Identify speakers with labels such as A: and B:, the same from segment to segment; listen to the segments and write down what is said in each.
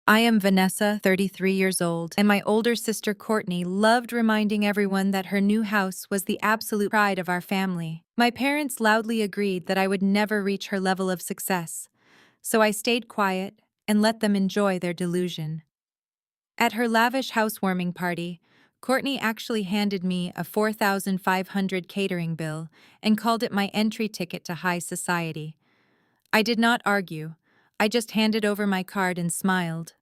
A: I am Vanessa, 33 years old, and my older sister Courtney loved reminding everyone that her new house was the absolute pride of our family. My parents loudly agreed that I would never reach her level of success, so I stayed quiet and let them enjoy their delusion. At her lavish housewarming party, Courtney actually handed me a 4,500 catering bill and called it my entry ticket to high society. I did not argue. I just handed over my card and smiled.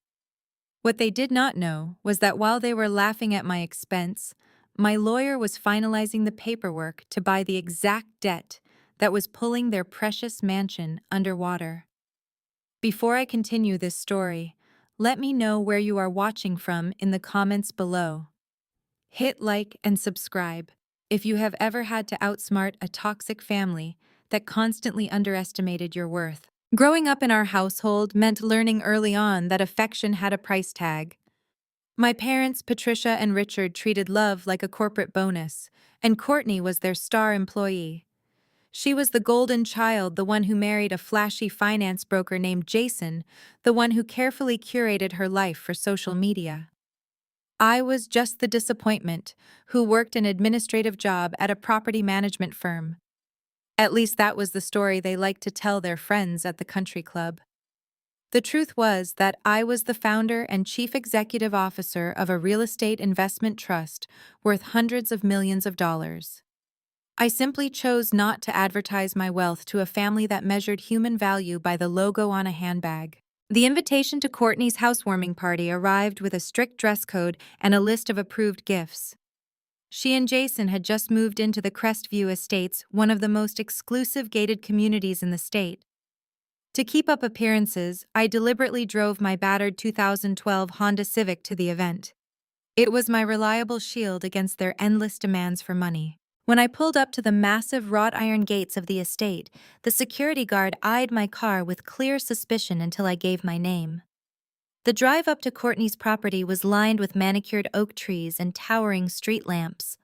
A: What they did not know was that while they were laughing at my expense, my lawyer was finalizing the paperwork to buy the exact debt that was pulling their precious mansion underwater. Before I continue this story, let me know where you are watching from in the comments below. Hit like and subscribe if you have ever had to outsmart a toxic family that constantly underestimated your worth. Growing up in our household meant learning early on that affection had a price tag. My parents, Patricia and Richard, treated love like a corporate bonus, and Courtney was their star employee. She was the golden child, the one who married a flashy finance broker named Jason, the one who carefully curated her life for social media. I was just the disappointment, who worked an administrative job at a property management firm. At least that was the story they liked to tell their friends at the country club. The truth was that I was the founder and chief executive officer of a real estate investment trust worth hundreds of millions of dollars. I simply chose not to advertise my wealth to a family that measured human value by the logo on a handbag. The invitation to Courtney's housewarming party arrived with a strict dress code and a list of approved gifts. She and Jason had just moved into the Crestview Estates, one of the most exclusive gated communities in the state. To keep up appearances, I deliberately drove my battered 2012 Honda Civic to the event. It was my reliable shield against their endless demands for money. When I pulled up to the massive wrought iron gates of the estate, the security guard eyed my car with clear suspicion until I gave my name. The drive up to Courtney's property was lined with manicured oak trees and towering street lamps.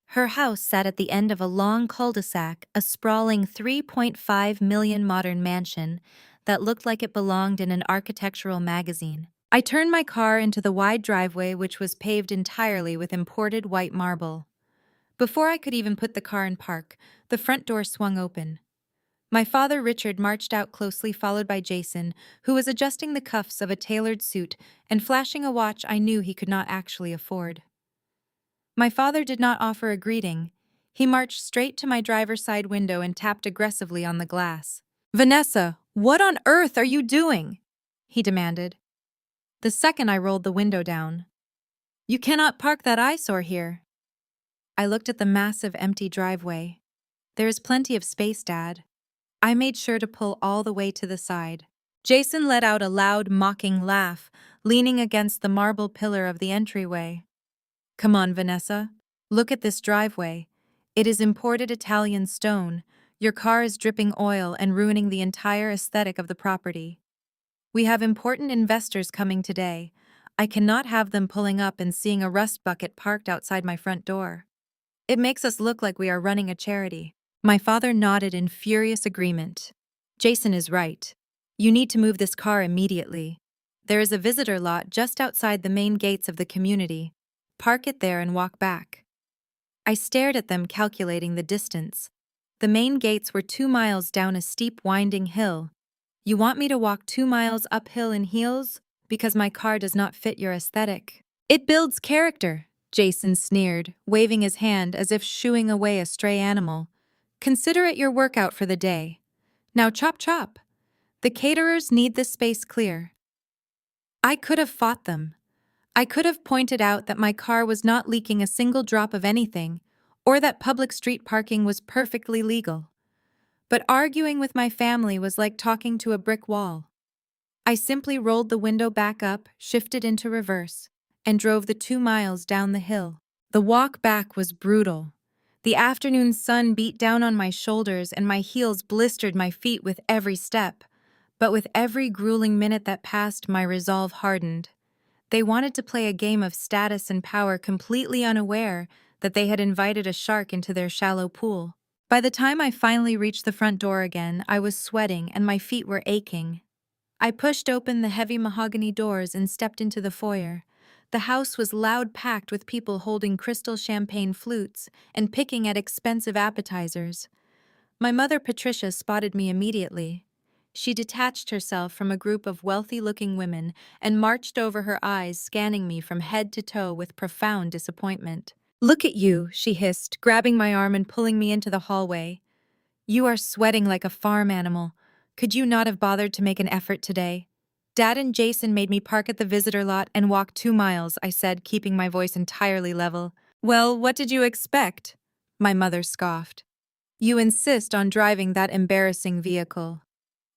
A: Her house sat at the end of a long cul-de-sac, a sprawling 3.5 million modern mansion that looked like it belonged in an architectural magazine. I turned my car into the wide driveway, which was paved entirely with imported white marble. Before I could even put the car in park, the front door swung open. My father, Richard, marched out closely, followed by Jason, who was adjusting the cuffs of a tailored suit and flashing a watch I knew he could not actually afford. My father did not offer a greeting. He marched straight to my driver's side window and tapped aggressively on the glass. "Vanessa, what on earth are you doing?" he demanded. The second I rolled the window down. "You cannot park that eyesore here." I looked at the massive empty driveway. "There is plenty of space, Dad." I made sure to pull all the way to the side. Jason let out a loud, mocking laugh, leaning against the marble pillar of the entryway. "Come on, Vanessa. Look at this driveway. It is imported Italian stone. Your car is dripping oil and ruining the entire aesthetic of the property. We have important investors coming today. I cannot have them pulling up and seeing a rust bucket parked outside my front door. It makes us look like we are running a charity." My father nodded in furious agreement. "Jason is right. You need to move this car immediately. There is a visitor lot just outside the main gates of the community. Park it there and walk back." I stared at them, calculating the distance. The main gates were 2 miles down a steep, winding hill. "You want me to walk 2 miles uphill in heels? Because my car does not fit your aesthetic." "It builds character," Jason sneered, waving his hand as if shooing away a stray animal. "Consider it your workout for the day. Now chop chop. The caterers need this space clear." I could have fought them. I could have pointed out that my car was not leaking a single drop of anything, or that public street parking was perfectly legal. But arguing with my family was like talking to a brick wall. I simply rolled the window back up, shifted into reverse, and drove the 2 miles down the hill. The walk back was brutal. The afternoon sun beat down on my shoulders and my heels blistered my feet with every step. But with every grueling minute that passed, my resolve hardened. They wanted to play a game of status and power, completely unaware that they had invited a shark into their shallow pool. By the time I finally reached the front door again, I was sweating and my feet were aching. I pushed open the heavy mahogany doors and stepped into the foyer. The house was loud packed with people holding crystal champagne flutes and picking at expensive appetizers. My mother Patricia spotted me immediately. She detached herself from a group of wealthy-looking women and marched over, her eyes scanning me from head to toe with profound disappointment. "Look at you," she hissed, grabbing my arm and pulling me into the hallway. "You are sweating like a farm animal. Could you not have bothered to make an effort today?" "Dad and Jason made me park at the visitor lot and walk 2 miles," I said, keeping my voice entirely level. "Well, what did you expect?" My mother scoffed. "You insist on driving that embarrassing vehicle.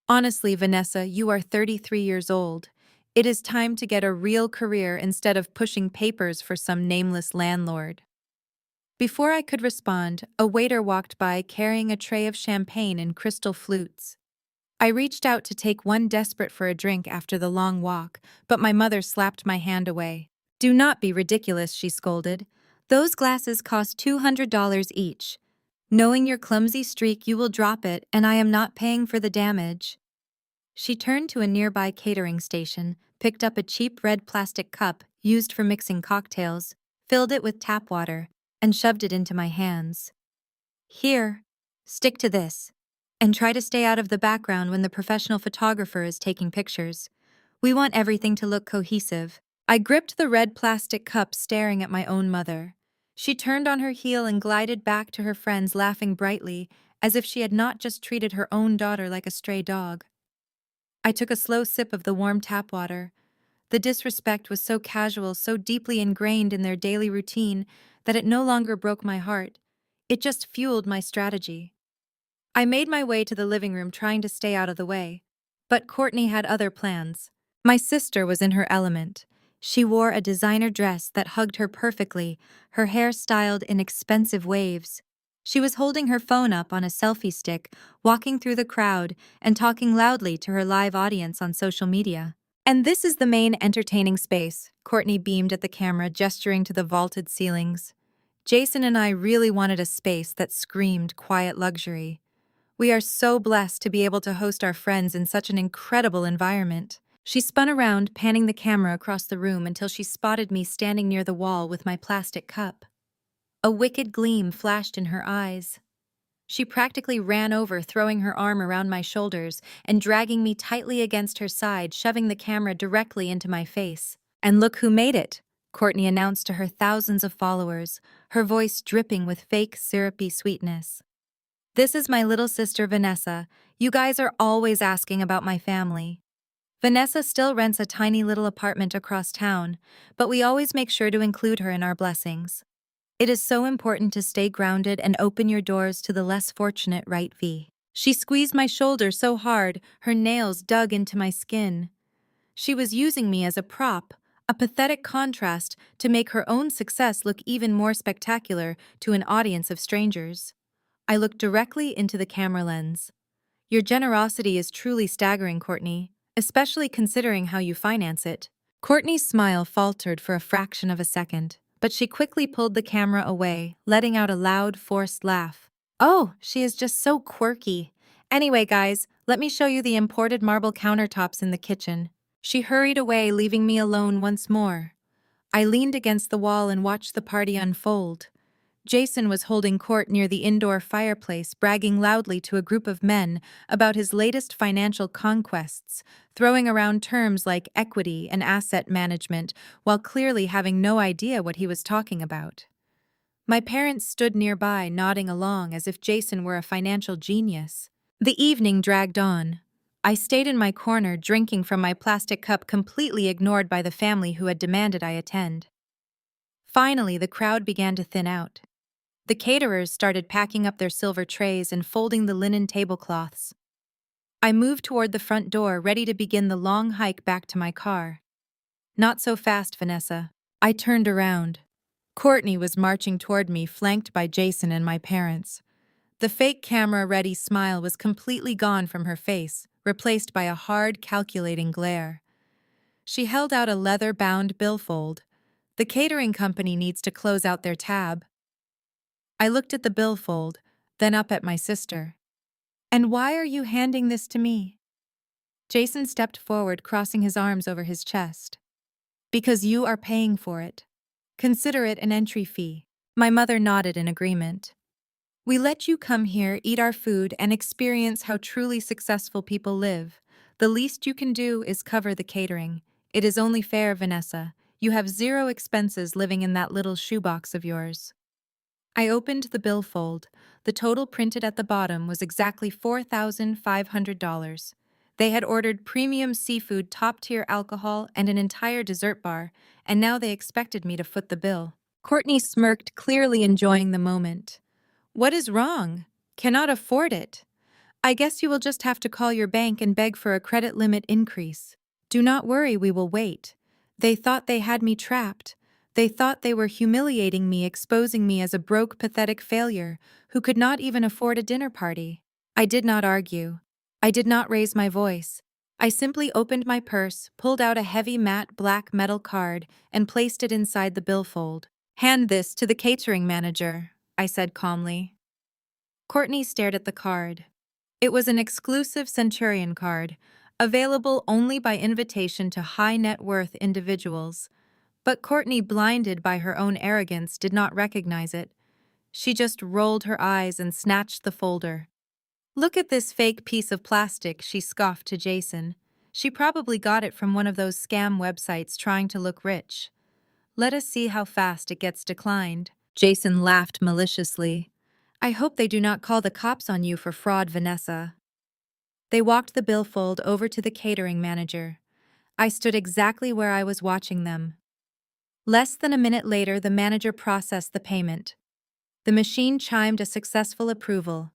A: Honestly, Vanessa, you are 33 years old. It is time to get a real career instead of pushing papers for some nameless landlord." Before I could respond, a waiter walked by carrying a tray of champagne and crystal flutes. I reached out to take one, desperate for a drink after the long walk, but my mother slapped my hand away. "Do not be ridiculous," she scolded. "Those glasses cost $200 each. Knowing your clumsy streak, you will drop it, and I am not paying for the damage." She turned to a nearby catering station, picked up a cheap red plastic cup used for mixing cocktails, filled it with tap water, and shoved it into my hands. "Here, stick to this. And try to stay out of the background when the professional photographer is taking pictures. We want everything to look cohesive." I gripped the red plastic cup, staring at my own mother. She turned on her heel and glided back to her friends, laughing brightly, as if she had not just treated her own daughter like a stray dog. I took a slow sip of the warm tap water. The disrespect was so casual, so deeply ingrained in their daily routine, that it no longer broke my heart. It just fueled my strategy. I made my way to the living room, trying to stay out of the way. But Courtney had other plans. My sister was in her element. She wore a designer dress that hugged her perfectly, her hair styled in expensive waves. She was holding her phone up on a selfie stick, walking through the crowd and talking loudly to her live audience on social media. "And this is the main entertaining space," Courtney beamed at the camera, gesturing to the vaulted ceilings. "Jason and I really wanted a space that screamed quiet luxury. We are so blessed to be able to host our friends in such an incredible environment." She spun around, panning the camera across the room until she spotted me standing near the wall with my plastic cup. A wicked gleam flashed in her eyes. She practically ran over, throwing her arm around my shoulders and dragging me tightly against her side, shoving the camera directly into my face. "And look who made it," Courtney announced to her thousands of followers, her voice dripping with fake syrupy sweetness. "This is my little sister Vanessa. You guys are always asking about my family." Vanessa still rents a tiny little apartment across town, but we always make sure to include her in our blessings. It is so important to stay grounded and open your doors to the less fortunate, right, V? She squeezed my shoulder so hard, her nails dug into my skin. She was using me as a prop, a pathetic contrast to make her own success look even more spectacular to an audience of strangers. I looked directly into the camera lens. "Your generosity is truly staggering, Courtney, especially considering how you finance it." Courtney's smile faltered for a fraction of a second, but she quickly pulled the camera away, letting out a loud, forced laugh. "Oh, she is just so quirky. Anyway, guys, let me show you the imported marble countertops in the kitchen." She hurried away, leaving me alone once more. I leaned against the wall and watched the party unfold. Jason was holding court near the indoor fireplace, bragging loudly to a group of men about his latest financial conquests, throwing around terms like equity and asset management while clearly having no idea what he was talking about. My parents stood nearby, nodding along as if Jason were a financial genius. The evening dragged on. I stayed in my corner, drinking from my plastic cup, completely ignored by the family who had demanded I attend. Finally, the crowd began to thin out. The caterers started packing up their silver trays and folding the linen tablecloths. I moved toward the front door, ready to begin the long hike back to my car. "Not so fast, Vanessa." I turned around. Courtney was marching toward me, flanked by Jason and my parents. The fake camera-ready smile was completely gone from her face, replaced by a hard, calculating glare. She held out a leather-bound billfold. "The catering company needs to close out their tab." I looked at the billfold, then up at my sister. "And why are you handing this to me?" Jason stepped forward, crossing his arms over his chest. Because you are paying for it. Consider it an entry fee. My mother nodded in agreement. We let you come here, eat our food, and experience how truly successful people live. The least you can do is cover the catering. It is only fair, Vanessa. You have zero expenses living in that little shoebox of yours. I opened the billfold. The total printed at the bottom was exactly $4,500. They had ordered premium seafood, top-tier alcohol, and an entire dessert bar, and now they expected me to foot the bill. Courtney smirked, clearly enjoying the moment. What is wrong? Cannot afford it. I guess you will just have to call your bank and beg for a credit limit increase. Do not worry, we will wait. They thought they had me trapped. They thought they were humiliating me, exposing me as a broke, pathetic failure who could not even afford a dinner party. I did not argue. I did not raise my voice. I simply opened my purse, pulled out a heavy matte black metal card, and placed it inside the billfold. Hand this to the catering manager, I said calmly. Courtney stared at the card. It was an exclusive Centurion card, available only by invitation to high-net-worth individuals. But Courtney, blinded by her own arrogance, did not recognize it. She just rolled her eyes and snatched the folder. Look at this fake piece of plastic, she scoffed to Jason. She probably got it from one of those scam websites trying to look rich. Let us see how fast it gets declined. Jason laughed maliciously. I hope they do not call the cops on you for fraud, Vanessa. They walked the billfold over to the catering manager. I stood exactly where I was watching them. Less than a minute later, the manager processed the payment. The machine chimed a successful approval.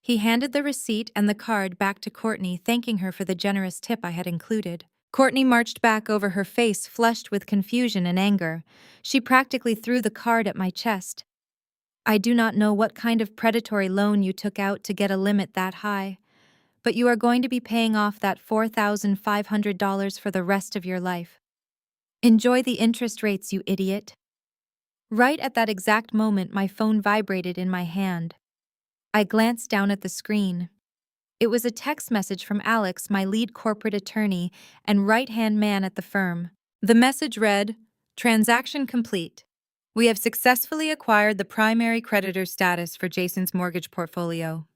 A: He handed the receipt and the card back to Courtney, thanking her for the generous tip I had included. Courtney marched back over, her face flushed with confusion and anger. She practically threw the card at my chest. I do not know what kind of predatory loan you took out to get a limit that high, but you are going to be paying off that $4,500 for the rest of your life. Enjoy the interest rates, you idiot. Right at that exact moment, my phone vibrated in my hand. I glanced down at the screen. It was a text message from Alex, my lead corporate attorney and right-hand man at the firm. The message read, "Transaction complete. We have successfully acquired the primary creditor status for Jason's mortgage portfolio.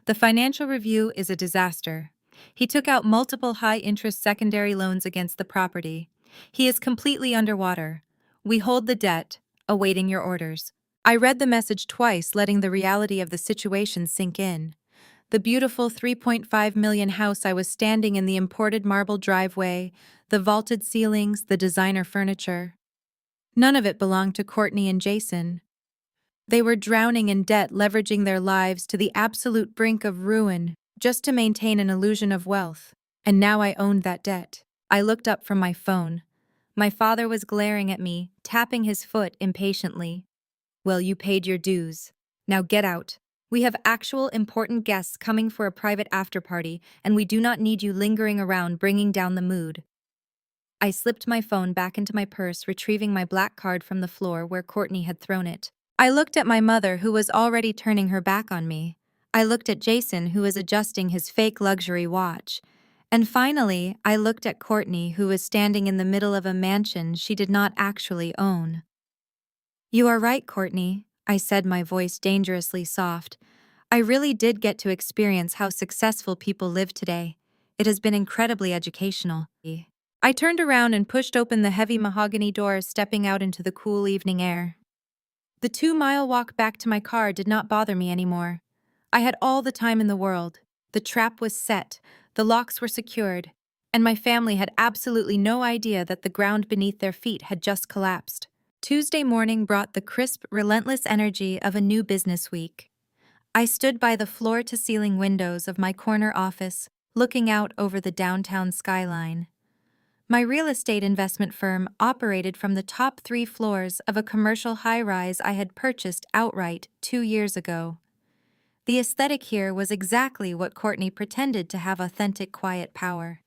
A: The financial review is a disaster. He took out multiple high-interest secondary loans against the property. He is completely underwater. We hold the debt, awaiting your orders." I read the message twice, letting the reality of the situation sink in. The beautiful 3.5 million house, I was standing in the imported marble driveway, the vaulted ceilings, the designer furniture. None of it belonged to Courtney and Jason. They were drowning in debt, leveraging their lives to the absolute brink of ruin just to maintain an illusion of wealth. And now I owned that debt. I looked up from my phone. My father was glaring at me, tapping his foot impatiently. Well, you paid your dues. Now get out. We have actual important guests coming for a private after-party, and we do not need you lingering around bringing down the mood. I slipped my phone back into my purse, retrieving my black card from the floor where Courtney had thrown it. I looked at my mother, who was already turning her back on me. I looked at Jason, who was adjusting his fake luxury watch. And finally, I looked at Courtney, who was standing in the middle of a mansion she did not actually own. You are right, Courtney, I said, my voice dangerously soft. I really did get to experience how successful people live today. It has been incredibly educational. I turned around and pushed open the heavy mahogany doors, stepping out into the cool evening air. The 2-mile walk back to my car did not bother me anymore. I had all the time in the world. The trap was set, the locks were secured, and my family had absolutely no idea that the ground beneath their feet had just collapsed. Tuesday morning brought the crisp, relentless energy of a new business week. I stood by the floor-to-ceiling windows of my corner office, looking out over the downtown skyline. My real estate investment firm operated from the top 3 floors of a commercial high-rise I had purchased outright 2 years ago. The aesthetic here was exactly what Courtney pretended to have: authentic, quiet power.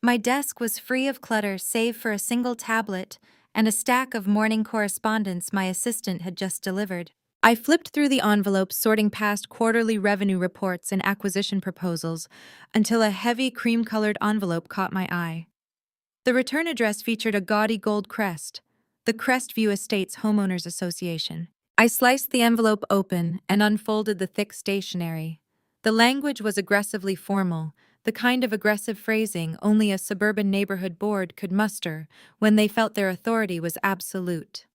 A: My desk was free of clutter save for a single tablet and a stack of morning correspondence my assistant had just delivered. I flipped through the envelopes, sorting past quarterly revenue reports and acquisition proposals, until a heavy cream-colored envelope caught my eye. The return address featured a gaudy gold crest, the Crestview Estates Homeowners Association. I sliced the envelope open and unfolded the thick stationery. The language was aggressively formal, the kind of aggressive phrasing only a suburban neighborhood board could muster when they felt their authority was absolute.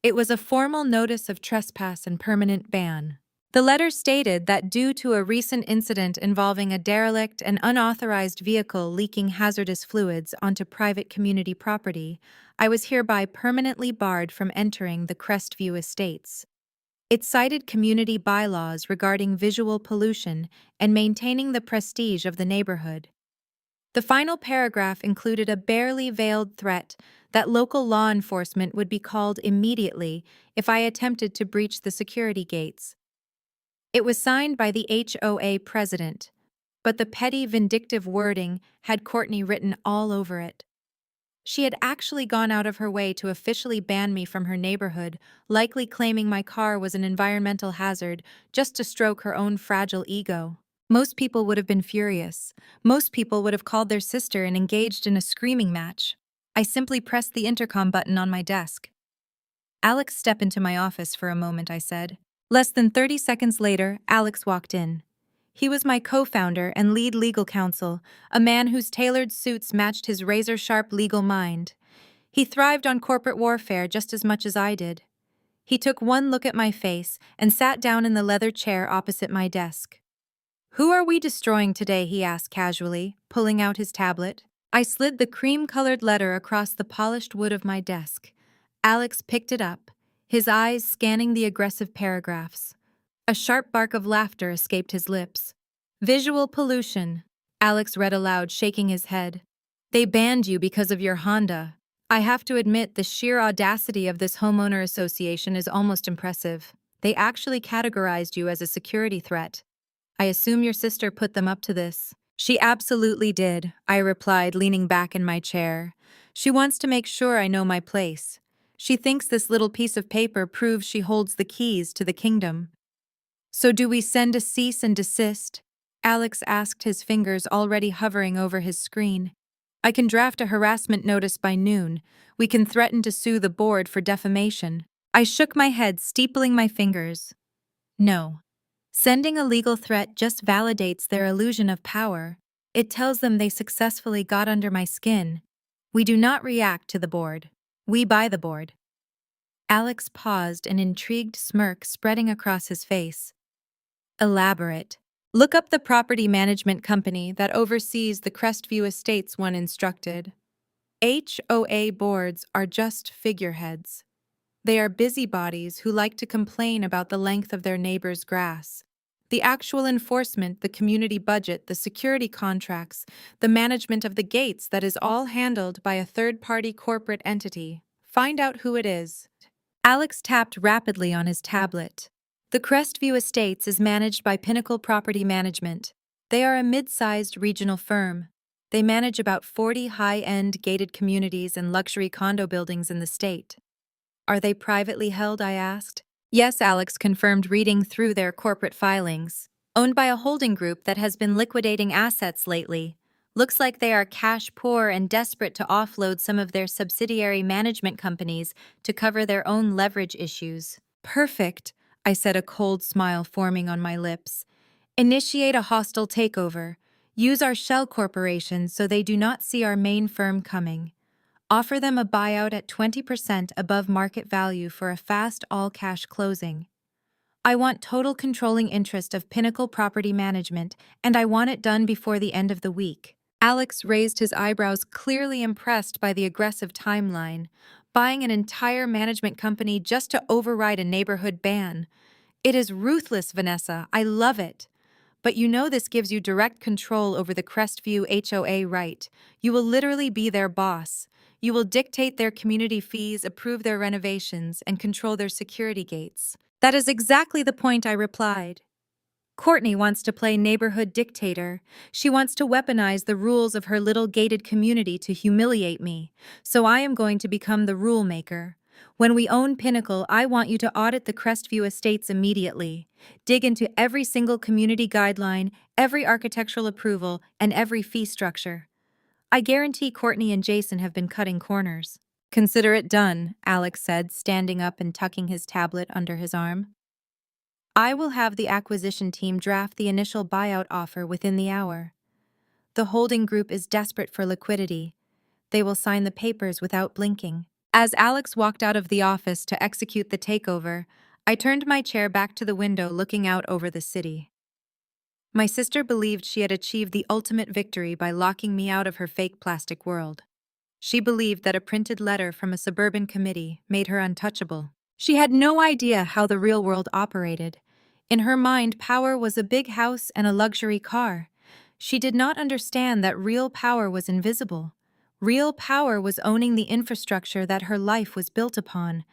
A: It was a formal notice of trespass and permanent ban. The letter stated that due to a recent incident involving a derelict and unauthorized vehicle leaking hazardous fluids onto private community property, I was hereby permanently barred from entering the Crestview Estates. It cited community bylaws regarding visual pollution and maintaining the prestige of the neighborhood. The final paragraph included a barely veiled threat that local law enforcement would be called immediately if I attempted to breach the security gates. It was signed by the HOA president, but the petty, vindictive wording had Courtney written all over it. She had actually gone out of her way to officially ban me from her neighborhood, likely claiming my car was an environmental hazard just to stroke her own fragile ego. Most people would have been furious. Most people would have called their sister and engaged in a screaming match. I simply pressed the intercom button on my desk. "Alex, step into my office for a moment," I said. Less than 30 seconds later, Alex walked in. He was my co-founder and lead legal counsel, a man whose tailored suits matched his razor-sharp legal mind. He thrived on corporate warfare just as much as I did. He took one look at my face and sat down in the leather chair opposite my desk. "Who are we destroying today?" he asked casually, pulling out his tablet. I slid the cream-colored letter across the polished wood of my desk. Alex picked it up, his eyes scanning the aggressive paragraphs. A sharp bark of laughter escaped his lips. "Visual pollution," Alex read aloud, shaking his head. "They banned you because of your Honda. I have to admit, the sheer audacity of this homeowner association is almost impressive. They actually categorized you as a security threat. I assume your sister put them up to this." "She absolutely did," I replied, leaning back in my chair. "She wants to make sure I know my place. She thinks this little piece of paper proves she holds the keys to the kingdom." "So do we send a cease and desist?" Alex asked, his fingers already hovering over his screen. "I can draft a harassment notice by noon. We can threaten to sue the board for defamation." I shook my head, steepling my fingers. "No. Sending a legal threat just validates their illusion of power. It tells them they successfully got under my skin. We do not react to the board. We buy the board." Alex paused, an intrigued smirk spreading across his face. "Elaborate." "Look up the property management company that oversees the Crestview Estates," one instructed. HOA boards are just figureheads. They are busybodies who like to complain about the length of their neighbor's grass. The actual enforcement, the community budget, the security contracts, the management of the gates, that is all handled by a third-party corporate entity. Find out who it is. Alex tapped rapidly on his tablet. The Crestview Estates is managed by Pinnacle Property Management. They are a mid-sized regional firm. They manage about 40 high-end gated communities and luxury condo buildings in the state. "Are they privately held?" I asked. "Yes," Alex confirmed, reading through their corporate filings. "Owned by a holding group that has been liquidating assets lately. Looks like they are cash poor and desperate to offload some of their subsidiary management companies to cover their own leverage issues." "Perfect," I said, a cold smile forming on my lips. "Initiate a hostile takeover. Use our shell corporations so they do not see our main firm coming. Offer them a buyout at 20% above market value for a fast all-cash closing. I want total controlling interest of Pinnacle Property Management, and I want it done before the end of the week." Alex raised his eyebrows, clearly impressed by the aggressive timeline. Buying an entire management company just to override a neighborhood ban. "It is ruthless, Vanessa. I love it. But you know this gives you direct control over the Crestview HOA, right? You will literally be their boss. You will dictate their community fees, approve their renovations, and control their security gates." "That is exactly the point," I replied. "Courtney wants to play neighborhood dictator. She wants to weaponize the rules of her little gated community to humiliate me, so I am going to become the rule maker. When we own Pinnacle, I want you to audit the Crestview estates immediately. Dig into every single community guideline, every architectural approval, and every fee structure. I guarantee Courtney and Jason have been cutting corners. Consider it done, Alex said, standing up and tucking his tablet under his arm. I will have the acquisition team draft the initial buyout offer within the hour. The holding group is desperate for liquidity. They will sign the papers without blinking. As Alex walked out of the office to execute the takeover, I turned my chair back to the window looking out over the city. My sister believed she had achieved the ultimate victory by locking me out of her fake plastic world. She believed that a printed letter from a suburban committee made her untouchable. She had no idea how the real world operated. In her mind, power was a big house and a luxury car. She did not understand that real power was invisible. Real power was owning the infrastructure that her life was built upon.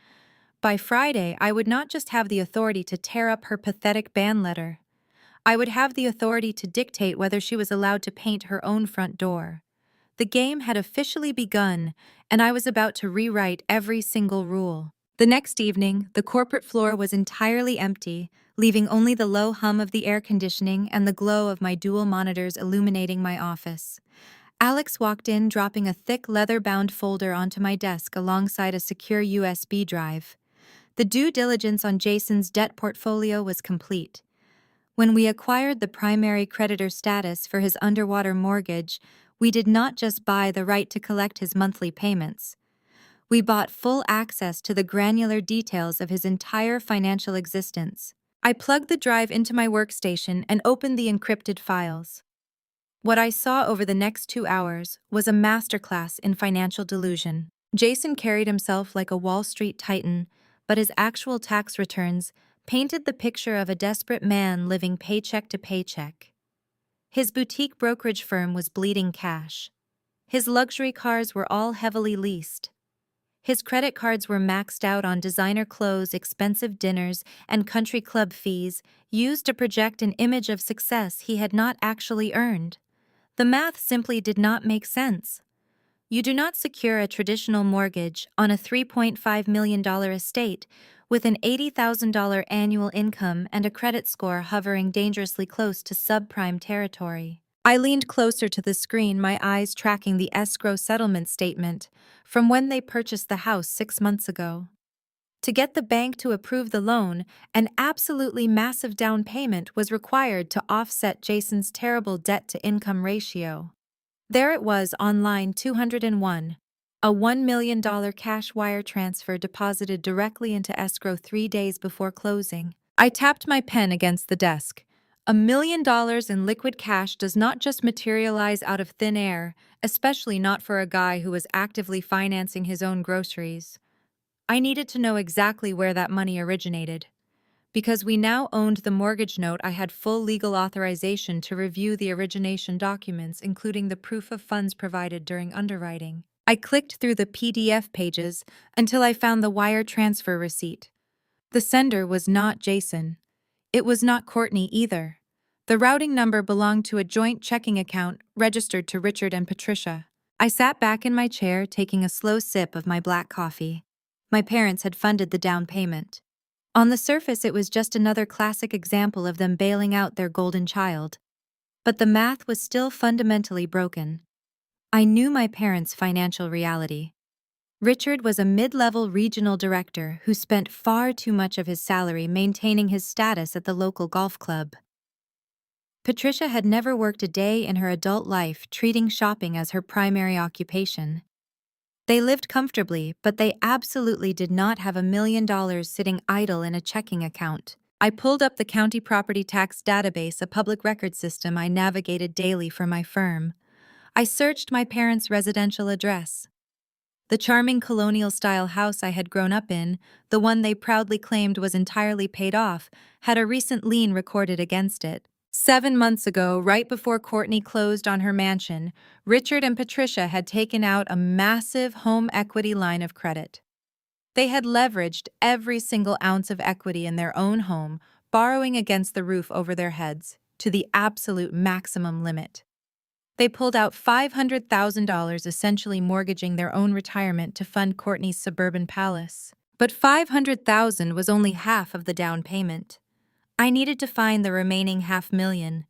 A: By Friday, I would not just have the authority to tear up her pathetic ban letter. I would have the authority to dictate whether she was allowed to paint her own front door. The game had officially begun, and I was about to rewrite every single rule. The next evening, the corporate floor was entirely empty, leaving only the low hum of the air conditioning and the glow of my dual monitors illuminating my office. Alex walked in, dropping a thick leather-bound folder onto my desk alongside a secure USB drive. The due diligence on Jason's debt portfolio was complete. When we acquired the primary creditor status for his underwater mortgage, we did not just buy the right to collect his monthly payments. We bought full access to the granular details of his entire financial existence. I plugged the drive into my workstation and opened the encrypted files. What I saw over the next 2 hours was a masterclass in financial delusion. Jason carried himself like a Wall Street titan, but his actual tax returns painted the picture of a desperate man living paycheck to paycheck. His boutique brokerage firm was bleeding cash. His luxury cars were all heavily leased. His credit cards were maxed out on designer clothes, expensive dinners, and country club fees used to project an image of success he had not actually earned. The math simply did not make sense. You do not secure a traditional mortgage on a $3.5 million estate with an $80,000 annual income and a credit score hovering dangerously close to subprime territory. I leaned closer to the screen, my eyes tracking the escrow settlement statement from when they purchased the house 6 months ago. To get the bank to approve the loan, an absolutely massive down payment was required to offset Jason's terrible debt-to-income ratio. There it was on line 201, a $1 million cash wire transfer deposited directly into escrow 3 days before closing. I tapped my pen against the desk. $1 million in liquid cash does not just materialize out of thin air, especially not for a guy who was actively financing his own groceries. I needed to know exactly where that money originated. Because we now owned the mortgage note, I had full legal authorization to review the origination documents, including the proof of funds provided during underwriting. I clicked through the PDF pages until I found the wire transfer receipt. The sender was not Jason. It was not Courtney either. The routing number belonged to a joint checking account registered to Richard and Patricia. I sat back in my chair, taking a slow sip of my black coffee. My parents had funded the down payment. On the surface, it was just another classic example of them bailing out their golden child. But the math was still fundamentally broken. I knew my parents' financial reality. Richard was a mid-level regional director who spent far too much of his salary maintaining his status at the local golf club. Patricia had never worked a day in her adult life, treating shopping as her primary occupation. They lived comfortably, but they absolutely did not have $1 million sitting idle in a checking account. I pulled up the county property tax database, a public record system I navigated daily for my firm. I searched my parents' residential address. The charming colonial-style house I had grown up in, the one they proudly claimed was entirely paid off, had a recent lien recorded against it. 7 months ago, right before Courtney closed on her mansion, Richard and Patricia had taken out a massive home equity line of credit. They had leveraged every single ounce of equity in their own home, borrowing against the roof over their heads, to the absolute maximum limit. They pulled out $500,000, essentially mortgaging their own retirement to fund Courtney's suburban palace. But $500,000 was only half of the down payment. I needed to find the remaining $500,000.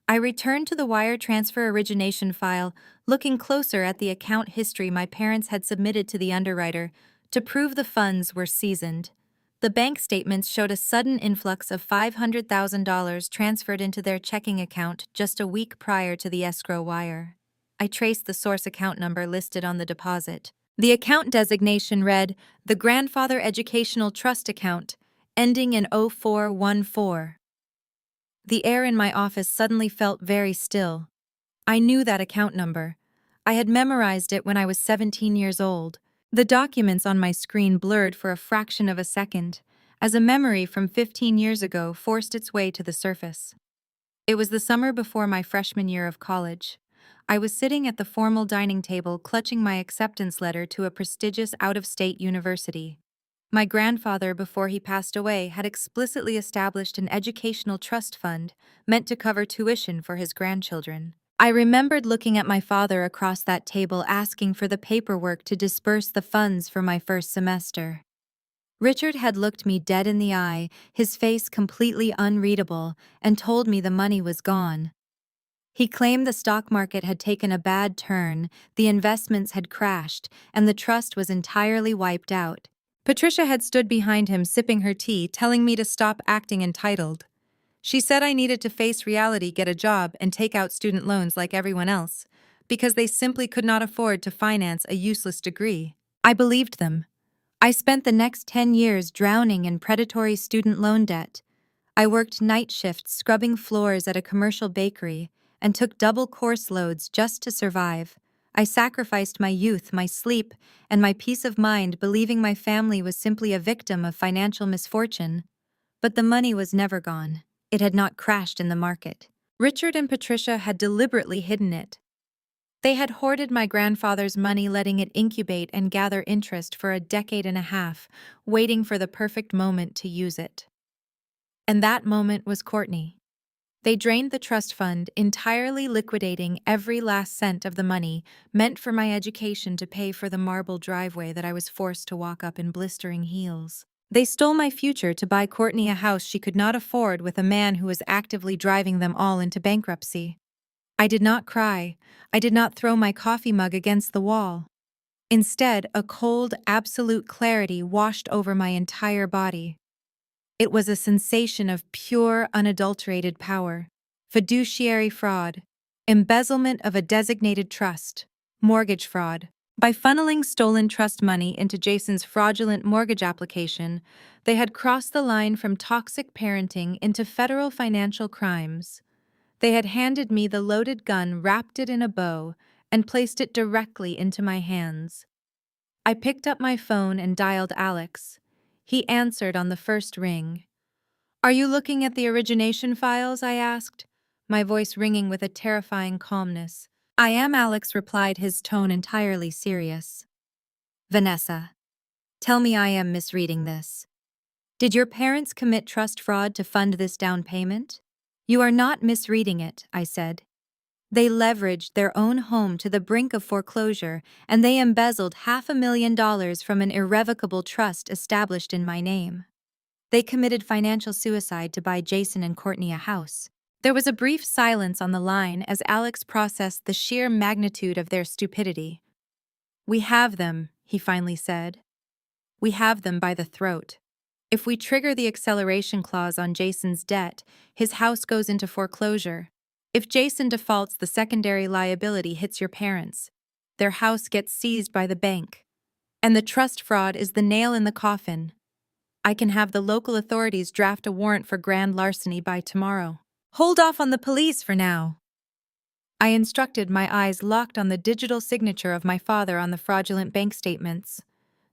A: I returned to the wire transfer origination file, looking closer at the account history my parents had submitted to the underwriter to prove the funds were seasoned. The bank statements showed a sudden influx of $500,000 transferred into their checking account just a week prior to the escrow wire. I traced the source account number listed on the deposit. The account designation read, "The Grandfather Educational Trust Account," ending in 0414. The air in my office suddenly felt very still. I knew that account number. I had memorized it when I was 17 years old. The documents on my screen blurred for a fraction of a second, as a memory from 15 years ago forced its way to the surface. It was the summer before my freshman year of college. I was sitting at the formal dining table clutching my acceptance letter to a prestigious out-of-state university. My grandfather, before he passed away, had explicitly established an educational trust fund meant to cover tuition for his grandchildren. I remembered looking at my father across that table asking for the paperwork to disburse the funds for my first semester. Richard had looked me dead in the eye, his face completely unreadable, and told me the money was gone. He claimed the stock market had taken a bad turn, the investments had crashed, and the trust was entirely wiped out. Patricia had stood behind him sipping her tea, telling me to stop acting entitled. She said I needed to face reality, get a job, and take out student loans like everyone else, because they simply could not afford to finance a useless degree. I believed them. I spent the next 10 years drowning in predatory student loan debt. I worked night shifts scrubbing floors at a commercial bakery and took double course loads just to survive. I sacrificed my youth, my sleep, and my peace of mind, believing my family was simply a victim of financial misfortune. But the money was never gone. It had not crashed in the market. Richard and Patricia had deliberately hidden it. They had hoarded my grandfather's money, letting it incubate and gather interest for a decade and a half, waiting for the perfect moment to use it. And that moment was Courtney. They drained the trust fund, entirely liquidating every last cent of the money meant for my education to pay for the marble driveway that I was forced to walk up in blistering heels. They stole my future to buy Courtney a house she could not afford with a man who was actively driving them all into bankruptcy. I did not cry. I did not throw my coffee mug against the wall. Instead, a cold, absolute clarity washed over my entire body. It was a sensation of pure, unadulterated power. Fiduciary fraud, embezzlement of a designated trust, mortgage fraud. By funneling stolen trust money into Jason's fraudulent mortgage application, they had crossed the line from toxic parenting into federal financial crimes. They had handed me the loaded gun, wrapped it in a bow, and placed it directly into my hands. I picked up my phone and dialed Alex. He answered on the first ring. "Are you looking at the origination files?" I asked, my voice ringing with a terrifying calmness. "I am," Alex replied, his tone entirely serious. "Vanessa, tell me I am misreading this. Did your parents commit trust fraud to fund this down payment?" "You are not misreading it," I said. "They leveraged their own home to the brink of foreclosure, and they embezzled $500,000 from an irrevocable trust established in my name. They committed financial suicide to buy Jason and Courtney a house." There was a brief silence on the line as Alex processed the sheer magnitude of their stupidity. "We have them," he finally said. "We have them by the throat. If we trigger the acceleration clause on Jason's debt, his house goes into foreclosure. If Jason defaults, the secondary liability hits your parents. Their house gets seized by the bank. And the trust fraud is the nail in the coffin. I can have the local authorities draft a warrant for grand larceny by tomorrow. Hold off on the police for now." I instructed, my eyes locked on the digital signature of my father on the fraudulent bank statements.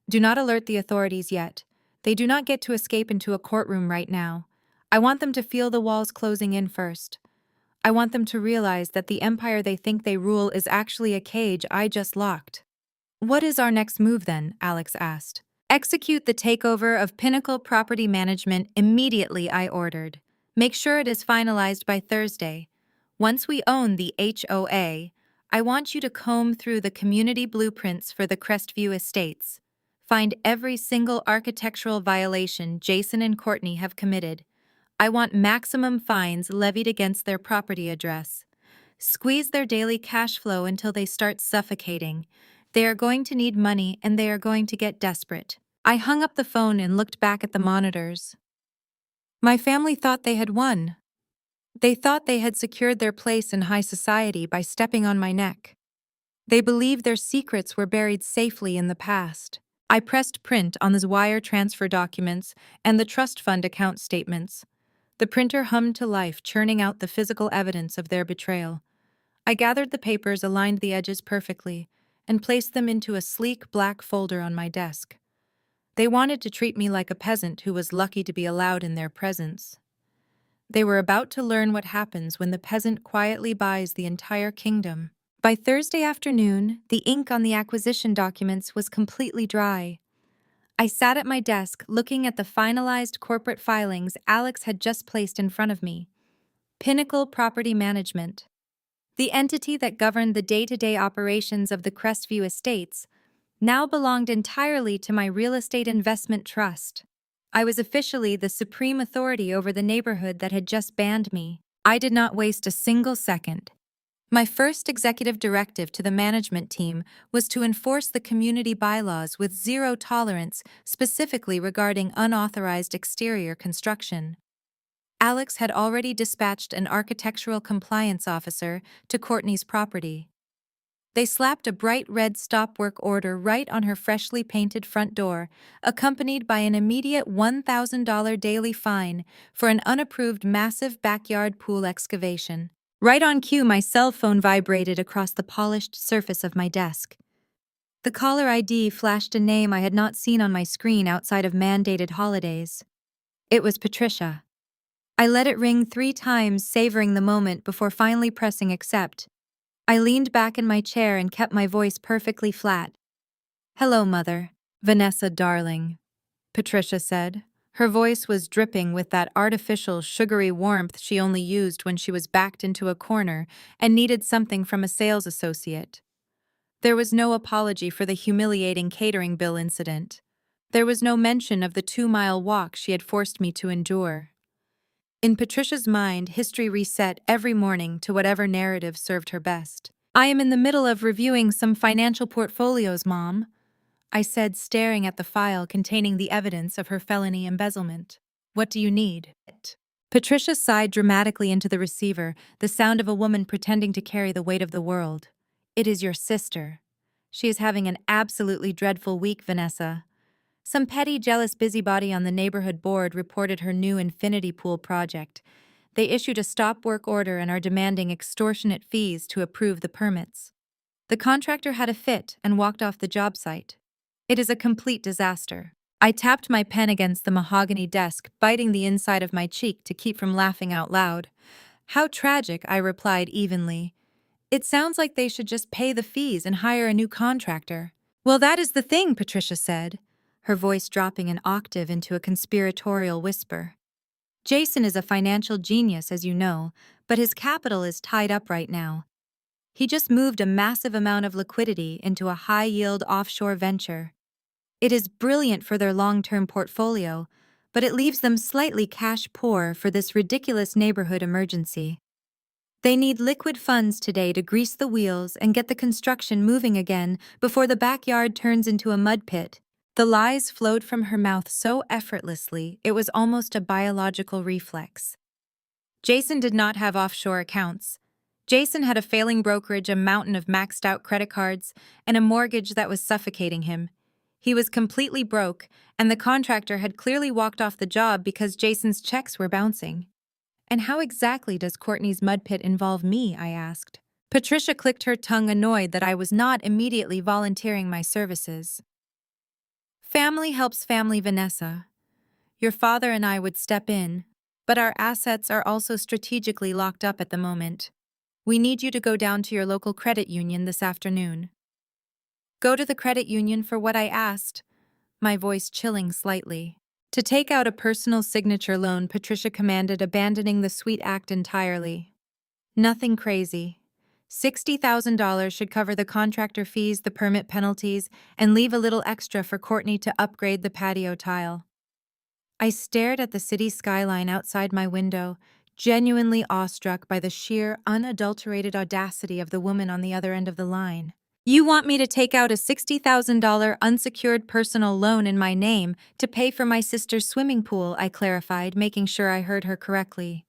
A: "Do not alert the authorities yet. They do not get to escape into a courtroom right now. I want them to feel the walls closing in first. I want them to realize that the empire they think they rule is actually a cage I just locked." "What is our next move then?" Alex asked. "Execute the takeover of Pinnacle Property Management immediately," I ordered. "Make sure it is finalized by Thursday. Once we own the HOA, I want you to comb through the community blueprints for the Crestview Estates. Find every single architectural violation Jason and Courtney have committed. I want maximum fines levied against their property address. Squeeze their daily cash flow until they start suffocating. They are going to need money and they are going to get desperate. I hung up the phone and looked back at the monitors. My family thought they had won. They thought they had secured their place in high society by stepping on my neck. They believed their secrets were buried safely in the past. I pressed print on the wire transfer documents and the trust fund account statements. The printer hummed to life, churning out the physical evidence of their betrayal. I gathered the papers, aligned the edges perfectly, and placed them into a sleek black folder on my desk. They wanted to treat me like a peasant who was lucky to be allowed in their presence. They were about to learn what happens when the peasant quietly buys the entire kingdom. By Thursday afternoon, the ink on the acquisition documents was completely dry. I sat at my desk looking at the finalized corporate filings Alex had just placed in front of me. Pinnacle Property Management, the entity that governed the day-to-day operations of the Crestview Estates, now belonged entirely to my real estate investment trust. I was officially the supreme authority over the neighborhood that had just banned me. I did not waste a single second. My first executive directive to the management team was to enforce the community bylaws with zero tolerance, specifically regarding unauthorized exterior construction. Alex had already dispatched an architectural compliance officer to Courtney's property. They slapped a bright red stop work order right on her freshly painted front door, accompanied by an immediate $1,000 daily fine for an unapproved massive backyard pool excavation. Right on cue, my cell phone vibrated across the polished surface of my desk. The caller ID flashed a name I had not seen on my screen outside of mandated holidays. It was Patricia. I let it ring 3 times, savoring the moment before finally pressing accept. I leaned back in my chair and kept my voice perfectly flat. "Hello, Mother. Vanessa, darling," Patricia said. Her voice was dripping with that artificial, sugary warmth she only used when she was backed into a corner and needed something from a sales associate. There was no apology for the humiliating catering bill incident. There was no mention of the 2-mile walk she had forced me to endure. In Patricia's mind, history reset every morning to whatever narrative served her best. "I am in the middle of reviewing some financial portfolios, Mom," I said, staring at the file containing the evidence of her felony embezzlement. "What do you need?" Patricia sighed dramatically into the receiver, the sound of a woman pretending to carry the weight of the world. "It is your sister. She is having an absolutely dreadful week, Vanessa. Some petty, jealous busybody on the neighborhood board reported her new infinity pool project. They issued a stop work order and are demanding extortionate fees to approve the permits. The contractor had a fit and walked off the job site. It is a complete disaster." I tapped my pen against the mahogany desk, biting the inside of my cheek to keep from laughing out loud. "How tragic," I replied evenly. "It sounds like they should just pay the fees and hire a new contractor." "Well, that is the thing," Patricia said, her voice dropping an octave into a conspiratorial whisper. "Jason is a financial genius, as you know, but his capital is tied up right now. He just moved a massive amount of liquidity into a high-yield offshore venture. It is brilliant for their long-term portfolio, but it leaves them slightly cash poor for this ridiculous neighborhood emergency. They need liquid funds today to grease the wheels and get the construction moving again before the backyard turns into a mud pit." The lies flowed from her mouth so effortlessly it was almost a biological reflex. Jason did not have offshore accounts. Jason had a failing brokerage, a mountain of maxed-out credit cards, and a mortgage that was suffocating him. He was completely broke, and the contractor had clearly walked off the job because Jason's checks were bouncing. "And how exactly does Courtney's mud pit involve me?" I asked. Patricia clicked her tongue, annoyed that I was not immediately volunteering my services. "Family helps family, Vanessa. Your father and I would step in, but our assets are also strategically locked up at the moment. We need you to go down to your local credit union this afternoon." "Go to the credit union for what I asked," my voice chilling slightly. "To take out a personal signature loan," Patricia commanded, abandoning the sweet act entirely. "Nothing crazy. $60,000 should cover the contractor fees, the permit penalties, and leave a little extra for Courtney to upgrade the patio tile. I stared at the city skyline outside my window, genuinely awestruck by the sheer, unadulterated audacity of the woman on the other end of the line. You want me to take out a $60,000 unsecured personal loan in my name to pay for my sister's swimming pool, I clarified, making sure I heard her correctly.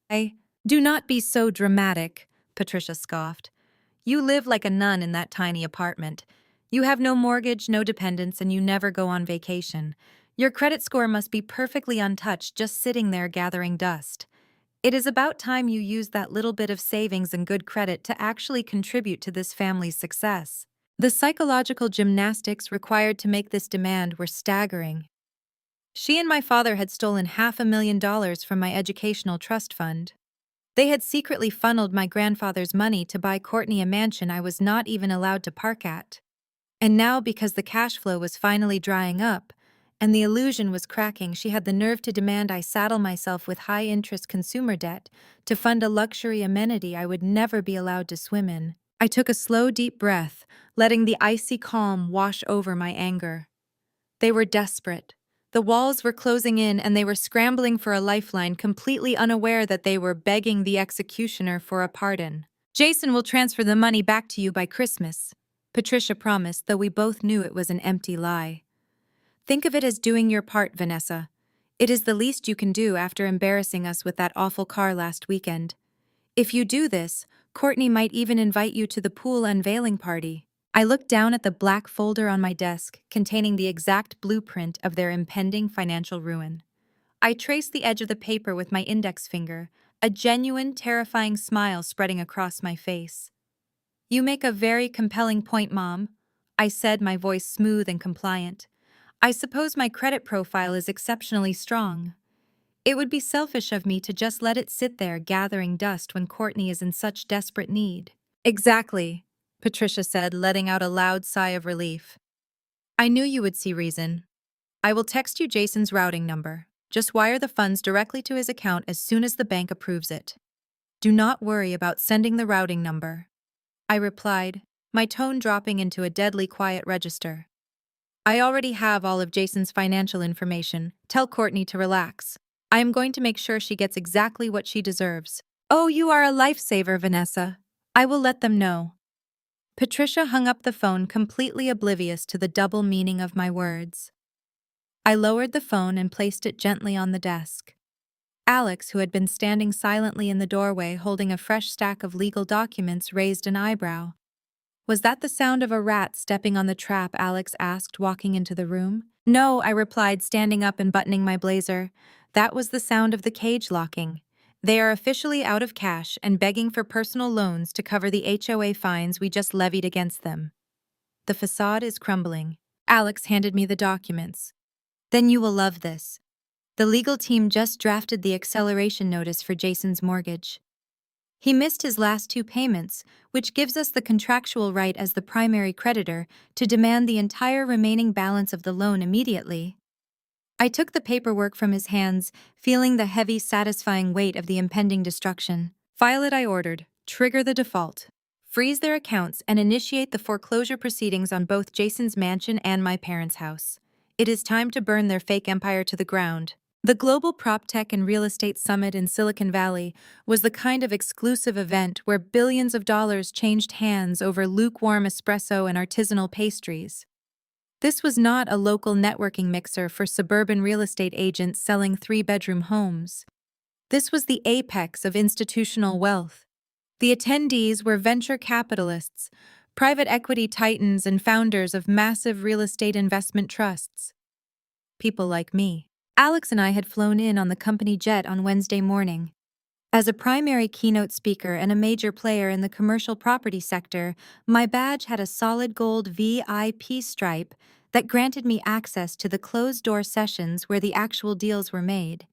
A: Do not be so dramatic, Patricia scoffed. You live like a nun in that tiny apartment. You have no mortgage, no dependents, and you never go on vacation. Your credit score must be perfectly untouched, just sitting there gathering dust. It is about time you use that little bit of savings and good credit to actually contribute to this family's success. The psychological gymnastics required to make this demand were staggering. She and my father had stolen $500,000 from my educational trust fund. They had secretly funneled my grandfather's money to buy Courtney a mansion I was not even allowed to park at. And now, because the cash flow was finally drying up, and the illusion was cracking, she had the nerve to demand I saddle myself with high-interest consumer debt to fund a luxury amenity I would never be allowed to swim in. I took a slow, deep breath, letting the icy calm wash over my anger. They were desperate. The walls were closing in, and they were scrambling for a lifeline, completely unaware that they were begging the executioner for a pardon. Jason will transfer the money back to you by Christmas, Patricia promised, though we both knew it was an empty lie. Think of it as doing your part, Vanessa. It is the least you can do after embarrassing us with that awful car last weekend. If you do this, Courtney might even invite you to the pool unveiling party. I looked down at the black folder on my desk, containing the exact blueprint of their impending financial ruin. I traced the edge of the paper with my index finger, a genuine, terrifying smile spreading across my face. You make a very compelling point, Mom, I said, my voice smooth and compliant. I suppose my credit profile is exceptionally strong. It would be selfish of me to just let it sit there gathering dust when Courtney is in such desperate need. Exactly, Patricia said, letting out a loud sigh of relief. I knew you would see reason. I will text you Jason's routing number. Just wire the funds directly to his account as soon as the bank approves it. Do not worry about sending the routing number, I replied, my tone dropping into a deadly quiet register. I already have all of Jason's financial information. Tell Courtney to relax. I am going to make sure she gets exactly what she deserves. Oh, you are a lifesaver, Vanessa. I will let them know. Patricia hung up the phone, completely oblivious to the double meaning of my words. I lowered the phone and placed it gently on the desk. Alex, who had been standing silently in the doorway holding a fresh stack of legal documents, raised an eyebrow. Was that the sound of a rat stepping on the trap? Alex asked, walking into the room. No, I replied, standing up and buttoning my blazer. That was the sound of the cage locking. They are officially out of cash and begging for personal loans to cover the HOA fines we just levied against them. The facade is crumbling. Alex handed me the documents. Then you will love this. The legal team just drafted the acceleration notice for Jason's mortgage. He missed his last 2 payments, which gives us the contractual right as the primary creditor to demand the entire remaining balance of the loan immediately. I took the paperwork from his hands, feeling the heavy, satisfying weight of the impending destruction. File it, I ordered. Trigger the default. Freeze their accounts and initiate the foreclosure proceedings on both Jason's mansion and my parents' house. It is time to burn their fake empire to the ground. The Global PropTech and Real Estate Summit in Silicon Valley was the kind of exclusive event where billions of dollars changed hands over lukewarm espresso and artisanal pastries. This was not a local networking mixer for suburban real estate agents selling 3-bedroom homes. This was the apex of institutional wealth. The attendees were venture capitalists, private equity titans, and founders of massive real estate investment trusts. People like me. Alex and I had flown in on the company jet on Wednesday morning. As a primary keynote speaker and a major player in the commercial property sector, my badge had a solid gold VIP stripe that granted me access to the closed-door sessions where the actual deals were made.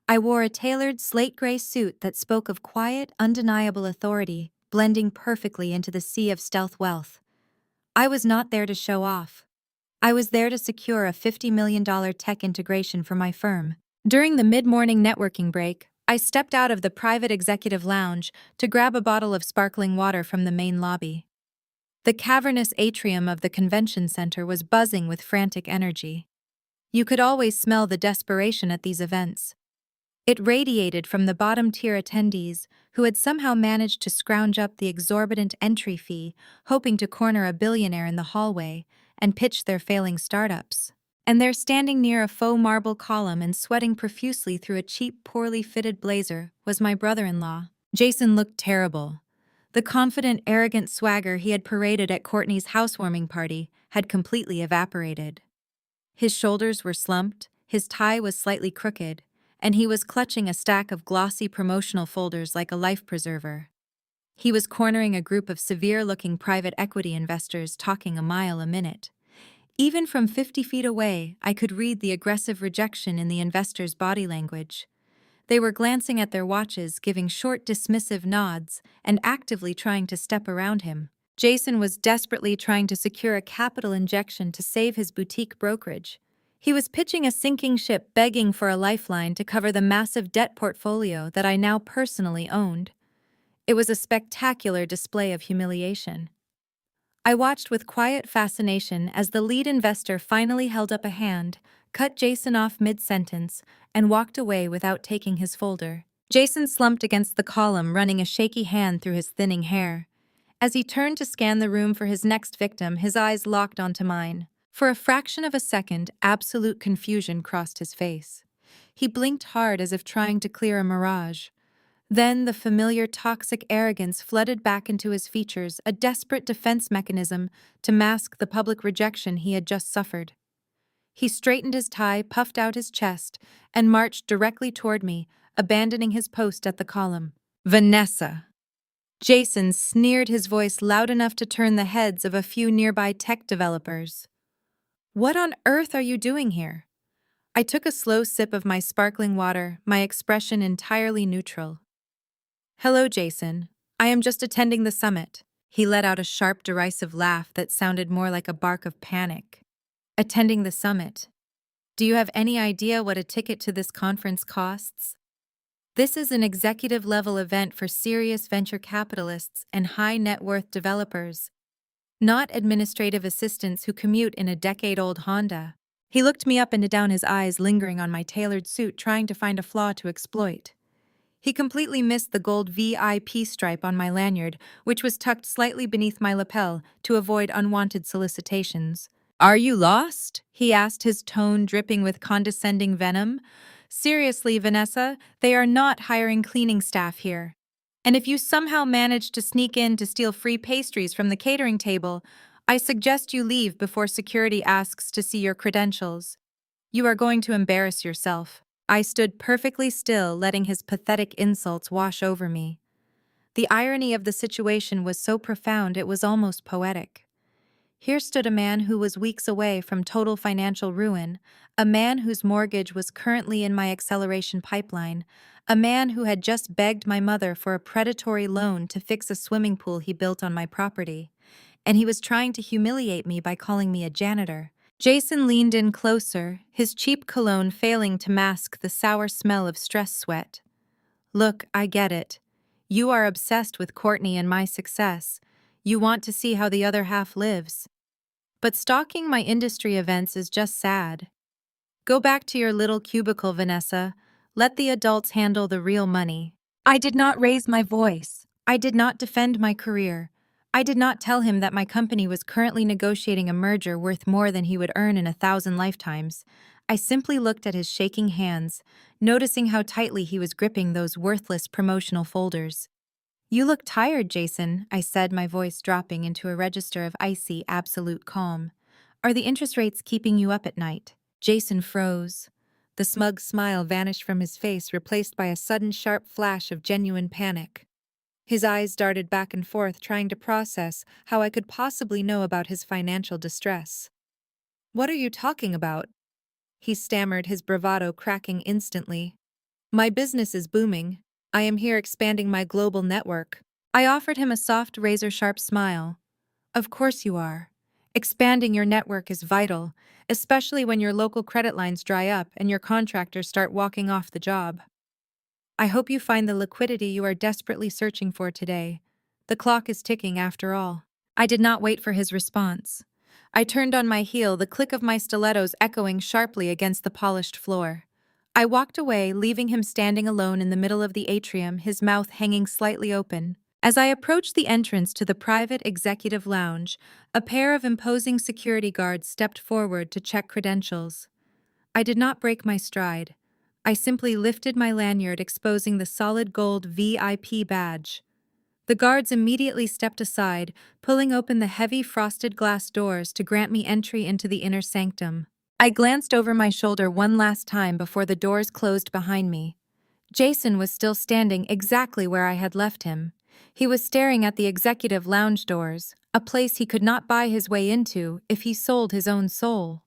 A: I wore a tailored slate gray suit that spoke of quiet, undeniable authority, blending perfectly into the sea of stealth wealth. I was not there to show off. I was there to secure a $50 million tech integration for my firm. During the mid-morning networking break, I stepped out of the private executive lounge to grab a bottle of sparkling water from the main lobby. The cavernous atrium of the convention center was buzzing with frantic energy. You could always smell the desperation at these events. It radiated from the bottom-tier attendees who had somehow managed to scrounge up the exorbitant entry fee, hoping to corner a billionaire in the hallway and pitch their failing startups. And there, standing near a faux marble column and sweating profusely through a cheap, poorly fitted blazer, was my brother-in-law. Jason looked terrible. The confident, arrogant swagger he had paraded at Courtney's housewarming party had completely evaporated. His shoulders were slumped, his tie was slightly crooked, and he was clutching a stack of glossy promotional folders like a life preserver. He was cornering a group of severe-looking private equity investors talking a mile a minute. Even from 50 feet away, I could read the aggressive rejection in the investors' body language. They were glancing at their watches, giving short, dismissive nods, and actively trying to step around him. Jason was desperately trying to secure a capital injection to save his boutique brokerage. He was pitching a sinking ship, begging for a lifeline to cover the massive debt portfolio that I now personally owned. It was a spectacular display of humiliation. I watched with quiet fascination as the lead investor finally held up a hand, cut Jason off mid-sentence, and walked away without taking his folder. Jason slumped against the column, running a shaky hand through his thinning hair. As he turned to scan the room for his next victim, his eyes locked onto mine. For a fraction of a second, absolute confusion crossed his face. He blinked hard as if trying to clear a mirage. Then the familiar toxic arrogance flooded back into his features, a desperate defense mechanism to mask the public rejection he had just suffered. He straightened his tie, puffed out his chest, and marched directly toward me, abandoning his post at the column. Vanessa. Jason sneered, his voice loud enough to turn the heads of a few nearby tech developers. What on earth are you doing here? I took a slow sip of my sparkling water, my expression entirely neutral. Hello, Jason. I am just attending the summit. He let out a sharp, derisive laugh that sounded more like a bark of panic. Attending the summit. Do you have any idea what a ticket to this conference costs? This is an executive-level event for serious venture capitalists and high-net-worth developers, not administrative assistants who commute in a decade-old Honda. He looked me up and down, his eyes lingering on my tailored suit, trying to find a flaw to exploit. He completely missed the gold VIP stripe on my lanyard, which was tucked slightly beneath my lapel to avoid unwanted solicitations. Are you lost? He asked, his tone dripping with condescending venom. Seriously, Vanessa, they are not hiring cleaning staff here. And if you somehow manage to sneak in to steal free pastries from the catering table, I suggest you leave before security asks to see your credentials. You are going to embarrass yourself. I stood perfectly still, letting his pathetic insults wash over me. The irony of the situation was so profound it was almost poetic. Here stood a man who was weeks away from total financial ruin, a man whose mortgage was currently in my acceleration pipeline, a man who had just begged my mother for a predatory loan to fix a swimming pool he built on my property, and he was trying to humiliate me by calling me a janitor. Jason leaned in closer, his cheap cologne failing to mask the sour smell of stress sweat. Look, I get it. You are obsessed with Courtney and my success. You want to see how the other half lives. But stalking my industry events is just sad. Go back to your little cubicle, Vanessa. Let the adults handle the real money. I did not raise my voice. I did not defend my career. I did not tell him that my company was currently negotiating a merger worth more than he would earn in 1,000 lifetimes. I simply looked at his shaking hands, noticing how tightly he was gripping those worthless promotional folders. You look tired, Jason, I said, my voice dropping into a register of icy, absolute calm. Are the interest rates keeping you up at night? Jason froze. The smug smile vanished from his face, replaced by a sudden sharp flash of genuine panic. His eyes darted back and forth, trying to process how I could possibly know about his financial distress. What are you talking about? He stammered, his bravado cracking instantly. My business is booming. I am here expanding my global network. I offered him a soft, razor-sharp smile. Of course you are. Expanding your network is vital, especially when your local credit lines dry up and your contractors start walking off the job. I hope you find the liquidity you are desperately searching for today. The clock is ticking after all. I did not wait for his response. I turned on my heel, the click of my stilettos echoing sharply against the polished floor. I walked away, leaving him standing alone in the middle of the atrium, his mouth hanging slightly open. As I approached the entrance to the private executive lounge, a pair of imposing security guards stepped forward to check credentials. I did not break my stride. I simply lifted my lanyard, exposing the solid gold VIP badge. The guards immediately stepped aside, pulling open the heavy frosted glass doors to grant me entry into the inner sanctum. I glanced over my shoulder one last time before the doors closed behind me. Jason was still standing exactly where I had left him. He was staring at the executive lounge doors, a place he could not buy his way into if he sold his own soul.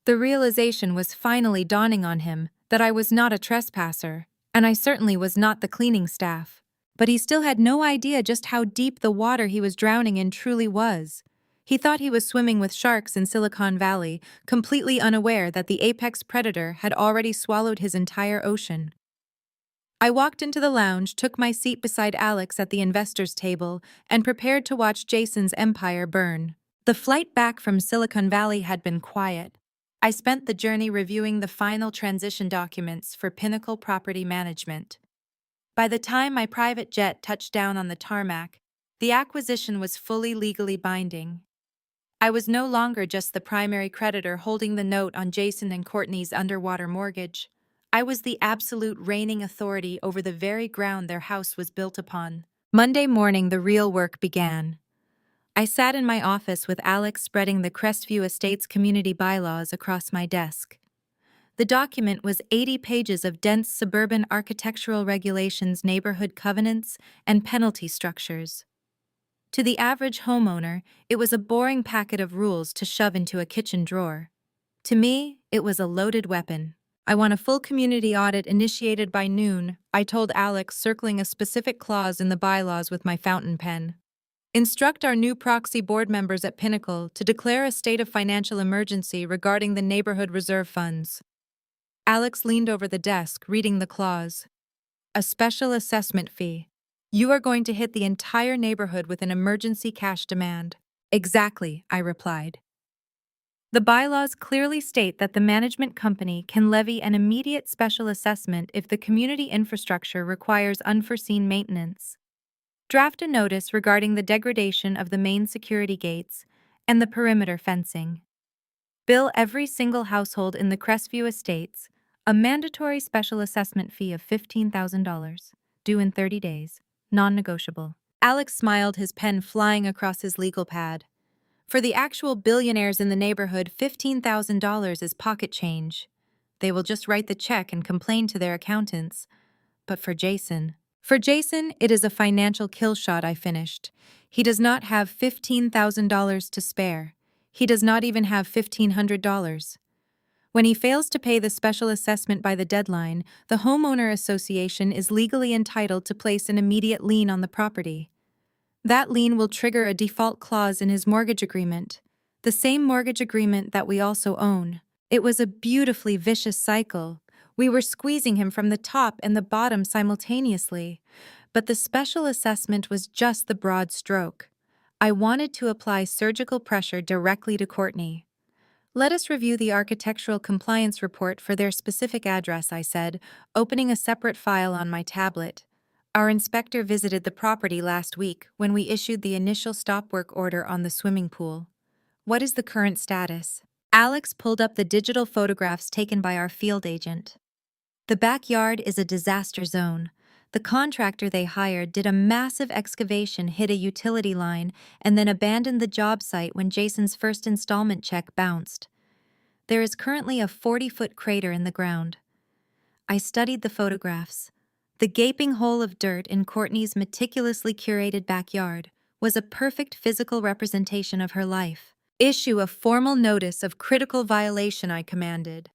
A: The realization was finally dawning on him that I was not a trespasser, and I certainly was not the cleaning staff. But he still had no idea just how deep the water he was drowning in truly was. He thought he was swimming with sharks in Silicon Valley, completely unaware that the apex predator had already swallowed his entire ocean. I walked into the lounge, took my seat beside Alex at the investors' table, and prepared to watch Jason's empire burn. The flight back from Silicon Valley had been quiet. I spent the journey reviewing the final transition documents for Pinnacle Property Management. By the time my private jet touched down on the tarmac, the acquisition was fully legally binding. I was no longer just the primary creditor holding the note on Jason and Courtney's underwater mortgage. I was the absolute reigning authority over the very ground their house was built upon. Monday morning, the real work began. I sat in my office with Alex spreading the Crestview Estates community bylaws across my desk. The document was 80 pages of dense suburban architectural regulations, neighborhood covenants, and penalty structures. To the average homeowner, it was a boring packet of rules to shove into a kitchen drawer. To me, it was a loaded weapon. I want a full community audit initiated by noon, I told Alex, circling a specific clause in the bylaws with my fountain pen. Instruct our new proxy board members at Pinnacle to declare a state of financial emergency regarding the neighborhood reserve funds. Alex leaned over the desk, reading the clause. A special assessment fee. You are going to hit the entire neighborhood with an emergency cash demand. Exactly, I replied. The bylaws clearly state that the management company can levy an immediate special assessment if the community infrastructure requires unforeseen maintenance. Draft a notice regarding the degradation of the main security gates and the perimeter fencing. Bill every single household in the Crestview Estates a mandatory special assessment fee of $15,000, due in 30 days, non-negotiable. Alex smiled, his pen flying across his legal pad. For the actual billionaires in the neighborhood, $15,000 is pocket change. They will just write the check and complain to their accountants. But for Jason, it is a financial kill shot, I finished. He does not have $15,000 to spare. He does not even have $1,500. When he fails to pay the special assessment by the deadline, the homeowner association is legally entitled to place an immediate lien on the property. That lien will trigger a default clause in his mortgage agreement, the same mortgage agreement that we also own. It was a beautifully vicious cycle. We were squeezing him from the top and the bottom simultaneously, but the special assessment was just the broad stroke. I wanted to apply surgical pressure directly to Courtney. Let us review the architectural compliance report for their specific address, I said, opening a separate file on my tablet. Our inspector visited the property last week when we issued the initial stop work order on the swimming pool. What is the current status? Alex pulled up the digital photographs taken by our field agent. The backyard is a disaster zone. The contractor they hired did a massive excavation, hit a utility line, and then abandoned the job site when Jason's first installment check bounced. There is currently a 40-foot crater in the ground. I studied the photographs. The gaping hole of dirt in Courtney's meticulously curated backyard was a perfect physical representation of her life. Issue a formal notice of critical violation, I commanded.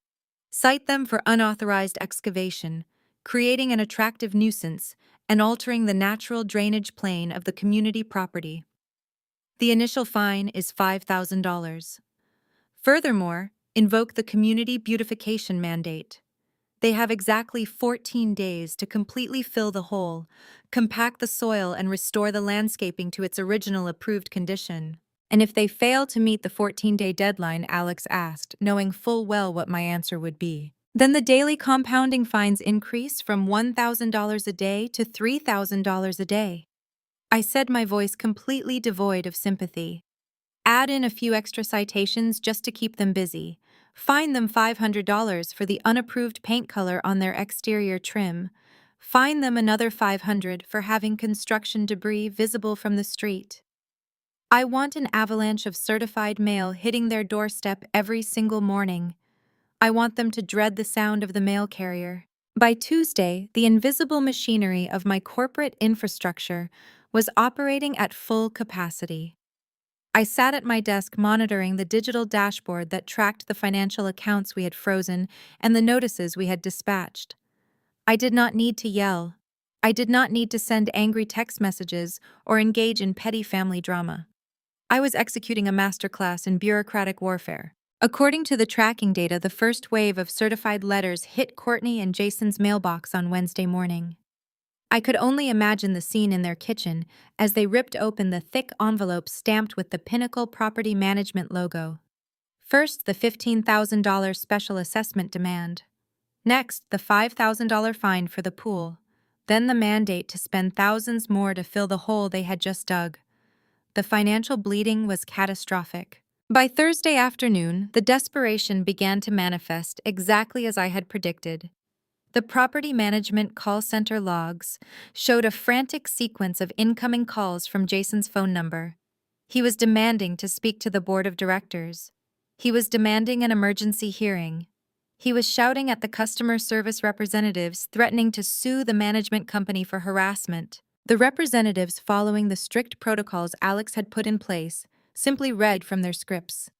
A: Cite them for unauthorized excavation, creating an attractive nuisance, and altering the natural drainage plane of the community property. The initial fine is $5,000. Furthermore, invoke the community beautification mandate. They have exactly 14 days to completely fill the hole, compact the soil, and restore the landscaping to its original approved condition. And if they fail to meet the 14-day deadline, Alex asked, knowing full well what my answer would be, then the daily compounding fines increase from $1,000 a day to $3,000 a day. I said, my voice completely devoid of sympathy. Add in a few extra citations just to keep them busy. Fine them $500 for the unapproved paint color on their exterior trim. Fine them another $500 for having construction debris visible from the street. I want an avalanche of certified mail hitting their doorstep every single morning. I want them to dread the sound of the mail carrier. By Tuesday, the invisible machinery of my corporate infrastructure was operating at full capacity. I sat at my desk monitoring the digital dashboard that tracked the financial accounts we had frozen and the notices we had dispatched. I did not need to yell. I did not need to send angry text messages or engage in petty family drama. I was executing a masterclass in bureaucratic warfare. According to the tracking data, the first wave of certified letters hit Courtney and Jason's mailbox on Wednesday morning. I could only imagine the scene in their kitchen as they ripped open the thick envelopes stamped with the Pinnacle Property Management logo. First, the $15,000 special assessment demand. Next, the $5,000 fine for the pool. Then the mandate to spend thousands more to fill the hole they had just dug. The financial bleeding was catastrophic. By Thursday afternoon, the desperation began to manifest exactly as I had predicted. The property management call center logs showed a frantic sequence of incoming calls from Jason's phone number. He was demanding to speak to the board of directors. He was demanding an emergency hearing. He was shouting at the customer service representatives, threatening to sue the management company for harassment. The representatives, following the strict protocols Alex had put in place, simply read from their scripts.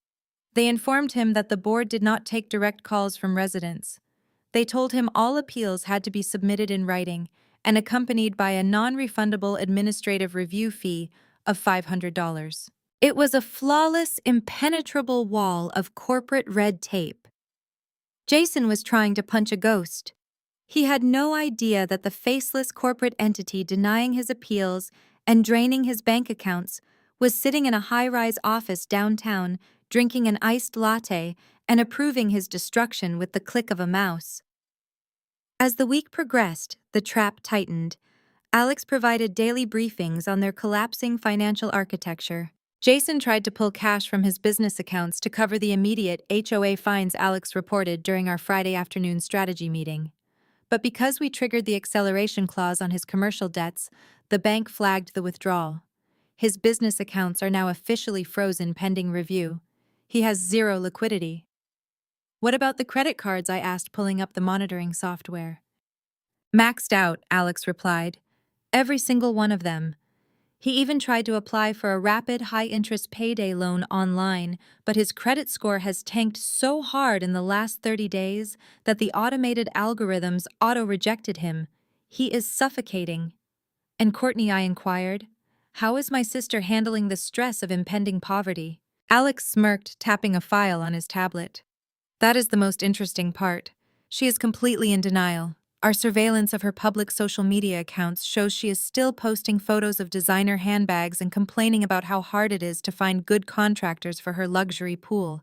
A: They informed him that the board did not take direct calls from residents. They told him all appeals had to be submitted in writing and accompanied by a non-refundable administrative review fee of $500. It was a flawless, impenetrable wall of corporate red tape. Jason was trying to punch a ghost. He had no idea that the faceless corporate entity denying his appeals and draining his bank accounts was sitting in a high-rise office downtown, drinking an iced latte and approving his destruction with the click of a mouse. As the week progressed, the trap tightened. Alex provided daily briefings on their collapsing financial architecture. Jason tried to pull cash from his business accounts to cover the immediate HOA fines Alex reported during our Friday afternoon strategy meeting. But because we triggered the acceleration clause on his commercial debts, the bank flagged the withdrawal. His business accounts are now officially frozen pending review. He has zero liquidity. What about the credit cards? I asked, pulling up the monitoring software. Maxed out, Alex replied. Every single one of them. He even tried to apply for a rapid, high-interest payday loan online, but his credit score has tanked so hard in the last 30 days that the automated algorithms auto-rejected him. He is suffocating. And Courtney, I inquired, how is my sister handling the stress of impending poverty? Alex smirked, tapping a file on his tablet. That is the most interesting part. She is completely in denial. Our surveillance of her public social media accounts shows she is still posting photos of designer handbags and complaining about how hard it is to find good contractors for her luxury pool.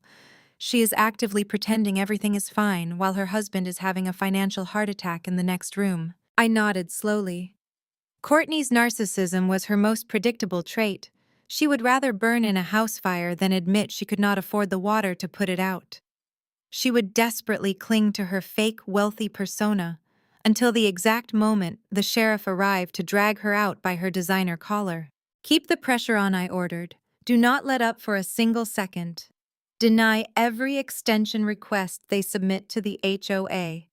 A: She is actively pretending everything is fine while her husband is having a financial heart attack in the next room. I nodded slowly. Courtney's narcissism was her most predictable trait. She would rather burn in a house fire than admit she could not afford the water to put it out. She would desperately cling to her fake wealthy persona until the exact moment the sheriff arrived to drag her out by her designer collar. Keep the pressure on, I ordered. Do not let up for a single second. Deny every extension request they submit to the HOA.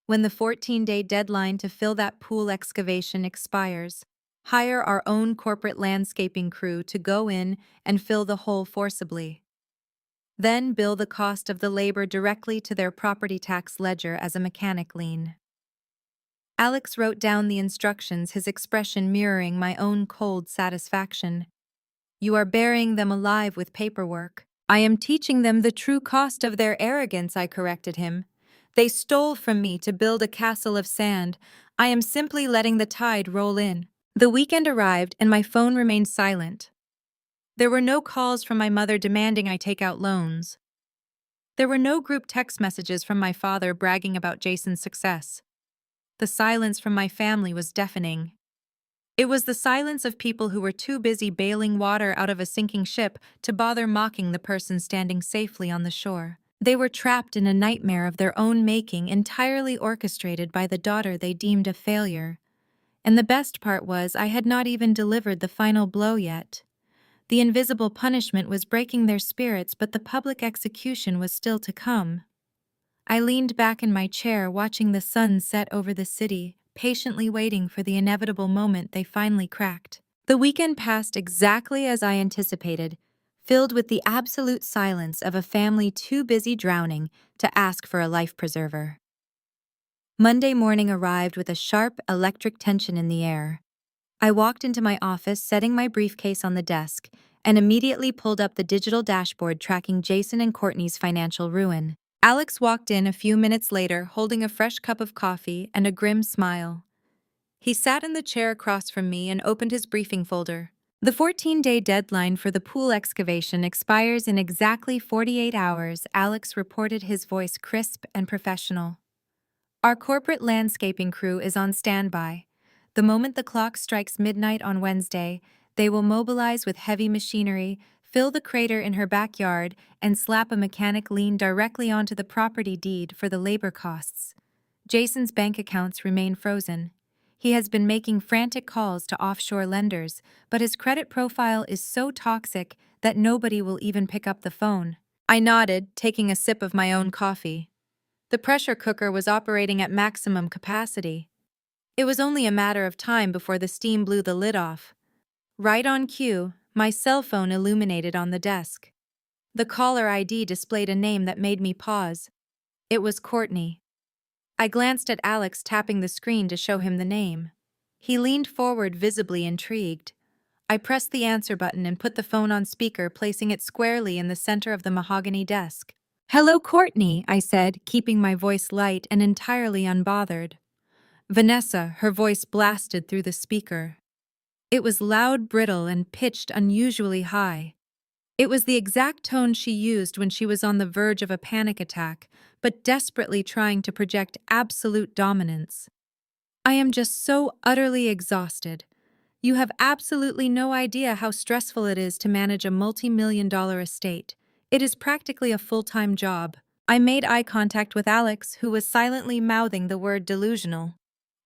A: When the 14-day deadline to fill that pool excavation expires, hire our own corporate landscaping crew to go in and fill the hole forcibly. Then bill the cost of the labor directly to their property tax ledger as a mechanic lien. Alex wrote down the instructions, his expression mirroring my own cold satisfaction. You are burying them alive with paperwork. I am teaching them the true cost of their arrogance, I corrected him. They stole from me to build a castle of sand. I am simply letting the tide roll in. The weekend arrived and my phone remained silent. There were no calls from my mother demanding I take out loans. There were no group text messages from my father bragging about Jason's success. The silence from my family was deafening. It was the silence of people who were too busy bailing water out of a sinking ship to bother mocking the person standing safely on the shore. They were trapped in a nightmare of their own making, entirely orchestrated by the daughter they deemed a failure. And the best part was I had not even delivered the final blow yet. The invisible punishment was breaking their spirits, but the public execution was still to come. I leaned back in my chair, watching the sun set over the city, patiently waiting for the inevitable moment they finally cracked. The weekend passed exactly as I anticipated, filled with the absolute silence of a family too busy drowning to ask for a life preserver. Monday morning arrived with a sharp electric tension in the air. I walked into my office, setting my briefcase on the desk, and immediately pulled up the digital dashboard tracking Jason and Courtney's financial ruin. Alex walked in a few minutes later, holding a fresh cup of coffee and a grim smile. He sat in the chair across from me and opened his briefing folder. The 14-day deadline for the pool excavation expires in exactly 48 hours, Alex reported, his voice crisp and professional. Our corporate landscaping crew is on standby. The moment the clock strikes midnight on Wednesday, they will mobilize with heavy machinery, fill the crater in her backyard, and slap a mechanic lien directly onto the property deed for the labor costs. Jason's bank accounts remain frozen. He has been making frantic calls to offshore lenders, but his credit profile is so toxic that nobody will even pick up the phone. I nodded, taking a sip of my own coffee. The pressure cooker was operating at maximum capacity. It was only a matter of time before the steam blew the lid off. Right on cue, my cell phone illuminated on the desk. The caller ID displayed a name that made me pause. It was Courtney. I glanced at Alex, tapping the screen to show him the name. He leaned forward, visibly intrigued. I pressed the answer button and put the phone on speaker, placing it squarely in the center of the mahogany desk. "Hello, Courtney," I said, keeping my voice light and entirely unbothered. Vanessa, her voice blasted through the speaker. It was loud, brittle, and pitched unusually high. It was the exact tone she used when she was on the verge of a panic attack, but desperately trying to project absolute dominance. "I am just so utterly exhausted. You have absolutely no idea how stressful it is to manage a multi-million-dollar estate. It is practically a full-time job." I made eye contact with Alex, who was silently mouthing the word delusional.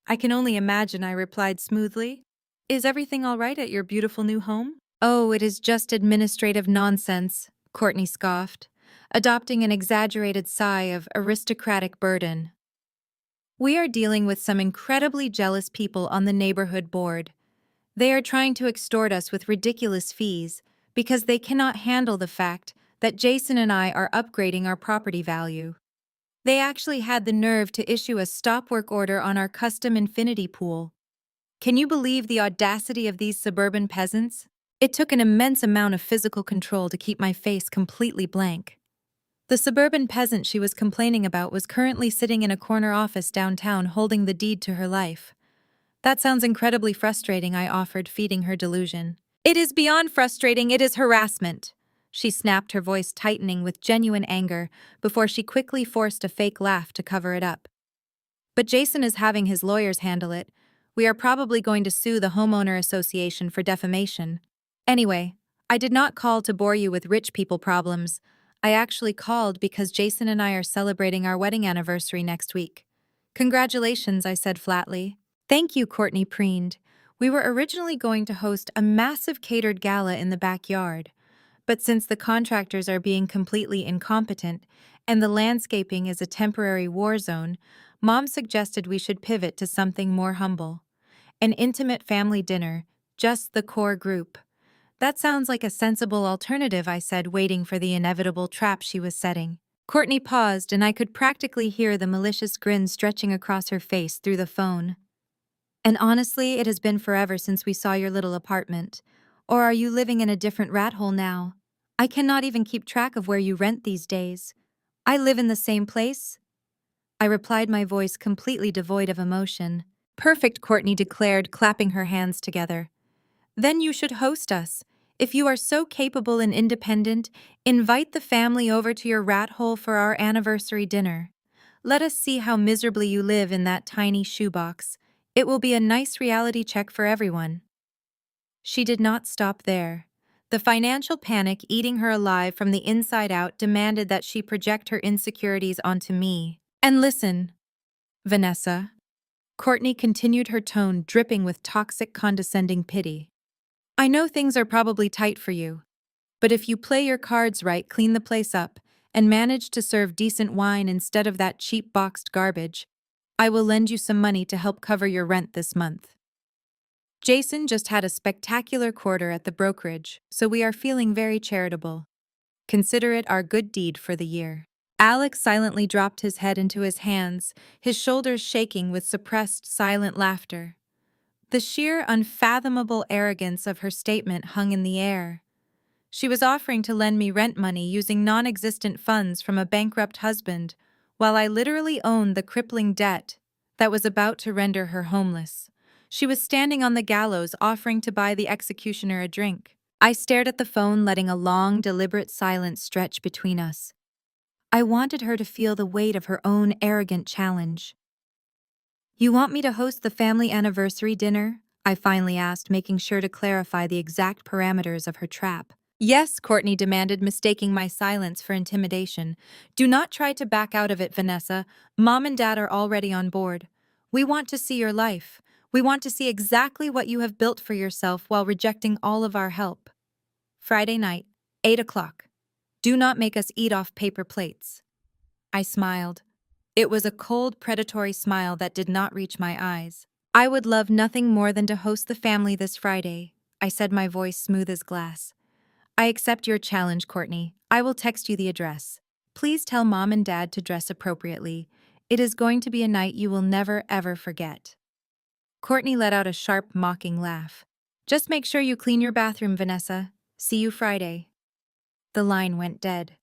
A: "I can only imagine," I replied smoothly. "Is everything all right at your beautiful new home?" "Oh, it is just administrative nonsense," Courtney scoffed, adopting an exaggerated sigh of aristocratic burden. "We are dealing with some incredibly jealous people on the neighborhood board. They are trying to extort us with ridiculous fees because they cannot handle the fact that Jason and I are upgrading our property value. They actually had the nerve to issue a stop work order on our custom infinity pool. Can you believe the audacity of these suburban peasants?" It took an immense amount of physical control to keep my face completely blank. The suburban peasant she was complaining about was currently sitting in a corner office downtown, holding the deed to her life. "That sounds incredibly frustrating," I offered, feeding her delusion. "It is beyond frustrating, it is harassment," she snapped, her voice tightening with genuine anger before she quickly forced a fake laugh to cover it up. "But Jason is having his lawyers handle it. We are probably going to sue the homeowner association for defamation. Anyway, I did not call to bore you with rich people problems. I actually called because Jason and I are celebrating our wedding anniversary next week." "Congratulations," I said flatly. "Thank you," Courtney preened. "We were originally going to host a massive catered gala in the backyard, but since the contractors are being completely incompetent and the landscaping is a temporary war zone, Mom suggested we should pivot to something more humble. An intimate family dinner, just the core group." "That sounds like a sensible alternative," I said, waiting for the inevitable trap she was setting. Courtney paused, and I could practically hear the malicious grin stretching across her face through the phone. "And honestly, it has been forever since we saw your little apartment. Or are you living in a different rat hole now? I cannot even keep track of where you rent these days. I live in the same place." I replied, my voice completely devoid of emotion. Perfect, Courtney declared, clapping her hands together. Then you should host us. If you are so capable and independent, invite the family over to your rat hole for our anniversary dinner. Let us see how miserably you live in that tiny shoebox. It will be a nice reality check for everyone. She did not stop there. The financial panic eating her alive from the inside out demanded that she project her insecurities onto me. And listen, Vanessa. Courtney continued, her tone dripping with toxic, condescending pity. I know things are probably tight for you, but if you play your cards right, clean the place up, and manage to serve decent wine instead of that cheap boxed garbage, I will lend you some money to help cover your rent this month. Jason just had a spectacular quarter at the brokerage, so we are feeling very charitable. Consider it our good deed for the year. Alex silently dropped his head into his hands, his shoulders shaking with suppressed, silent laughter. The sheer, unfathomable arrogance of her statement hung in the air. She was offering to lend me rent money using non-existent funds from a bankrupt husband, while I literally owned the crippling debt that was about to render her homeless. She was standing on the gallows offering to buy the executioner a drink. I stared at the phone, letting a long, deliberate silence stretch between us. I wanted her to feel the weight of her own arrogant challenge. You want me to host the family anniversary dinner? I finally asked, making sure to clarify the exact parameters of her trap. Yes, Courtney demanded, mistaking my silence for intimidation. Do not try to back out of it, Vanessa. Mom and Dad are already on board. We want to see your life. We want to see exactly what you have built for yourself while rejecting all of our help. Friday night, 8 o'clock. Do not make us eat off paper plates. I smiled. It was a cold, predatory smile that did not reach my eyes. I would love nothing more than to host the family this Friday, I said, my voice smooth as glass. I accept your challenge, Courtney. I will text you the address. Please tell Mom and Dad to dress appropriately. It is going to be a night you will never, ever forget. Courtney let out a sharp, mocking laugh. Just make sure you clean your bathroom, Vanessa. See you Friday. The line went dead.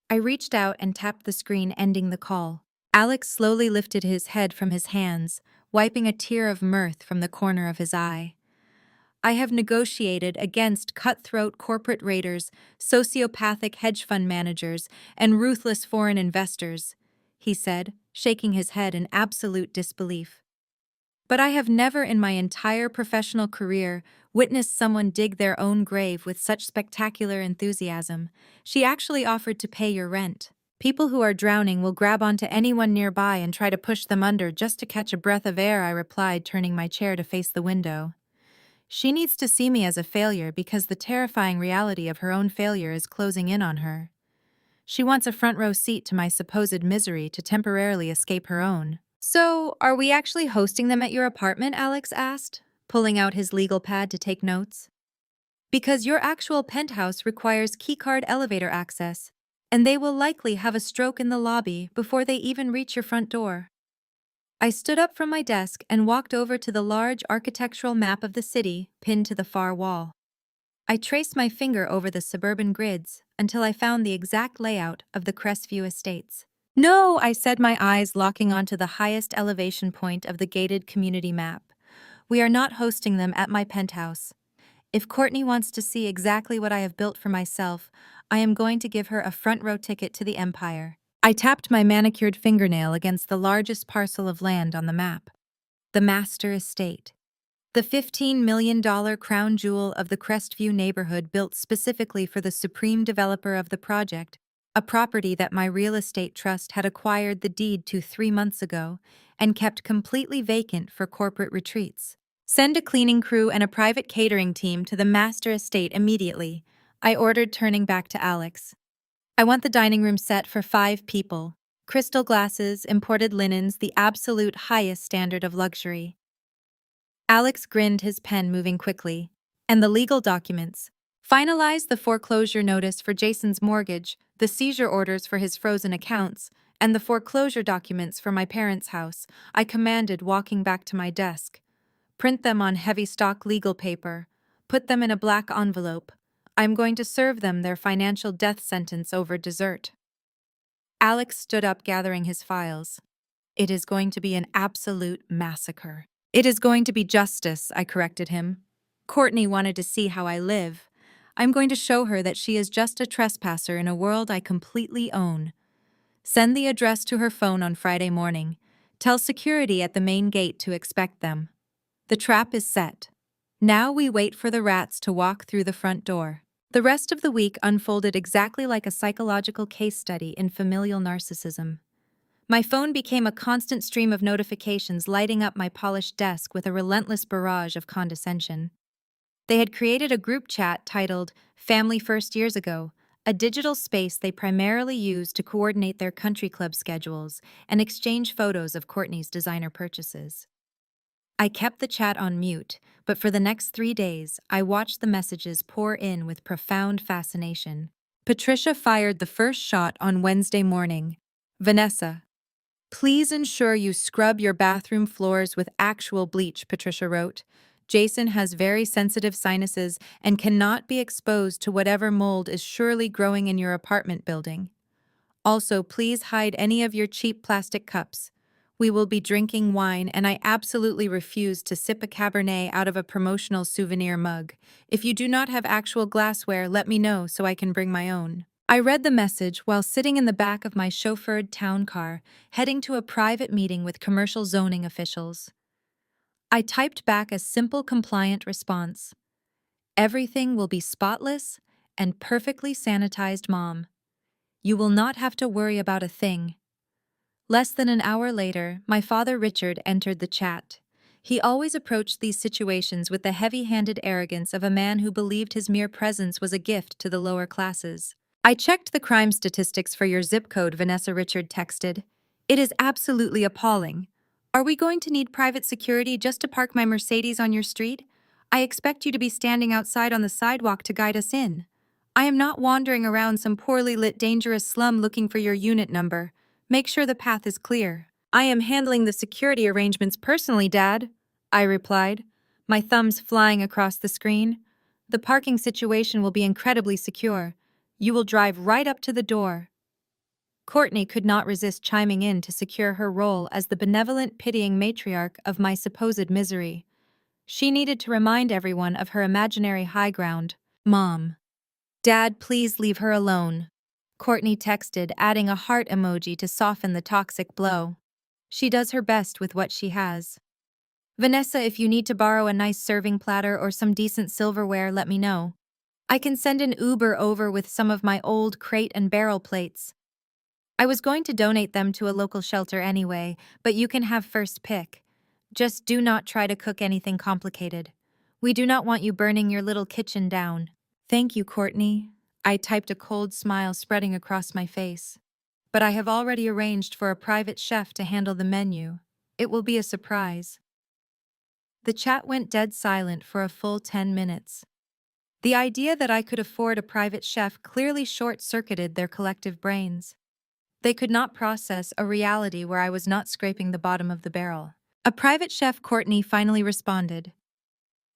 A: I reached out and tapped the screen, ending the call. Alex slowly lifted his head from his hands, wiping a tear of mirth from the corner of his eye. I have negotiated against cutthroat corporate raiders, sociopathic hedge fund managers, and ruthless foreign investors, he said, shaking his head in absolute disbelief. But I have never in my entire professional career witnessed someone dig their own grave with such spectacular enthusiasm. She actually offered to pay your rent. People who are drowning will grab onto anyone nearby and try to push them under just to catch a breath of air, I replied, turning my chair to face the window. She needs to see me as a failure because the terrifying reality of her own failure is closing in on her. She wants a front row seat to my supposed misery to temporarily escape her own. So, are we actually hosting them at your apartment? Alex asked, pulling out his legal pad to take notes. Because your actual penthouse requires keycard elevator access, and they will likely have a stroke in the lobby before they even reach your front door. I stood up from my desk and walked over to the large architectural map of the city pinned to the far wall. I traced my finger over the suburban grids until I found the exact layout of the Crestview Estates. No, I said, my eyes locking onto the highest elevation point of the gated community map. We are not hosting them at my penthouse. If Courtney wants to see exactly what I have built for myself, I am going to give her a front row ticket to the empire. I tapped my manicured fingernail against the largest parcel of land on the map. The Master Estate. The $15 million crown jewel of the Crestview neighborhood, built specifically for the supreme developer of the project, a property that my real estate trust had acquired the deed to 3 months ago and kept completely vacant for corporate retreats. Send a cleaning crew and a private catering team to the Master Estate immediately, I ordered, turning back to Alex. I want the dining room set for 5 people. Crystal glasses, imported linens, the absolute highest standard of luxury. Alex grinned, his pen moving quickly. And the legal documents. Finalize the foreclosure notice for Jason's mortgage, the seizure orders for his frozen accounts, and the foreclosure documents for my parents' house, I commanded, walking back to my desk. Print them on heavy stock legal paper. Put them in a black envelope. I'm going to serve them their financial death sentence over dessert. Alex stood up, gathering his files. It is going to be an absolute massacre. It is going to be justice, I corrected him. Courtney wanted to see how I live. I'm going to show her that she is just a trespasser in a world I completely own. Send the address to her phone on Friday morning. Tell security at the main gate to expect them. The trap is set. Now we wait for the rats to walk through the front door. The rest of the week unfolded exactly like a psychological case study in familial narcissism. My phone became a constant stream of notifications lighting up my polished desk with a relentless barrage of condescension. They had created a group chat titled Family First Years Ago, a digital space they primarily use to coordinate their country club schedules and exchange photos of Courtney's designer purchases. I kept the chat on mute, but for the next 3 days, I watched the messages pour in with profound fascination. Patricia fired the first shot on Wednesday morning. Vanessa, please ensure you scrub your bathroom floors with actual bleach, Patricia wrote. Jason has very sensitive sinuses and cannot be exposed to whatever mold is surely growing in your apartment building. Also, please hide any of your cheap plastic cups. We will be drinking wine, and I absolutely refuse to sip a Cabernet out of a promotional souvenir mug. If you do not have actual glassware, let me know so I can bring my own. I read the message while sitting in the back of my chauffeured town car, heading to a private meeting with commercial zoning officials. I typed back a simple, compliant response. Everything will be spotless and perfectly sanitized, Mom. You will not have to worry about a thing. Less than an hour later, my father Richard entered the chat. He always approached these situations with the heavy-handed arrogance of a man who believed his mere presence was a gift to the lower classes. I checked the crime statistics for your zip code, Vanessa, Richard texted. It is absolutely appalling. Are we going to need private security just to park my Mercedes on your street? I expect you to be standing outside on the sidewalk to guide us in. I am not wandering around some poorly lit, dangerous slum looking for your unit number. Make sure the path is clear. I am handling the security arrangements personally, Dad, I replied, my thumbs flying across the screen. The parking situation will be incredibly secure. You will drive right up to the door. Courtney could not resist chiming in to secure her role as the benevolent, pitying matriarch of my supposed misery. She needed to remind everyone of her imaginary high ground. Mom. Dad, please leave her alone. Courtney texted, adding a heart emoji to soften the toxic blow. She does her best with what she has. Vanessa, if you need to borrow a nice serving platter or some decent silverware, let me know. I can send an Uber over with some of my old crate and barrel plates. I was going to donate them to a local shelter anyway, but you can have first pick. Just do not try to cook anything complicated. We do not want you burning your little kitchen down. Thank you, Courtney. I typed, a cold smile spreading across my face. But I have already arranged for a private chef to handle the menu. It will be a surprise. The chat went dead silent for a full 10 minutes. The idea that I could afford a private chef clearly short-circuited their collective brains. They could not process a reality where I was not scraping the bottom of the barrel. A private chef, Courtney finally responded.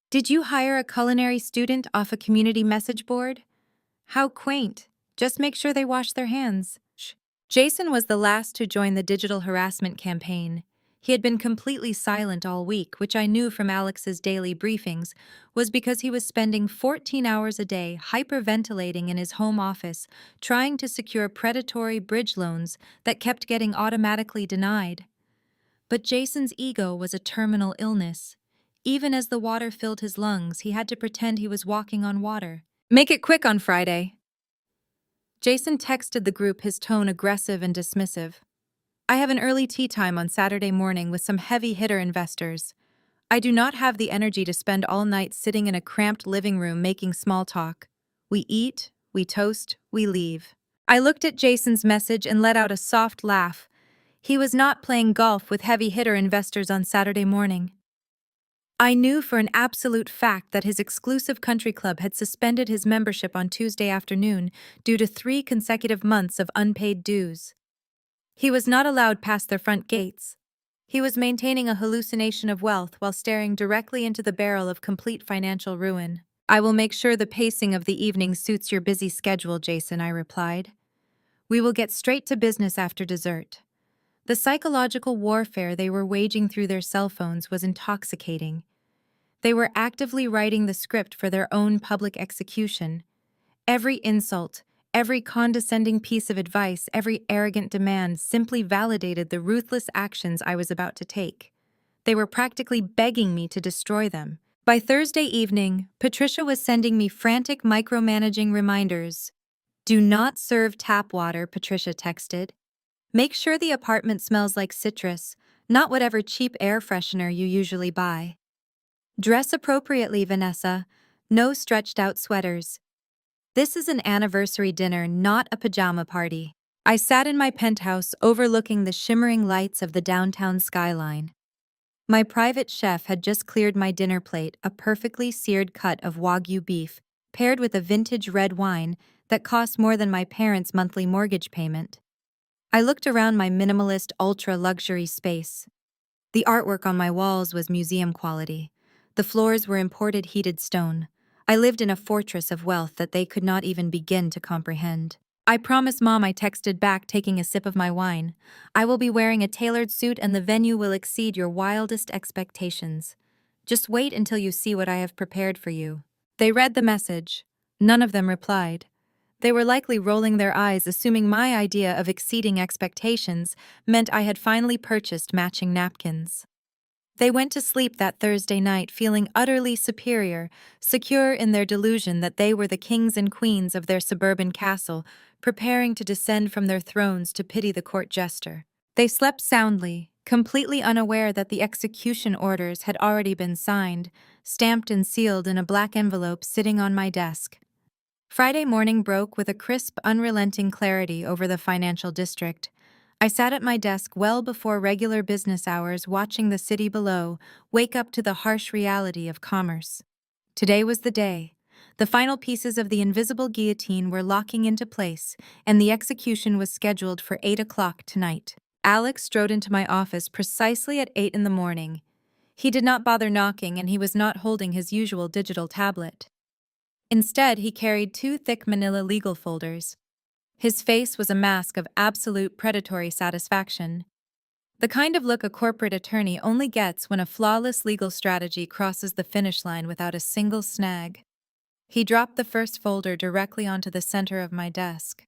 A: Did you hire a culinary student off a community message board? How quaint. Just make sure they wash their hands. Jason was the last to join the digital harassment campaign. He had been completely silent all week, which I knew from Alex's daily briefings was because he was spending 14 hours a day hyperventilating in his home office, trying to secure predatory bridge loans that kept getting automatically denied. But Jason's ego was a terminal illness. Even as the water filled his lungs, he had to pretend he was walking on water. Make it quick on Friday. Jason texted the group, his tone aggressive and dismissive. I have an early tea time on Saturday morning with some heavy-hitter investors. I do not have the energy to spend all night sitting in a cramped living room making small talk. We eat, we toast, we leave. I looked at Jason's message and let out a soft laugh. He was not playing golf with heavy-hitter investors on Saturday morning. I knew for an absolute fact that his exclusive country club had suspended his membership on Tuesday afternoon due to 3 consecutive months of unpaid dues. He was not allowed past their front gates. He was maintaining a hallucination of wealth while staring directly into the barrel of complete financial ruin. I will make sure the pacing of the evening suits your busy schedule, Jason, I replied. We will get straight to business after dessert. The psychological warfare they were waging through their cell phones was intoxicating. They were actively writing the script for their own public execution. Every insult, every condescending piece of advice, every arrogant demand simply validated the ruthless actions I was about to take. They were practically begging me to destroy them. By Thursday evening, Patricia was sending me frantic micromanaging reminders. "Do not serve tap water," Patricia texted. "Make sure the apartment smells like citrus, not whatever cheap air freshener you usually buy. Dress appropriately, Vanessa. No stretched out sweaters. This is an anniversary dinner, not a pajama party." I sat in my penthouse overlooking the shimmering lights of the downtown skyline. My private chef had just cleared my dinner plate, a perfectly seared cut of Wagyu beef, paired with a vintage red wine that cost more than my parents' monthly mortgage payment. I looked around my minimalist, ultra-luxury space. The artwork on my walls was museum quality. The floors were imported heated stone. I lived in a fortress of wealth that they could not even begin to comprehend. "I promise, Mom," I texted back, taking a sip of my wine. "I will be wearing a tailored suit and the venue will exceed your wildest expectations. Just wait until you see what I have prepared for you." They read the message. None of them replied. They were likely rolling their eyes, assuming my idea of exceeding expectations meant I had finally purchased matching napkins. They went to sleep that Thursday night feeling utterly superior, secure in their delusion that they were the kings and queens of their suburban castle, preparing to descend from their thrones to pity the court jester. They slept soundly, completely unaware that the execution orders had already been signed, stamped and sealed in a black envelope sitting on my desk. Friday morning broke with a crisp, unrelenting clarity over the financial district. I sat at my desk well before regular business hours, watching the city below wake up to the harsh reality of commerce. Today was the day. The final pieces of the invisible guillotine were locking into place, and the execution was scheduled for 8 o'clock tonight. Alex strode into my office precisely at 8 in the morning. He did not bother knocking, and he was not holding his usual digital tablet. Instead, he carried 2 thick manila legal folders. His face was a mask of absolute predatory satisfaction. The kind of look a corporate attorney only gets when a flawless legal strategy crosses the finish line without a single snag. He dropped the first folder directly onto the center of my desk.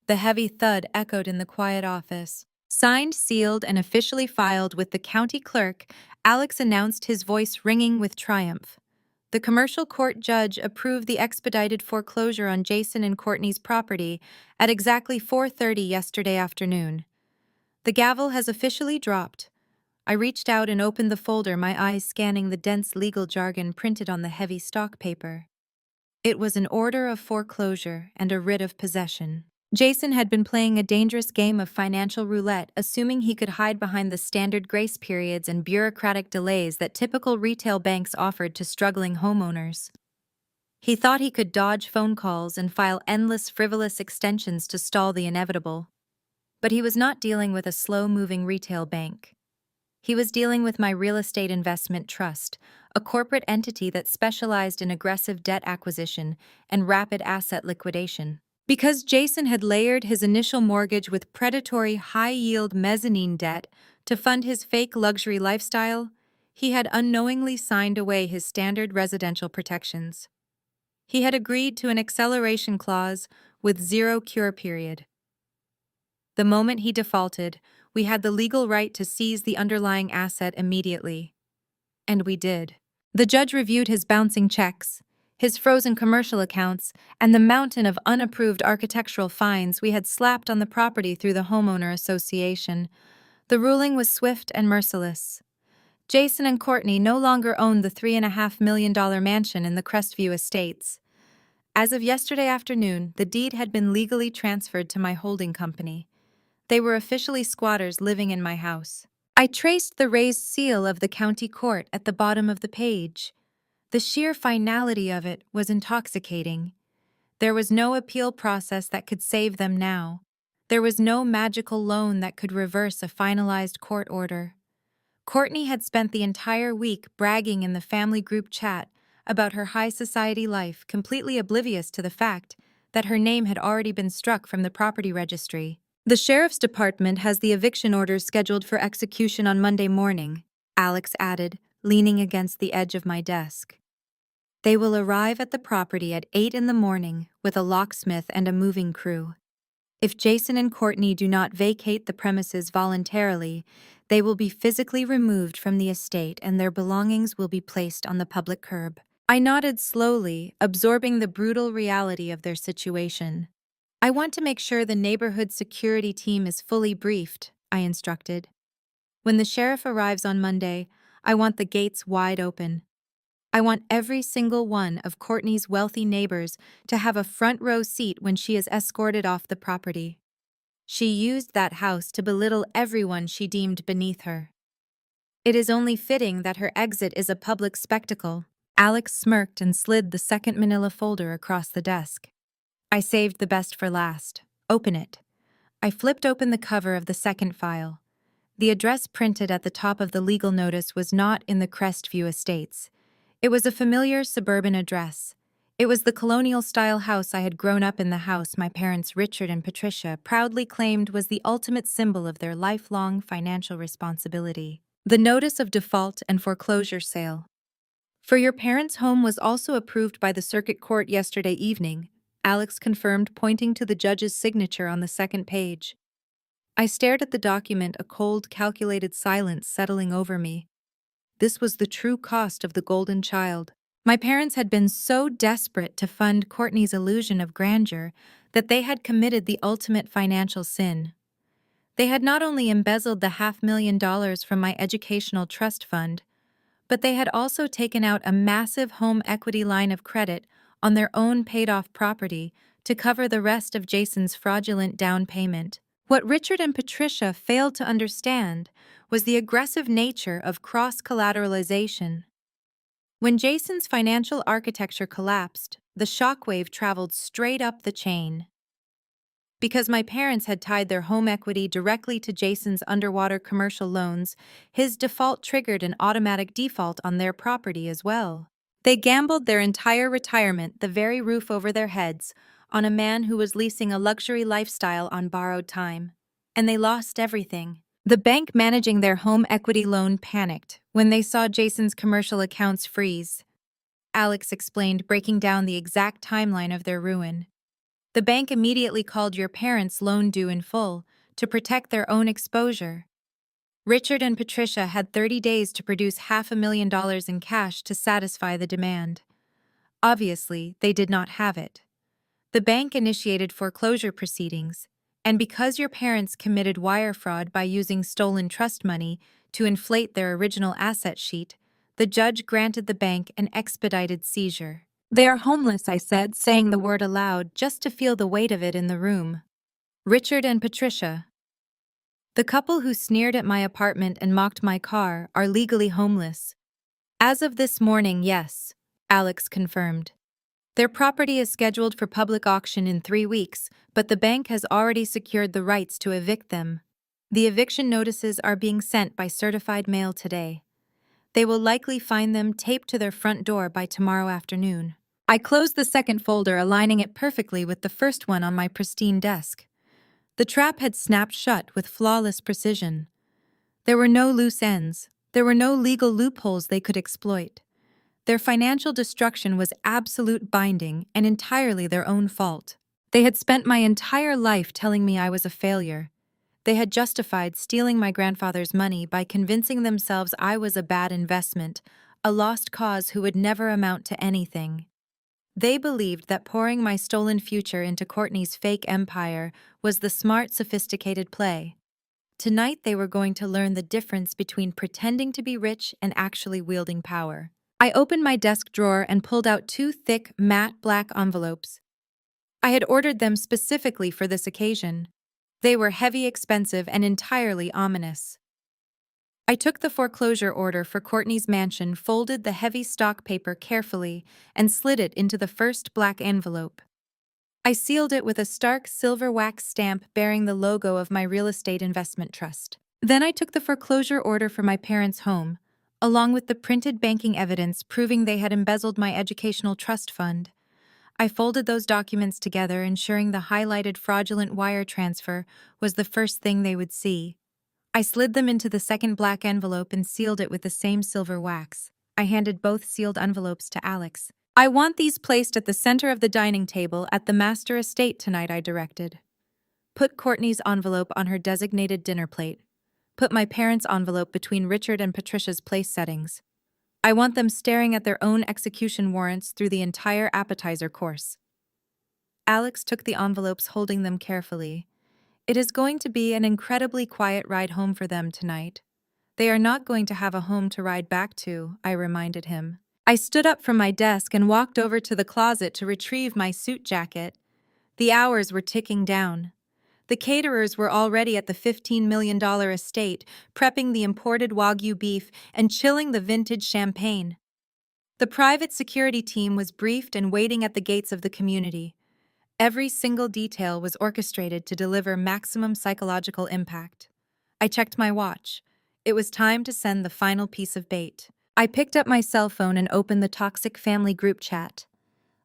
A: The heavy thud echoed in the quiet office. Signed, sealed, and officially filed with the county clerk, Alex announced, his voice ringing with triumph. The commercial court judge approved the expedited foreclosure on Jason and Courtney's property at exactly 4:30 yesterday afternoon. The gavel has officially dropped. I reached out and opened the folder, my eyes scanning the dense legal jargon printed on the heavy stock paper. It was an order of foreclosure and a writ of possession. Jason had been playing a dangerous game of financial roulette, assuming he could hide behind the standard grace periods and bureaucratic delays that typical retail banks offered to struggling homeowners. He thought he could dodge phone calls and file endless frivolous extensions to stall the inevitable. But he was not dealing with a slow-moving retail bank. He was dealing with my real estate investment trust, a corporate entity that specialized in aggressive debt acquisition and rapid asset liquidation. Because Jason had layered his initial mortgage with predatory high-yield mezzanine debt to fund his fake luxury lifestyle, he had unknowingly signed away his standard residential protections. He had agreed to an acceleration clause with zero cure period. The moment he defaulted, we had the legal right to seize the underlying asset immediately. And we did. The judge reviewed his bouncing checks, his frozen commercial accounts, and the mountain of unapproved architectural fines we had slapped on the property through the homeowner association. The ruling was swift and merciless. Jason and Courtney no longer owned the $3.5 million mansion in the Crestview Estates. As of yesterday afternoon, the deed had been legally transferred to my holding company. They were officially squatters living in my house. I traced the raised seal of the county court at the bottom of the page. The sheer finality of it was intoxicating. There was no appeal process that could save them now. There was no magical loan that could reverse a finalized court order. Courtney had spent the entire week bragging in the family group chat about her high society life, completely oblivious to the fact that her name had already been struck from the property registry. The sheriff's department has the eviction orders scheduled for execution on Monday morning, Alex added, leaning against the edge of my desk. They will arrive at the property at 8 in the morning with a locksmith and a moving crew. If Jason and Courtney do not vacate the premises voluntarily, they will be physically removed from the estate and their belongings will be placed on the public curb. I nodded slowly, absorbing the brutal reality of their situation. I want to make sure the neighborhood security team is fully briefed, I instructed. When the sheriff arrives on Monday, I want the gates wide open. I want every single one of Courtney's wealthy neighbors to have a front row seat when she is escorted off the property. She used that house to belittle everyone she deemed beneath her. It is only fitting that her exit is a public spectacle. Alex smirked and slid the second manila folder across the desk. I saved the best for last. Open it. I flipped open the cover of the second file. The address printed at the top of the legal notice was not in the Crestview Estates. It was a familiar suburban address. It was the colonial-style house I had grown up in, the house my parents Richard and Patricia proudly claimed was the ultimate symbol of their lifelong financial responsibility. The notice of default and foreclosure sale. For your parents' home was also approved by the circuit court yesterday evening, Alex confirmed, pointing to the judge's signature on the second page. I stared at the document, a cold, calculated silence settling over me. This was the true cost of the golden child. My parents had been so desperate to fund Courtney's illusion of grandeur that they had committed the ultimate financial sin. They had not only embezzled the $500,000 from my educational trust fund, but they had also taken out a massive home equity line of credit on their own paid-off property to cover the rest of Jason's fraudulent down payment. What Richard and Patricia failed to understand was the aggressive nature of cross-collateralization. When Jason's financial architecture collapsed, the shockwave traveled straight up the chain. Because my parents had tied their home equity directly to Jason's underwater commercial loans, his default triggered an automatic default on their property as well. They gambled their entire retirement, the very roof over their heads, on a man who was leasing a luxury lifestyle on borrowed time. And they lost everything. The bank managing their home equity loan panicked when they saw Jason's commercial accounts freeze. Alex explained, breaking down the exact timeline of their ruin. The bank immediately called your parents' loan due in full to protect their own exposure. Richard and Patricia had 30 days to produce $500,000 in cash to satisfy the demand. Obviously, they did not have it. The bank initiated foreclosure proceedings, and because your parents committed wire fraud by using stolen trust money to inflate their original asset sheet, the judge granted the bank an expedited seizure. They are homeless, I said, saying the word aloud just to feel the weight of it in the room. Richard and Patricia. The couple who sneered at my apartment and mocked my car are legally homeless. As of this morning, yes, Alex confirmed. Their property is scheduled for public auction in 3 weeks, but the bank has already secured the rights to evict them. The eviction notices are being sent by certified mail today. They will likely find them taped to their front door by tomorrow afternoon. I closed the second folder, aligning it perfectly with the first one on my pristine desk. The trap had snapped shut with flawless precision. There were no loose ends. There were no legal loopholes they could exploit. Their financial destruction was absolute binding and entirely their own fault. They had spent my entire life telling me I was a failure. They had justified stealing my grandfather's money by convincing themselves I was a bad investment, a lost cause who would never amount to anything. They believed that pouring my stolen future into Courtney's fake empire was the smart, sophisticated play. Tonight they were going to learn the difference between pretending to be rich and actually wielding power. I opened my desk drawer and pulled out 2 thick, matte black envelopes. I had ordered them specifically for this occasion. They were heavy, expensive, and entirely ominous. I took the foreclosure order for Courtney's mansion, folded the heavy stock paper carefully, and slid it into the first black envelope. I sealed it with a stark silver wax stamp bearing the logo of my real estate investment trust. Then I took the foreclosure order for my parents' home, along with the printed banking evidence proving they had embezzled my educational trust fund. I folded those documents together, ensuring the highlighted fraudulent wire transfer was the first thing they would see. I slid them into the second black envelope and sealed it with the same silver wax. I handed both sealed envelopes to Alex. "I want these placed at the center of the dining table at the master estate tonight," I directed. "Put Courtney's envelope on her designated dinner plate. Put my parents' envelope between Richard and Patricia's place settings. I want them staring at their own execution warrants through the entire appetizer course." Alex took the envelopes, holding them carefully. "It is going to be an incredibly quiet ride home for them tonight. They are not going to have a home to ride back to," I reminded him. I stood up from my desk and walked over to the closet to retrieve my suit jacket. The hours were ticking down. The caterers were already at the $15 million estate, prepping the imported Wagyu beef and chilling the vintage champagne. The private security team was briefed and waiting at the gates of the community. Every single detail was orchestrated to deliver maximum psychological impact. I checked my watch. It was time to send the final piece of bait. I picked up my cell phone and opened the toxic family group chat.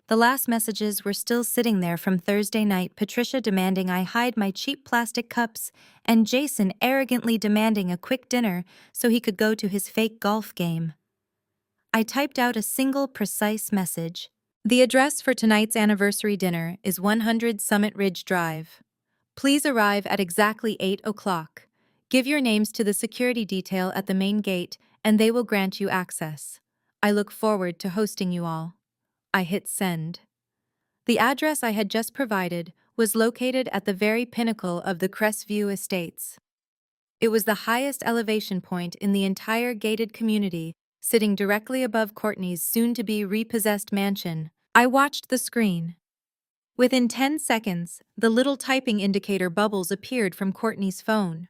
A: The last messages were still sitting there from Thursday night, Patricia demanding I hide my cheap plastic cups, and Jason arrogantly demanding a quick dinner so he could go to his fake golf game. I typed out a single, precise message. "The address for tonight's anniversary dinner is 100 Summit Ridge Drive. Please arrive at exactly 8 o'clock. Give your names to the security detail at the main gate, and they will grant you access. I look forward to hosting you all." I hit send. The address I had just provided was located at the very pinnacle of the Crestview Estates. It was the highest elevation point in the entire gated community, sitting directly above Courtney's soon-to-be repossessed mansion. I watched the screen. Within 10 seconds, the little typing indicator bubbles appeared from Courtney's phone.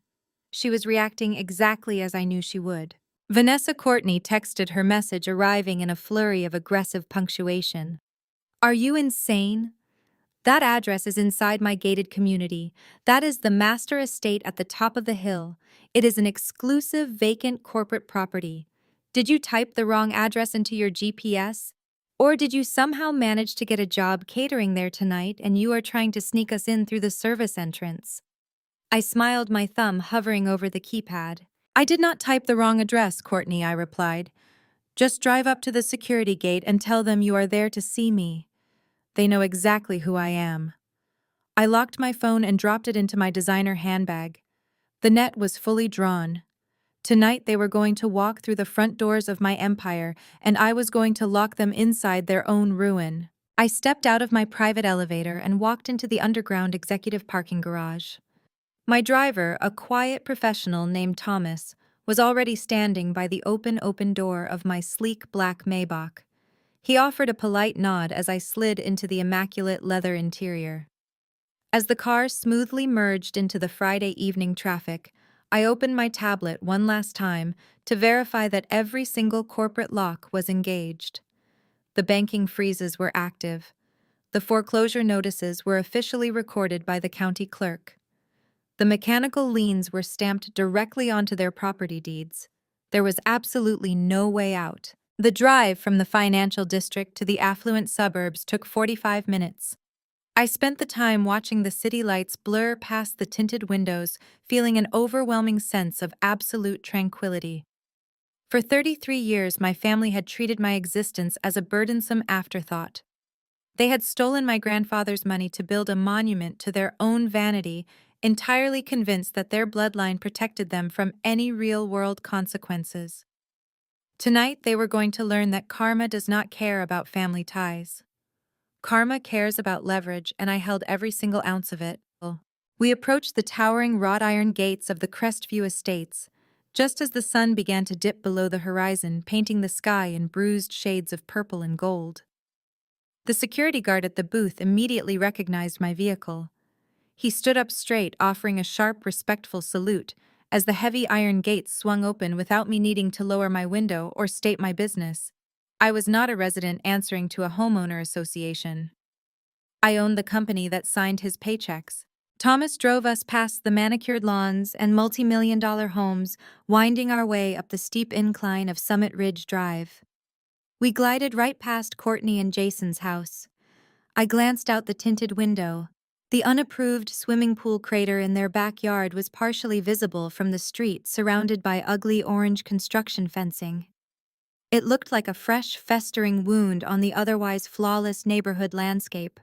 A: She was reacting exactly as I knew she would. Vanessa. Courtney texted her message, arriving in a flurry of aggressive punctuation. "Are you insane? That address is inside my gated community. That is the master estate at the top of the hill. It is an exclusive vacant corporate property. Did you type the wrong address into your GPS? Or did you somehow manage to get a job catering there tonight and you are trying to sneak us in through the service entrance?" I smiled, my thumb hovering over the keypad. "I did not type the wrong address, Courtney," I replied. "Just drive up to the security gate and tell them you are there to see me. They know exactly who I am." I locked my phone and dropped it into my designer handbag. The net was fully drawn. Tonight they were going to walk through the front doors of my empire, and I was going to lock them inside their own ruin. I stepped out of my private elevator and walked into the underground executive parking garage. My driver, a quiet professional named Thomas, was already standing by the open door of my sleek black Maybach. He offered a polite nod as I slid into the immaculate leather interior. As the car smoothly merged into the Friday evening traffic, I opened my tablet one last time to verify that every single corporate lock was engaged. The banking freezes were active. The foreclosure notices were officially recorded by the county clerk. The mechanical liens were stamped directly onto their property deeds. There was absolutely no way out. The drive from the financial district to the affluent suburbs took 45 minutes. I spent the time watching the city lights blur past the tinted windows, feeling an overwhelming sense of absolute tranquility. For 33 years, my family had treated my existence as a burdensome afterthought. They had stolen my grandfather's money to build a monument to their own vanity, entirely convinced that their bloodline protected them from any real-world consequences. Tonight, they were going to learn that karma does not care about family ties. Karma cares about leverage, and I held every single ounce of it. We approached the towering wrought iron gates of the Crestview Estates, just as the sun began to dip below the horizon, painting the sky in bruised shades of purple and gold. The security guard at the booth immediately recognized my vehicle. He stood up straight, offering a sharp, respectful salute, as the heavy iron gates swung open without me needing to lower my window or state my business. I was not a resident answering to a homeowner association. I owned the company that signed his paychecks. Thomas drove us past the manicured lawns and multi-million-dollar homes, winding our way up the steep incline of Summit Ridge Drive. We glided right past Courtney and Jason's house. I glanced out the tinted window. The unapproved swimming pool crater in their backyard was partially visible from the street, surrounded by ugly orange construction fencing. It looked like a fresh, festering wound on the otherwise flawless neighborhood landscape.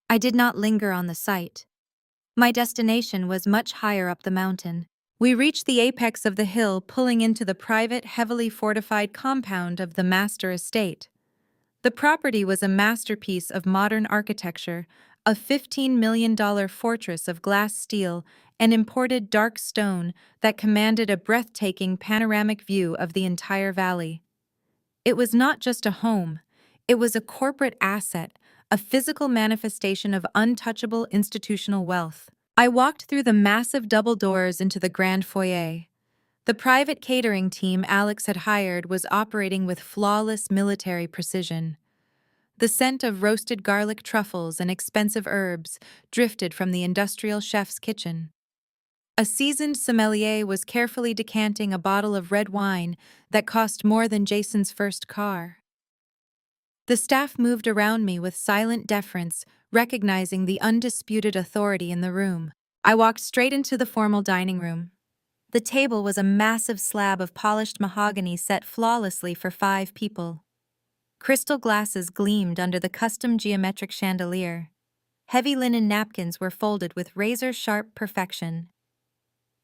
A: I did not linger on the site. My destination was much higher up the mountain. We reached the apex of the hill, pulling into the private, heavily fortified compound of the master estate. The property was a masterpiece of modern architecture, a $15 million fortress of glass steel and imported dark stone that commanded a breathtaking panoramic view of the entire valley. It was not just a home, it was a corporate asset, a physical manifestation of untouchable institutional wealth. I walked through the massive double doors into the grand foyer. The private catering team Alex had hired was operating with flawless military precision. The scent of roasted garlic truffles and expensive herbs drifted from the industrial chef's kitchen. A seasoned sommelier was carefully decanting a bottle of red wine that cost more than Jason's first car. The staff moved around me with silent deference, recognizing the undisputed authority in the room. I walked straight into the formal dining room. The table was a massive slab of polished mahogany set flawlessly for 5 people. Crystal glasses gleamed under the custom geometric chandelier. Heavy linen napkins were folded with razor-sharp perfection.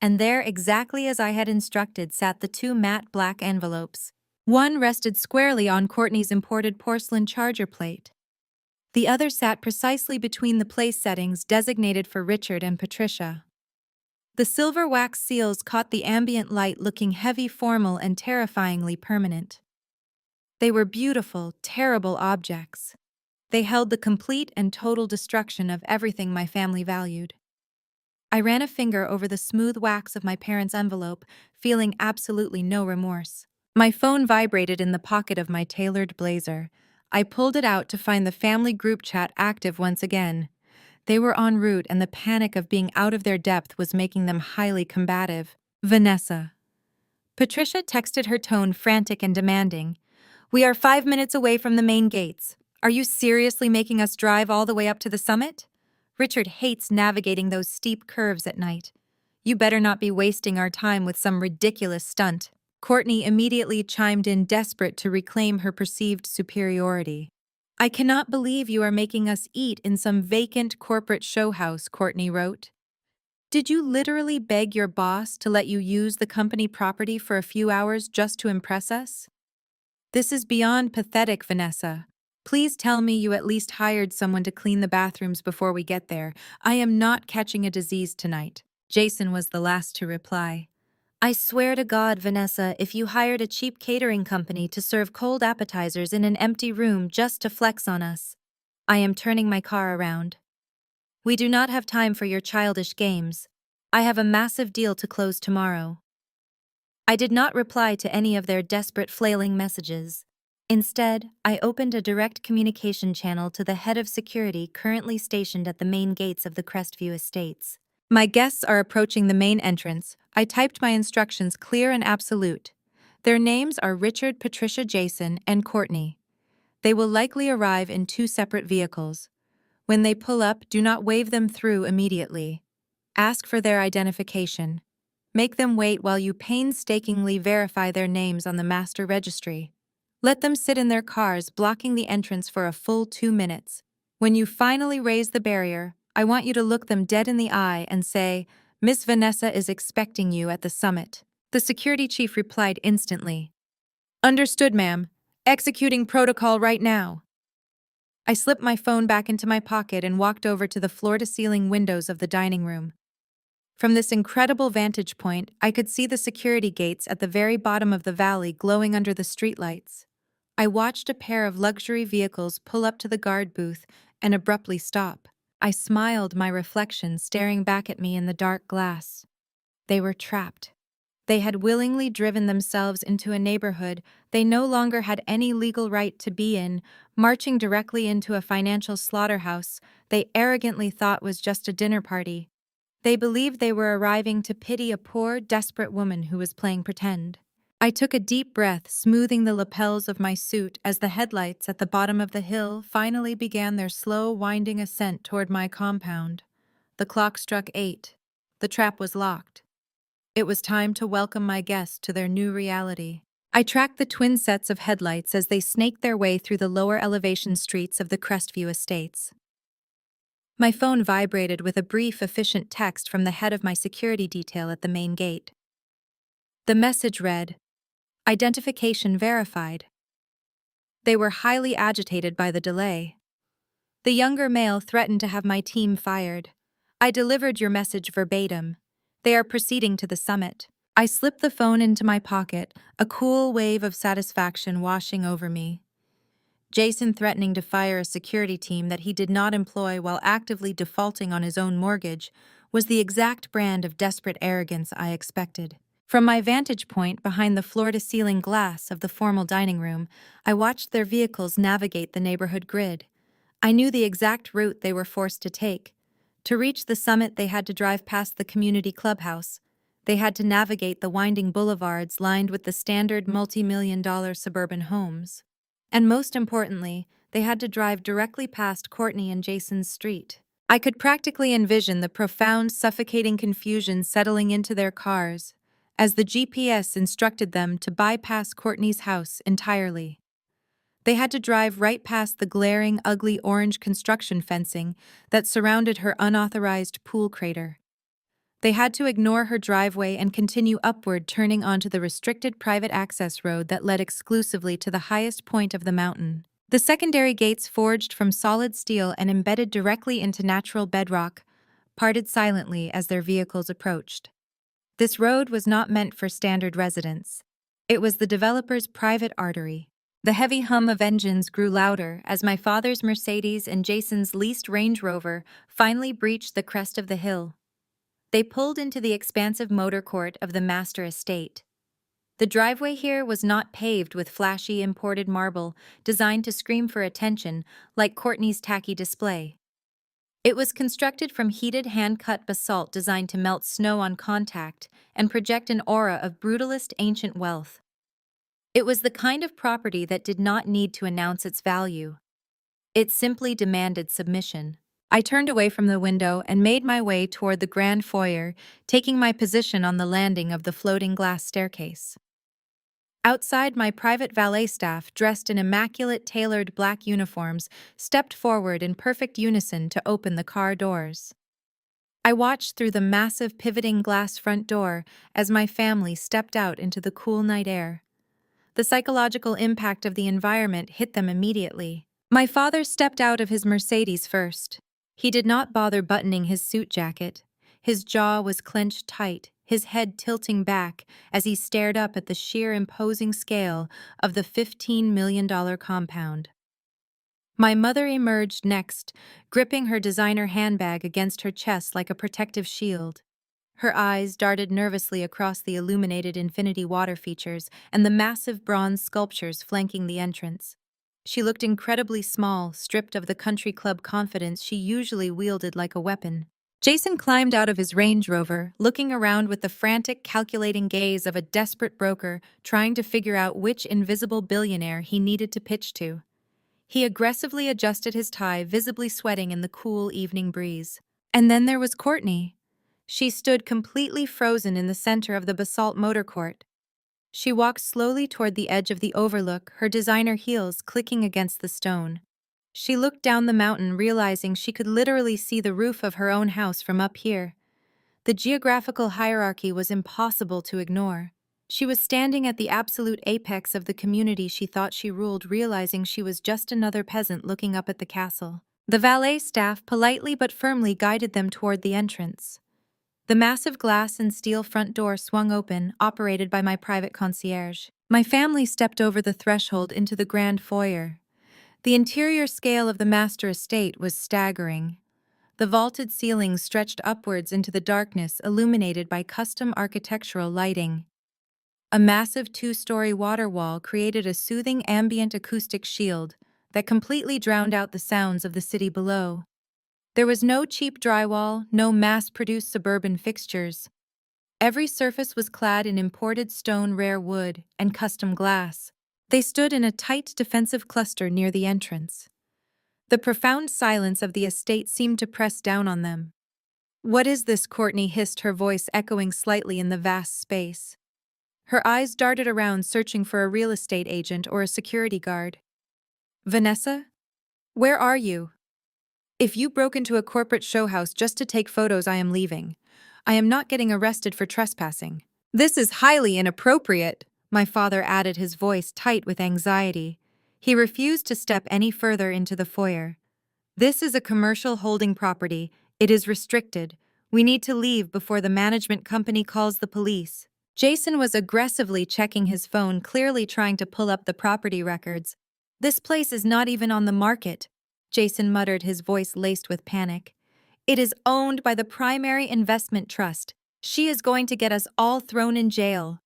A: And there, exactly as I had instructed, sat the 2 matte black envelopes. One rested squarely on Courtney's imported porcelain charger plate. The other sat precisely between the place settings designated for Richard and Patricia. The silver wax seals caught the ambient light, looking heavy, formal, and terrifyingly permanent. They were beautiful, terrible objects. They held the complete and total destruction of everything my family valued. I ran a finger over the smooth wax of my parents' envelope, feeling absolutely no remorse. My phone vibrated in the pocket of my tailored blazer. I pulled it out to find the family group chat active once again. They were en route, and the panic of being out of their depth was making them highly combative. Vanessa. Patricia texted, her tone frantic and demanding. "We are 5 minutes away from the main gates. Are you seriously making us drive all the way up to the summit? Richard hates navigating those steep curves at night. You better not be wasting our time with some ridiculous stunt." Courtney immediately chimed in, desperate to reclaim her perceived superiority. "I cannot believe you are making us eat in some vacant corporate show house," Courtney wrote. "Did you literally beg your boss to let you use the company property for a few hours just to impress us? This is beyond pathetic, Vanessa. Please tell me you at least hired someone to clean the bathrooms before we get there. I am not catching a disease tonight." Jason was the last to reply. "I swear to God, Vanessa, if you hired a cheap catering company to serve cold appetizers in an empty room just to flex on us, I am turning my car around. We do not have time for your childish games. I have a massive deal to close tomorrow." I did not reply to any of their desperate, flailing messages. Instead, I opened a direct communication channel to the head of security currently stationed at the main gates of the Crestview Estates. "My guests are approaching the main entrance." I typed my instructions clear and absolute. "Their names are Richard, Patricia, Jason, and Courtney. They will likely arrive in 2 separate vehicles. When they pull up, do not wave them through immediately. Ask for their identification. Make them wait while you painstakingly verify their names on the master registry. Let them sit in their cars, blocking the entrance for a full 2 minutes. When you finally raise the barrier, I want you to look them dead in the eye and say, 'Miss Vanessa is expecting you at the summit.'" The security chief replied instantly. "Understood, ma'am. Executing protocol right now." I slipped my phone back into my pocket and walked over to the floor-to-ceiling windows of the dining room. From this incredible vantage point, I could see the security gates at the very bottom of the valley glowing under the streetlights. I watched a pair of luxury vehicles pull up to the guard booth and abruptly stop. I smiled, my reflection staring back at me in the dark glass. They were trapped. They had willingly driven themselves into a neighborhood they no longer had any legal right to be in, marching directly into a financial slaughterhouse they arrogantly thought was just a dinner party. They believed they were arriving to pity a poor, desperate woman who was playing pretend. I took a deep breath, smoothing the lapels of my suit as the headlights at the bottom of the hill finally began their slow, winding ascent toward my compound. The clock struck 8. The trap was locked. It was time to welcome my guests to their new reality. I tracked the twin sets of headlights as they snaked their way through the lower elevation streets of the Crestview Estates. My phone vibrated with a brief, efficient text from the head of my security detail at the main gate. The message read, "Identification verified." They were highly agitated by the delay. The younger male threatened to have my team fired. "I delivered your message verbatim. They are proceeding to the summit." I slipped the phone into my pocket, a cool wave of satisfaction washing over me. Jason threatening to fire a security team that he did not employ while actively defaulting on his own mortgage was the exact brand of desperate arrogance I expected. From my vantage point behind the floor-to-ceiling glass of the formal dining room, I watched their vehicles navigate the neighborhood grid. I knew the exact route they were forced to take. To reach the summit, they had to drive past the community clubhouse. They had to navigate the winding boulevards lined with the standard multi-million-dollar suburban homes. And most importantly, they had to drive directly past Courtney and Jason's street. I could practically envision the profound, suffocating confusion settling into their cars as the GPS instructed them to bypass Courtney's house entirely. They had to drive right past the glaring, ugly orange construction fencing that surrounded her unauthorized pool crater. They had to ignore her driveway and continue upward, turning onto the restricted private access road that led exclusively to the highest point of the mountain. The secondary gates, forged from solid steel and embedded directly into natural bedrock, parted silently as their vehicles approached. This road was not meant for standard residents. It was the developer's private artery. The heavy hum of engines grew louder as my father's Mercedes and Jason's leased Range Rover finally breached the crest of the hill. They pulled into the expansive motor court of the master estate. The driveway here was not paved with flashy imported marble designed to scream for attention like Courtney's tacky display. It was constructed from heated hand-cut basalt designed to melt snow on contact and project an aura of brutalist ancient wealth. It was the kind of property that did not need to announce its value. It simply demanded submission. I turned away from the window and made my way toward the grand foyer, taking my position on the landing of the floating glass staircase. Outside, my private valet staff, dressed in immaculate tailored black uniforms, stepped forward in perfect unison to open the car doors. I watched through the massive pivoting glass front door as my family stepped out into the cool night air. The psychological impact of the environment hit them immediately. My father stepped out of his Mercedes first. He did not bother buttoning his suit jacket. His jaw was clenched tight, his head tilting back as he stared up at the sheer imposing scale of the $15 million compound. My mother emerged next, gripping her designer handbag against her chest like a protective shield. Her eyes darted nervously across the illuminated infinity water features and the massive bronze sculptures flanking the entrance. She looked incredibly small, stripped of the country club confidence she usually wielded like a weapon. Jason climbed out of his Range Rover, looking around with the frantic, calculating gaze of a desperate broker trying to figure out which invisible billionaire he needed to pitch to. He aggressively adjusted his tie, visibly sweating in the cool evening breeze. And then there was Courtney. She stood completely frozen in the center of the basalt motor court. She walked slowly toward the edge of the overlook, her designer heels clicking against the stone. She looked down the mountain, realizing she could literally see the roof of her own house from up here. The geographical hierarchy was impossible to ignore. She was standing at the absolute apex of the community she thought she ruled, realizing she was just another peasant looking up at the castle. The valet staff politely but firmly guided them toward the entrance. The massive glass and steel front door swung open, operated by my private concierge. My family stepped over the threshold into the grand foyer. The interior scale of the master estate was staggering. The vaulted ceilings stretched upwards into the darkness, illuminated by custom architectural lighting. A massive two-story water wall created a soothing ambient acoustic shield that completely drowned out the sounds of the city below. There was no cheap drywall, no mass-produced suburban fixtures. Every surface was clad in imported stone, rare wood, and custom glass. They stood in a tight defensive cluster near the entrance. The profound silence of the estate seemed to press down on them. "What is this?" Courtney hissed, her voice echoing slightly in the vast space. Her eyes darted around, searching for a real estate agent or a security guard. "Vanessa? Where are you? If you broke into a corporate show house just to take photos, I am leaving. I am not getting arrested for trespassing." "This is highly inappropriate," my father added, his voice tight with anxiety. He refused to step any further into the foyer. "This is a commercial holding property. It is restricted. We need to leave before the management company calls the police." Jason was aggressively checking his phone, clearly trying to pull up the property records. "This place is not even on the market," Jason muttered, his voice laced with panic. "It is owned by the Primary Investment Trust. She is going to get us all thrown in jail."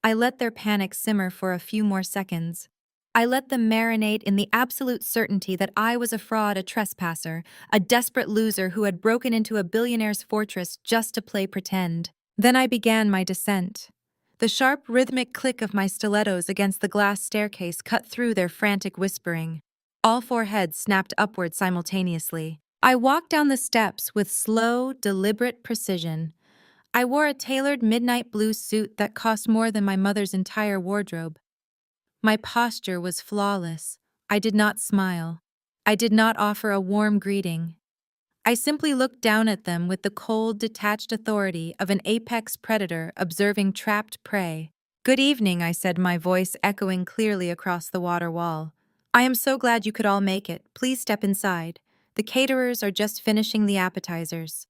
A: I let their panic simmer for a few more seconds. I let them marinate in the absolute certainty that I was a fraud, a trespasser, a desperate loser who had broken into a billionaire's fortress just to play pretend. Then I began my descent. The sharp, rhythmic click of my stilettos against the glass staircase cut through their frantic whispering. All four heads snapped upward simultaneously. I walked down the steps with slow, deliberate precision. I wore a tailored midnight blue suit that cost more than my mother's entire wardrobe. My posture was flawless. I did not smile. I did not offer a warm greeting. I simply looked down at them with the cold, detached authority of an apex predator observing trapped prey. "Good evening," I said, my voice echoing clearly across the water wall. "I am so glad you could all make it. Please step inside. The caterers are just finishing the appetizers."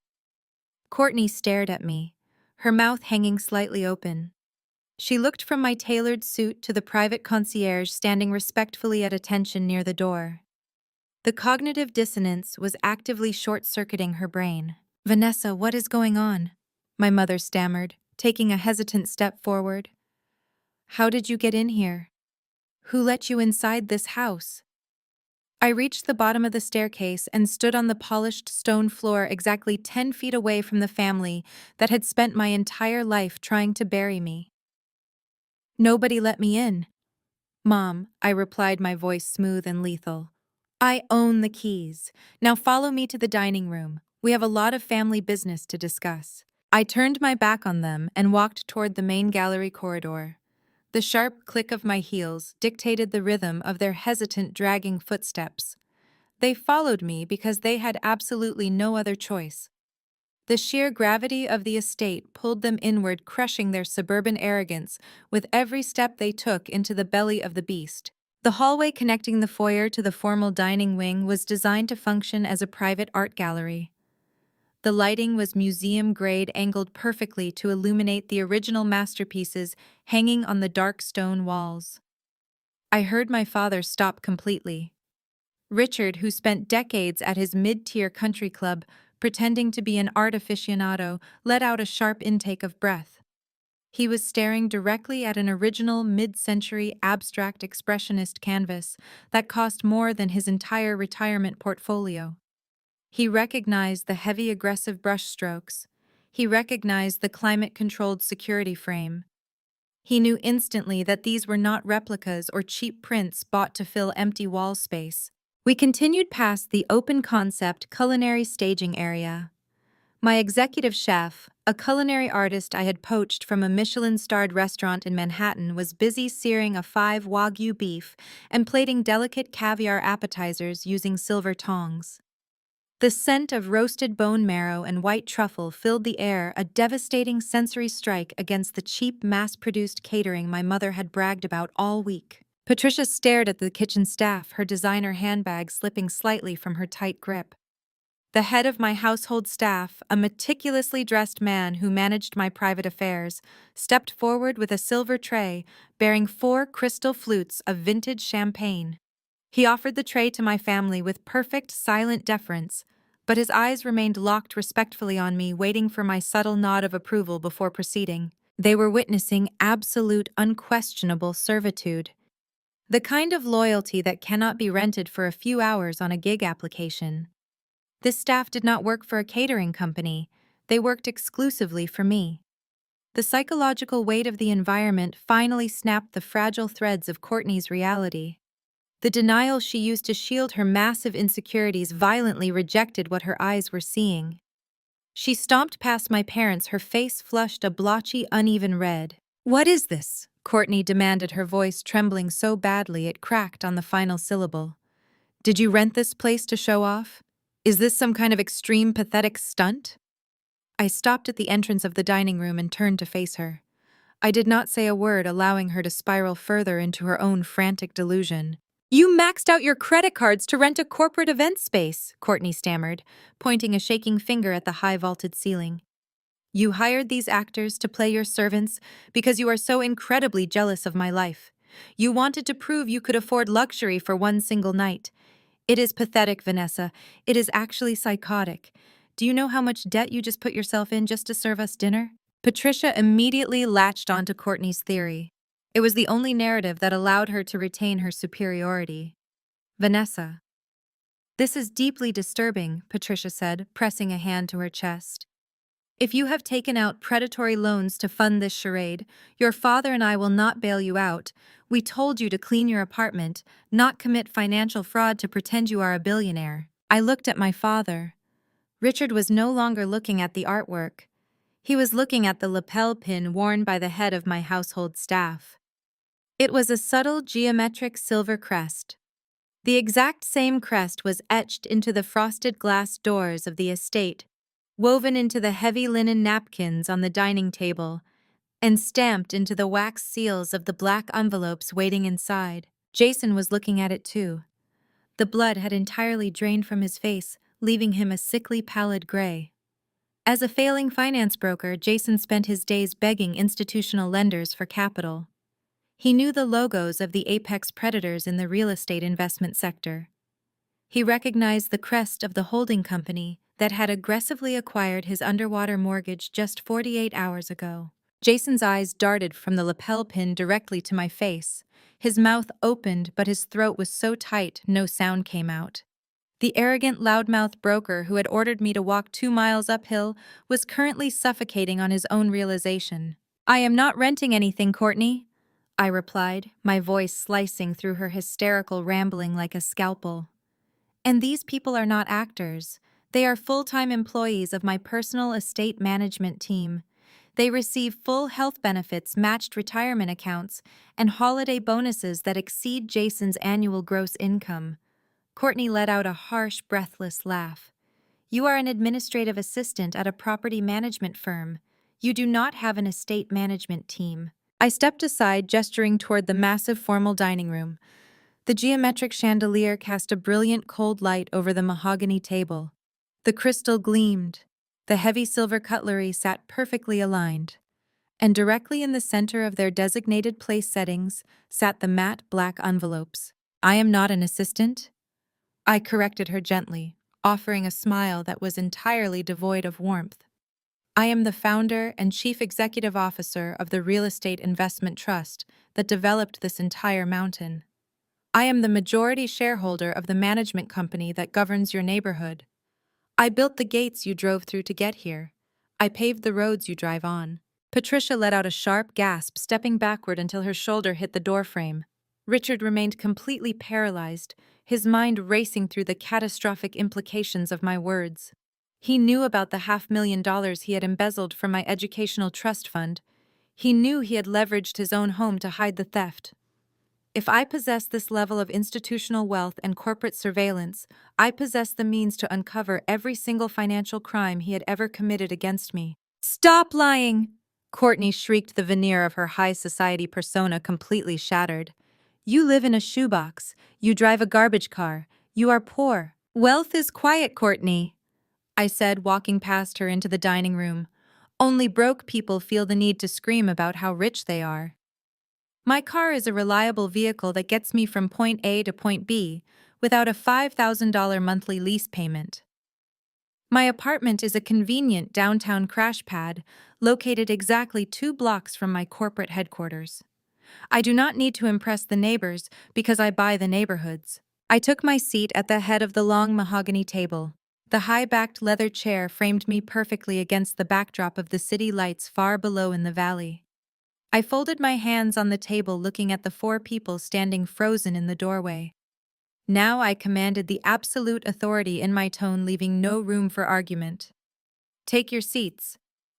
A: Courtney stared at me, her mouth hanging slightly open. She looked from my tailored suit to the private concierge standing respectfully at attention near the door. The cognitive dissonance was actively short-circuiting her brain. "Vanessa, what is going on?" my mother stammered, taking a hesitant step forward. "How did you get in here? Who let you inside this house?" I reached the bottom of the staircase and stood on the polished stone floor exactly 10 feet away from the family that had spent my entire life trying to bury me. "Nobody let me in." "Mom," I replied, my voice smooth and lethal. "I own the keys. Now follow me to the dining room. We have a lot of family business to discuss." I turned my back on them and walked toward the main gallery corridor. The sharp click of my heels dictated the rhythm of their hesitant, dragging footsteps. They followed me because they had absolutely no other choice. The sheer gravity of the estate pulled them inward, crushing their suburban arrogance with every step they took into the belly of the beast. The hallway connecting the foyer to the formal dining wing was designed to function as a private art gallery. The lighting was museum-grade, angled perfectly to illuminate the original masterpieces hanging on the dark stone walls. I heard my father stop completely. Richard, who spent decades at his mid-tier country club pretending to be an art aficionado, let out a sharp intake of breath. He was staring directly at an original mid-century abstract expressionist canvas that cost more than his entire retirement portfolio. He recognized the heavy, aggressive brushstrokes. He recognized the climate-controlled security frame. He knew instantly that these were not replicas or cheap prints bought to fill empty wall space. We continued past the open-concept culinary staging area. My executive chef, a culinary artist I had poached from a Michelin-starred restaurant in Manhattan, was busy searing a 5 Wagyu beef and plating delicate caviar appetizers using silver tongs. The scent of roasted bone marrow and white truffle filled the air, a devastating sensory strike against the cheap, mass-produced catering my mother had bragged about all week. Patricia stared at the kitchen staff, her designer handbag slipping slightly from her tight grip. The head of my household staff, a meticulously dressed man who managed my private affairs, stepped forward with a silver tray bearing 4 crystal flutes of vintage champagne. He offered the tray to my family with perfect, silent deference, but his eyes remained locked respectfully on me, waiting for my subtle nod of approval before proceeding. They were witnessing absolute, unquestionable servitude. The kind of loyalty that cannot be rented for a few hours on a gig application. This staff did not work for a catering company. They worked exclusively for me. The psychological weight of the environment finally snapped the fragile threads of Courtney's reality. The denial she used to shield her massive insecurities violently rejected what her eyes were seeing. She stomped past my parents, her face flushed a blotchy, uneven red. "What is this?" Courtney demanded, her voice trembling so badly it cracked on the final syllable. "Did you rent this place to show off? Is this some kind of extreme, pathetic stunt?" I stopped at the entrance of the dining room and turned to face her. I did not say a word, allowing her to spiral further into her own frantic delusion. "You maxed out your credit cards to rent a corporate event space," Courtney stammered, pointing a shaking finger at the high-vaulted ceiling. "You hired these actors to play your servants because you are so incredibly jealous of my life. You wanted to prove you could afford luxury for one single night. It is pathetic, Vanessa. It is actually psychotic. Do you know how much debt you just put yourself in just to serve us dinner?" Patricia immediately latched onto Courtney's theory. It was the only narrative that allowed her to retain her superiority. "Vanessa." "This is deeply disturbing," Patricia said, pressing a hand to her chest. "If you have taken out predatory loans to fund this charade, your father and I will not bail you out. We told you to clean your apartment, not commit financial fraud to pretend you are a billionaire." I looked at my father. Richard was no longer looking at the artwork. He was looking at the lapel pin worn by the head of my household staff. It was a subtle geometric silver crest. The exact same crest was etched into the frosted glass doors of the estate, woven into the heavy linen napkins on the dining table, and stamped into the wax seals of the black envelopes waiting inside. Jason was looking at it too. The blood had entirely drained from his face, leaving him a sickly pallid gray. As a failing finance broker, Jason spent his days begging institutional lenders for capital. He knew the logos of the apex predators in the real estate investment sector. He recognized the crest of the holding company that had aggressively acquired his underwater mortgage just 48 hours ago. Jason's eyes darted from the lapel pin directly to my face. His mouth opened, but his throat was so tight no sound came out. The arrogant, loudmouth broker who had ordered me to walk 2 miles uphill was currently suffocating on his own realization. "I am not renting anything, Courtney," I replied, my voice slicing through her hysterical rambling like a scalpel. "And these people are not actors. They are full-time employees of my personal estate management team. They receive full health benefits, matched retirement accounts, and holiday bonuses that exceed Jason's annual gross income." Courtney let out a harsh, breathless laugh. "You are an administrative assistant at a property management firm. You do not have an estate management team." I stepped aside, gesturing toward the massive formal dining room. The geometric chandelier cast a brilliant cold light over the mahogany table. The crystal gleamed. The heavy silver cutlery sat perfectly aligned. And directly in the center of their designated place settings sat the matte black envelopes. "I am not an assistant," I corrected her gently, offering a smile that was entirely devoid of warmth. "I am the founder and chief executive officer of the real estate investment trust that developed this entire mountain. I am the majority shareholder of the management company that governs your neighborhood. I built the gates you drove through to get here. I paved the roads you drive on." Patricia let out a sharp gasp, stepping backward until her shoulder hit the doorframe. Richard remained completely paralyzed, his mind racing through the catastrophic implications of my words. He knew about the $500,000 he had embezzled from my educational trust fund. He knew he had leveraged his own home to hide the theft. If I possess this level of institutional wealth and corporate surveillance, I possess the means to uncover every single financial crime he had ever committed against me. "Stop lying!" Courtney shrieked, the veneer of her high society persona completely shattered. "You live in a shoebox. You drive a garbage car. You are poor." "Wealth is quiet, Courtney," I said, walking past her into the dining room. "Only broke people feel the need to scream about how rich they are. My car is a reliable vehicle that gets me from point A to point B without a $5,000 monthly lease payment. My apartment is a convenient downtown crash pad located exactly 2 blocks from my corporate headquarters. I do not need to impress the neighbors because I buy the neighborhoods." I took my seat at the head of the long mahogany table. The high-backed leather chair framed me perfectly against the backdrop of the city lights far below in the valley. I folded my hands on the table looking at the four people standing frozen in the doorway. Now I commanded the absolute authority in my tone, leaving no room for argument. Take your seats.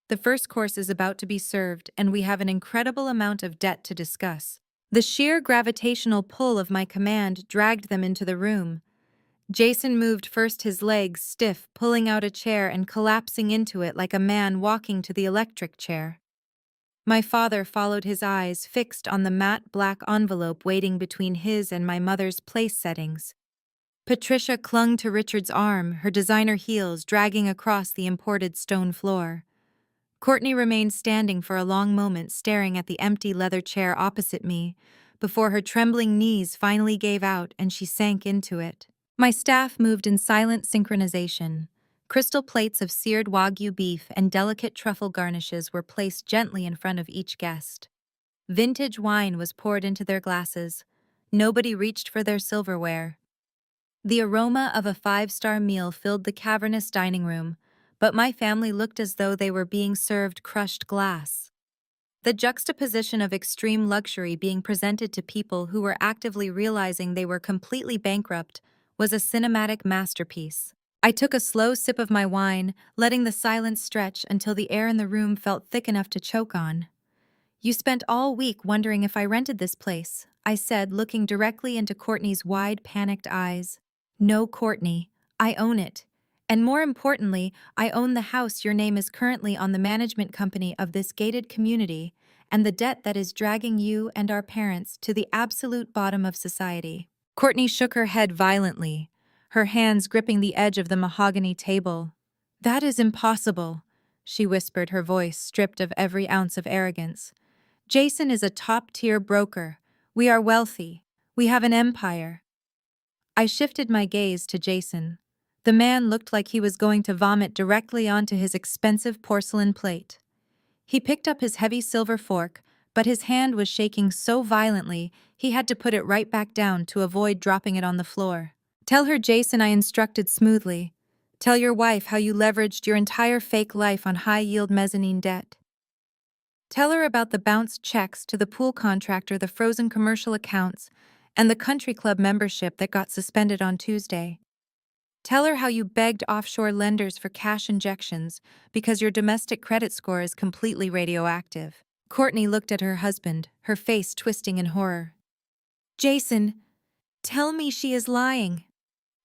A: The first course is about to be served, and we have an incredible amount of debt to discuss. The sheer gravitational pull of my command dragged them into the room. Jason moved first, his legs stiff, pulling out a chair and collapsing into it like a man walking to the electric chair. My father followed, his eyes fixed on the matte black envelope waiting between his and my mother's place settings. Patricia clung to Richard's arm, her designer heels dragging across the imported stone floor. Courtney remained standing for a long moment, staring at the empty leather chair opposite me, before her trembling knees finally gave out and she sank into it. My staff moved in silent synchronization. Crystal plates of seared Wagyu beef and delicate truffle garnishes were placed gently in front of each guest. Vintage wine was poured into their glasses. Nobody reached for their silverware. The aroma of a five-star meal filled the cavernous dining room, but my family looked as though they were being served crushed glass. The juxtaposition of extreme luxury being presented to people who were actively realizing they were completely bankrupt was a cinematic masterpiece. I took a slow sip of my wine, letting the silence stretch until the air in the room felt thick enough to choke on. You spent all week wondering if I rented this place, I said, looking directly into Courtney's wide, panicked eyes. No, Courtney, I own it. And more importantly, I own the house your name is currently on, the management company of this gated community, and the debt that is dragging you and our parents to the absolute bottom of society. Courtney shook her head violently, her hands gripping the edge of the mahogany table. That is impossible, she whispered, her voice stripped of every ounce of arrogance. Jason is a top-tier broker. We are wealthy. We have an empire. I shifted my gaze to Jason. The man looked like he was going to vomit directly onto his expensive porcelain plate. He picked up his heavy silver fork, but his hand was shaking so violently he had to put it right back down to avoid dropping it on the floor. Tell her, Jason, I instructed smoothly. Tell your wife how you leveraged your entire fake life on high-yield mezzanine debt. Tell her about the bounced checks to the pool contractor, the frozen commercial accounts, and the country club membership that got suspended on Tuesday. Tell her how you begged offshore lenders for cash injections because your domestic credit score is completely radioactive. Courtney looked at her husband, her face twisting in horror. Jason, tell me she is lying.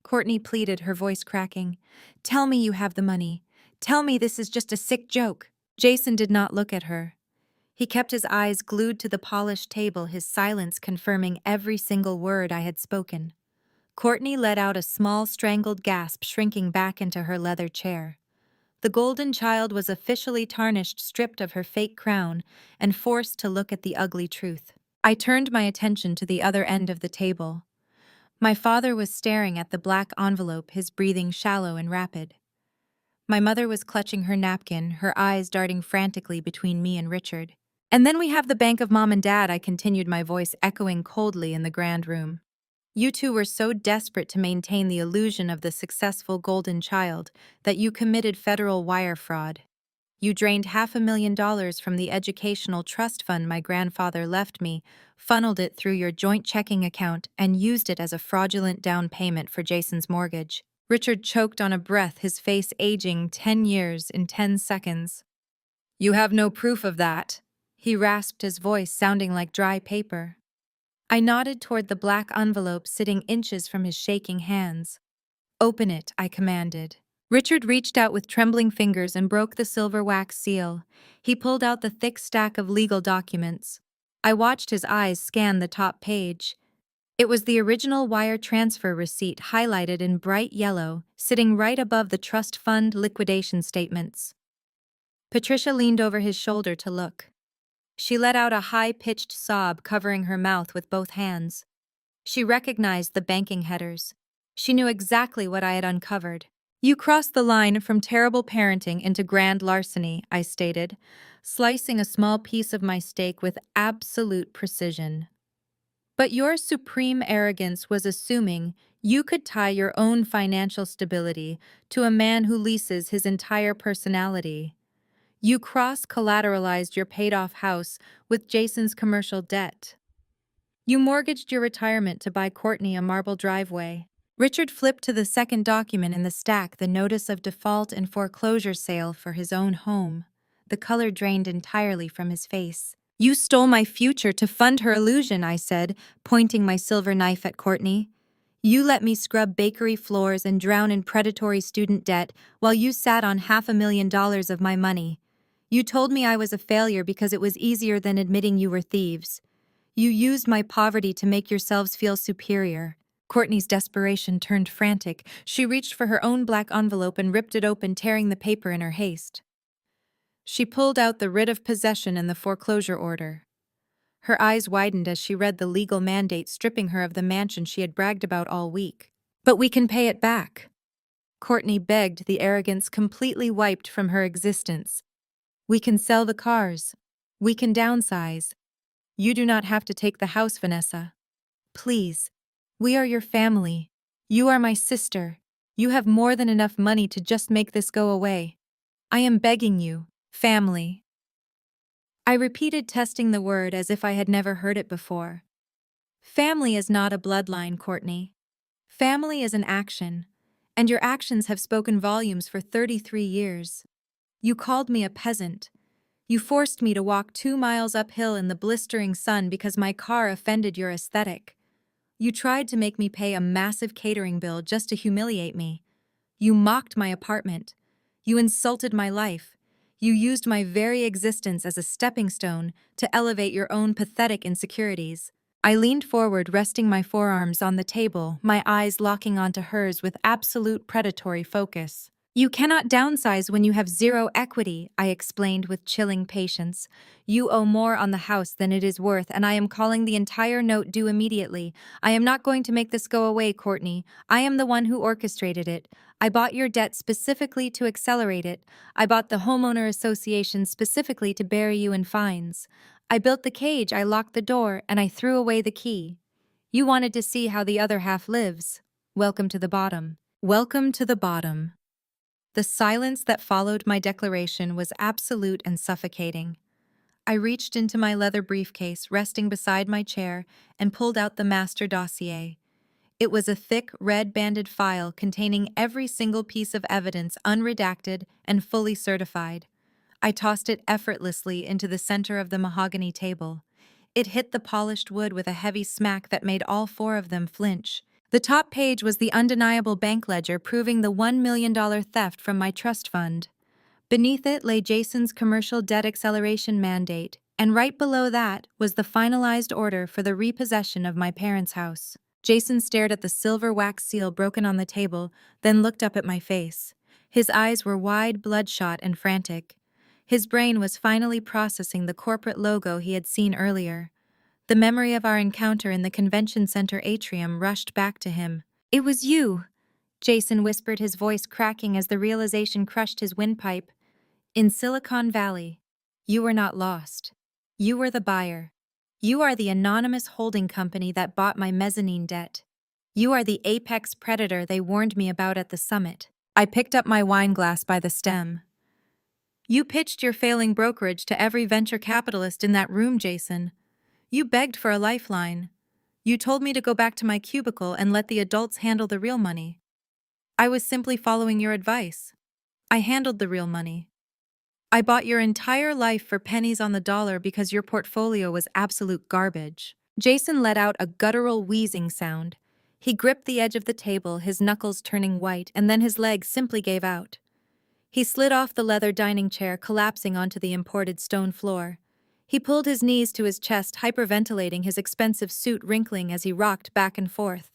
A: Courtney pleaded, her voice cracking. Tell me you have the money. Tell me this is just a sick joke. Jason did not look at her. He kept his eyes glued to the polished table, his silence confirming every single word I had spoken. Courtney let out a small, strangled gasp, shrinking back into her leather chair. The golden child was officially tarnished, stripped of her fake crown, and forced to look at the ugly truth. I turned my attention to the other end of the table. My father was staring at the black envelope, his breathing shallow and rapid. My mother was clutching her napkin, her eyes darting frantically between me and Richard. And then we have the bank of Mom and Dad, I continued, my voice echoing coldly in the grand room. You two were so desperate to maintain the illusion of the successful golden child that you committed federal wire fraud. You drained $500,000 from the educational trust fund my grandfather left me, funneled it through your joint checking account, and used it as a fraudulent down payment for Jason's mortgage. Richard choked on a breath, his face aging 10 years in 10 seconds. You have no proof of that, he rasped, his voice sounding like dry paper. I nodded toward the black envelope sitting inches from his shaking hands. Open it, I commanded. Richard reached out with trembling fingers and broke the silver wax seal. He pulled out the thick stack of legal documents. I watched his eyes scan the top page. It was the original wire transfer receipt, highlighted in bright yellow, sitting right above the trust fund liquidation statements. Patricia leaned over his shoulder to look. She let out a high-pitched sob, covering her mouth with both hands. She recognized the banking headers. She knew exactly what I had uncovered. You crossed the line from terrible parenting into grand larceny, I stated, slicing a small piece of my steak with absolute precision. But your supreme arrogance was assuming You could tie your own financial stability to a man who leases his entire personality. You cross-collateralized your paid-off house with Jason's commercial debt. You mortgaged your retirement to buy Courtney a marble driveway. Richard flipped to the second document in the stack, the notice of default and foreclosure sale for his own home. The color drained entirely from his face. You stole my future to fund her illusion, I said, pointing my silver knife at Courtney. You let me scrub bakery floors and drown in predatory student debt while you sat on $500,000 of my money. You told me I was a failure because it was easier than admitting you were thieves. You used my poverty to make yourselves feel superior. Courtney's desperation turned frantic. She reached for her own black envelope and ripped it open, tearing the paper in her haste. She pulled out the writ of possession and the foreclosure order. Her eyes widened as she read the legal mandate stripping her of the mansion she had bragged about all week. But we can pay it back. Courtney begged, the arrogance completely wiped from her existence. We can sell the cars. We can downsize. You do not have to take the house, Vanessa. Please. We are your family. You are my sister. You have more than enough money to just make this go away. I am begging you, family. I repeated, testing the word as if I had never heard it before. Family is not a bloodline, Courtney. Family is an action, and your actions have spoken volumes for 33 years. You called me a peasant. You forced me to walk 2 miles uphill in the blistering sun because my car offended your aesthetic. You tried to make me pay a massive catering bill just to humiliate me. You mocked my apartment. You insulted my life. You used my very existence as a stepping stone to elevate your own pathetic insecurities. I leaned forward, resting my forearms on the table, my eyes locking onto hers with absolute predatory focus. You cannot downsize when you have zero equity, I explained with chilling patience. You owe more on the house than it is worth, and I am calling the entire note due immediately. I am not going to make this go away, Courtney. I am the one who orchestrated it. I bought your debt specifically to accelerate it. I bought the homeowner association specifically to bury you in fines. I built the cage, I locked the door, and I threw away the key. You wanted to see how the other half lives. Welcome to the bottom. Welcome to the bottom. The silence that followed my declaration was absolute and suffocating. I reached into my leather briefcase resting beside my chair and pulled out the master dossier. It was a thick, red-banded file containing every single piece of evidence, unredacted and fully certified. I tossed it effortlessly into the center of the mahogany table. It hit the polished wood with a heavy smack that made all 4 of them flinch. The top page was the undeniable bank ledger proving the $1 million theft from my trust fund. Beneath it lay Jason's commercial debt acceleration mandate, and right below that was the finalized order for the repossession of my parents' house. Jason stared at the silver wax seal broken on the table, then looked up at my face. His eyes were wide, bloodshot, and frantic. His brain was finally processing the corporate logo he had seen earlier. The memory of our encounter in the convention center atrium rushed back to him. It was you, Jason whispered, his voice cracking as the realization crushed his windpipe. In Silicon Valley, you were not lost. You were the buyer. You are the anonymous holding company that bought my mezzanine debt. You are the apex predator they warned me about at the summit. I picked up my wine glass by the stem. You pitched your failing brokerage to every venture capitalist in that room, Jason. You begged for a lifeline. You told me to go back to my cubicle and let the adults handle the real money. I was simply following your advice. I handled the real money. I bought your entire life for pennies on the dollar because your portfolio was absolute garbage. Jason let out a guttural wheezing sound. He gripped the edge of the table, his knuckles turning white, and then his legs simply gave out. He slid off the leather dining chair, collapsing onto the imported stone floor. He pulled his knees to his chest, hyperventilating, his expensive suit wrinkling as he rocked back and forth.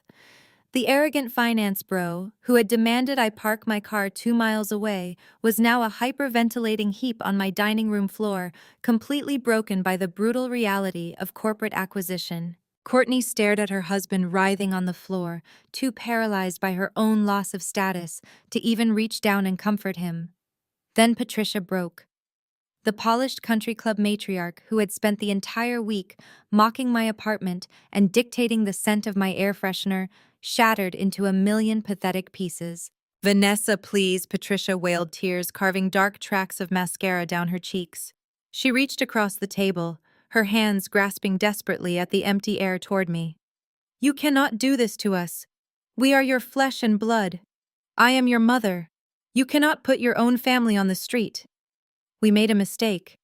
A: The arrogant finance bro, who had demanded I park my car 2 miles away, was now a hyperventilating heap on my dining room floor, completely broken by the brutal reality of corporate acquisition. Courtney stared at her husband writhing on the floor, too paralyzed by her own loss of status to even reach down and comfort him. Then Patricia broke. The polished country club matriarch who had spent the entire week mocking my apartment and dictating the scent of my air freshener shattered into a million pathetic pieces. Vanessa, please, Patricia wailed, tears carving dark tracks of mascara down her cheeks. She reached across the table, her hands grasping desperately at the empty air toward me. You cannot do this to us. We are your flesh and blood. I am your mother. You cannot put your own family on the street. We made a mistake.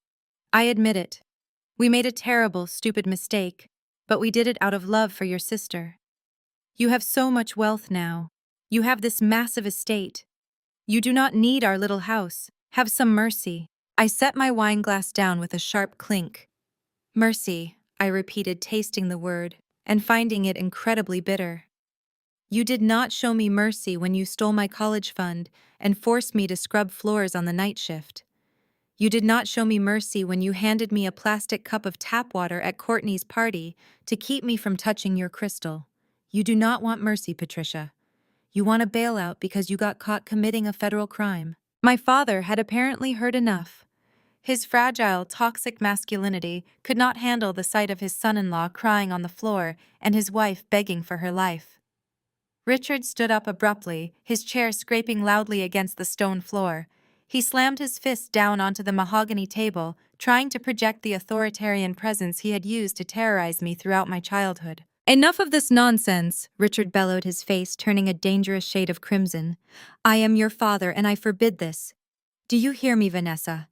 A: I admit it. We made a terrible, stupid mistake, but we did it out of love for your sister. You have so much wealth now. You have this massive estate. You do not need our little house. Have some mercy. I set my wine glass down with a sharp clink. Mercy, I repeated, tasting the word, and finding it incredibly bitter. You did not show me mercy when you stole my college fund and forced me to scrub floors on the night shift. You did not show me mercy when you handed me a plastic cup of tap water at Courtney's party to keep me from touching your crystal. You do not want mercy, Patricia. You want a bailout because you got caught committing a federal crime. My father had apparently heard enough. His fragile, toxic masculinity could not handle the sight of his son-in-law crying on the floor and his wife begging for her life. Richard stood up abruptly, his chair scraping loudly against the stone floor. He slammed his fist down onto the mahogany table, trying to project the authoritarian presence he had used to terrorize me throughout my childhood. Enough of this nonsense, Richard bellowed, his face turning a dangerous shade of crimson. I am your father and I forbid this. Do you hear me, Vanessa?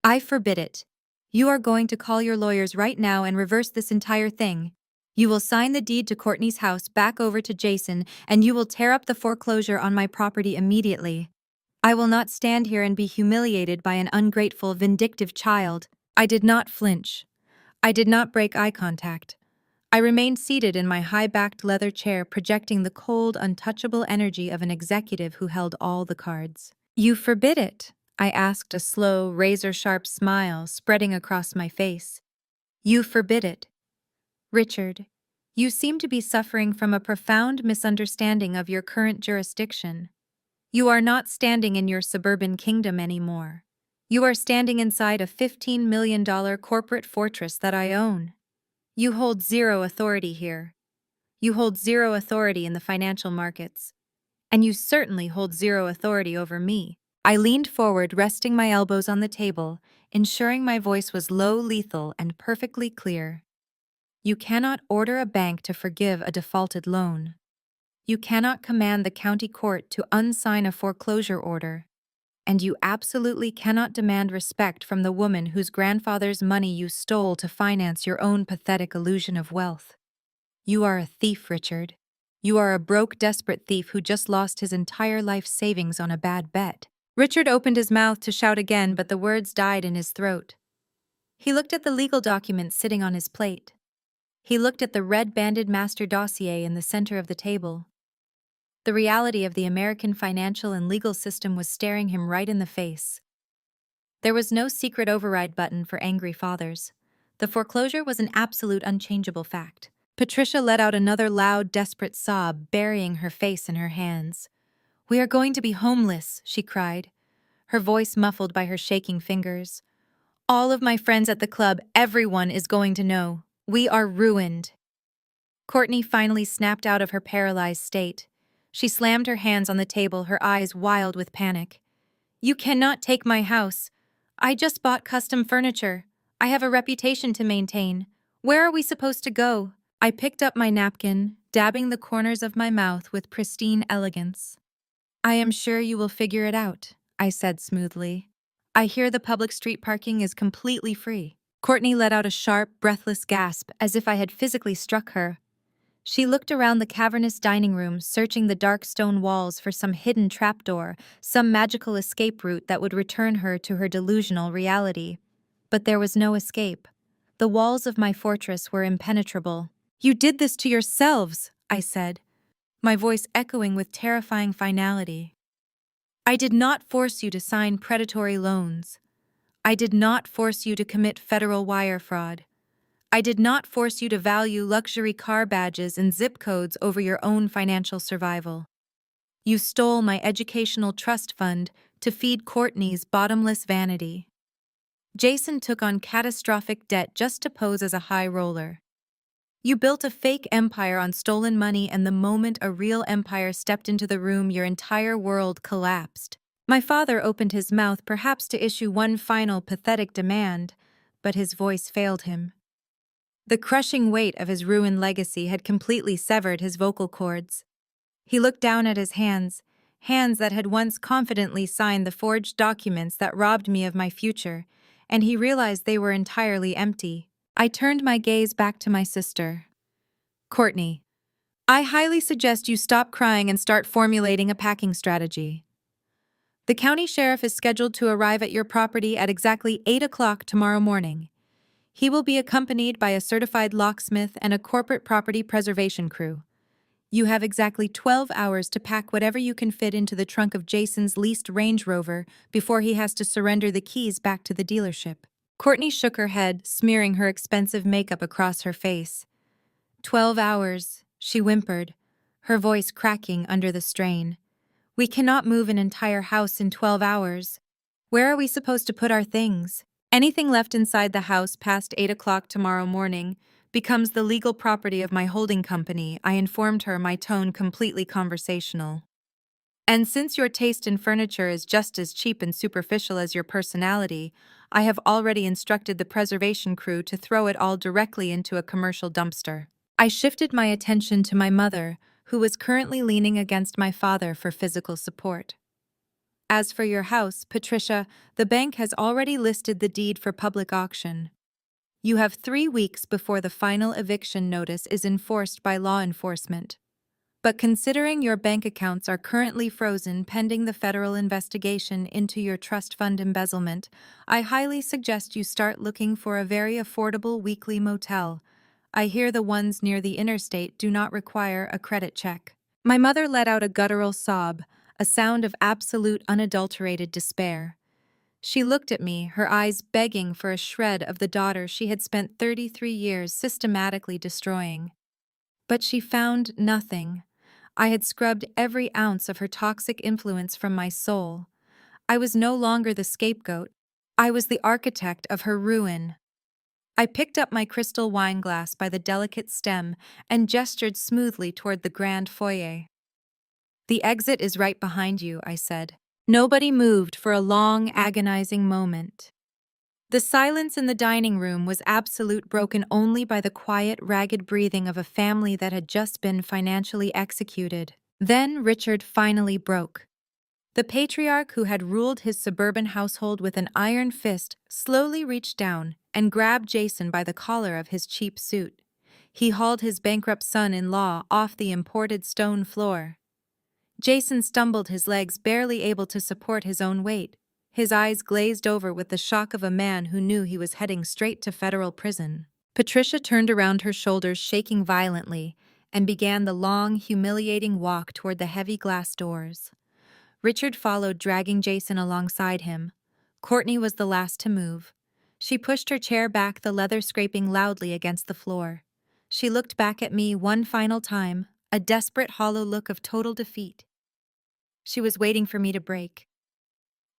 A: I forbid it. You are going to call your lawyers right now and reverse this entire thing. You will sign the deed to Courtney's house back over to Jason, and you will tear up the foreclosure on my property immediately. I will not stand here and be humiliated by an ungrateful, vindictive child. I did not flinch. I did not break eye contact. I remained seated in my high-backed leather chair, projecting the cold, untouchable energy of an executive who held all the cards. You forbid it? I asked, a slow, razor-sharp smile spreading across my face. You forbid it. Richard, you seem to be suffering from a profound misunderstanding of your current jurisdiction. You are not standing in your suburban kingdom anymore. You are standing inside a $15 million corporate fortress that I own. You hold zero authority here. You hold zero authority in the financial markets. And you certainly hold zero authority over me. I leaned forward, resting my elbows on the table, ensuring my voice was low, lethal, and perfectly clear. You cannot order a bank to forgive a defaulted loan. You cannot command the county court to unsign a foreclosure order. And you absolutely cannot demand respect from the woman whose grandfather's money you stole to finance your own pathetic illusion of wealth. You are a thief, Richard. You are a broke, desperate thief who just lost his entire life savings on a bad bet. Richard opened his mouth to shout again, but the words died in his throat. He looked at the legal documents sitting on his plate. He looked at the red-banded master dossier in the center of the table. The reality of the American financial and legal system was staring him right in the face. There was no secret override button for angry fathers. The foreclosure was an absolute, unchangeable fact. Patricia let out another loud, desperate sob, burying her face in her hands. We are going to be homeless, she cried, her voice muffled by her shaking fingers. All of my friends at the club, everyone is going to know. We are ruined. Courtney finally snapped out of her paralyzed state. She slammed her hands on the table, her eyes wild with panic. You cannot take my house. I just bought custom furniture. I have a reputation to maintain. Where are we supposed to go? I picked up my napkin, dabbing the corners of my mouth with pristine elegance. I am sure you will figure it out, I said smoothly. I hear the public street parking is completely free. Courtney let out a sharp, breathless gasp, as if I had physically struck her. She looked around the cavernous dining room, searching the dark stone walls for some hidden trapdoor, some magical escape route that would return her to her delusional reality. But there was no escape. The walls of my fortress were impenetrable. You did this to yourselves, I said, my voice echoing with terrifying finality. I did not force you to sign predatory loans. I did not force you to commit federal wire fraud. I did not force you to value luxury car badges and zip codes over your own financial survival. You stole my educational trust fund to feed Courtney's bottomless vanity. Jason took on catastrophic debt just to pose as a high roller. You built a fake empire on stolen money, and the moment a real empire stepped into the room, your entire world collapsed. My father opened his mouth, perhaps to issue one final pathetic demand, but his voice failed him. The crushing weight of his ruined legacy had completely severed his vocal cords. He looked down at his hands, hands that had once confidently signed the forged documents that robbed me of my future, and he realized they were entirely empty. I turned my gaze back to my sister. Courtney, I highly suggest you stop crying and start formulating a packing strategy. The county sheriff is scheduled to arrive at your property at exactly 8 o'clock tomorrow morning. He will be accompanied by a certified locksmith and a corporate property preservation crew. You have exactly 12 hours to pack whatever you can fit into the trunk of Jason's leased Range Rover before he has to surrender the keys back to the dealership. Courtney shook her head, smearing her expensive makeup across her face. 12 hours, she whimpered, her voice cracking under the strain. We cannot move an entire house in 12 hours. Where are we supposed to put our things? Anything left inside the house past 8 o'clock tomorrow morning becomes the legal property of my holding company, I informed her, my tone completely conversational. And since your taste in furniture is just as cheap and superficial as your personality, I have already instructed the preservation crew to throw it all directly into a commercial dumpster. I shifted my attention to my mother, who was currently leaning against my father for physical support. As for your house, Patricia, the bank has already listed the deed for public auction. You have 3 weeks before the final eviction notice is enforced by law enforcement. But considering your bank accounts are currently frozen pending the federal investigation into your trust fund embezzlement, I highly suggest you start looking for a very affordable weekly motel. I hear the ones near the interstate do not require a credit check. My mother let out a guttural sob, a sound of absolute unadulterated despair. She looked at me, her eyes begging for a shred of the daughter she had spent 33 years systematically destroying. But she found nothing. I had scrubbed every ounce of her toxic influence from my soul. I was no longer the scapegoat. I was the architect of her ruin. I picked up my crystal wine glass by the delicate stem and gestured smoothly toward the grand foyer. The exit is right behind you, I said. Nobody moved for a long, agonizing moment. The silence in the dining room was absolute, broken only by the quiet, ragged breathing of a family that had just been financially executed. Then Richard finally broke. The patriarch who had ruled his suburban household with an iron fist slowly reached down and grabbed Jason by the collar of his cheap suit. He hauled his bankrupt son-in-law off the imported stone floor. Jason stumbled, his legs barely able to support his own weight. His eyes glazed over with the shock of a man who knew he was heading straight to federal prison. Patricia turned around, her shoulders shaking violently, and began the long, humiliating walk toward the heavy glass doors. Richard followed, dragging Jason alongside him. Courtney was the last to move. She pushed her chair back, the leather scraping loudly against the floor. She looked back at me one final time, a desperate, hollow look of total defeat. She was waiting for me to break.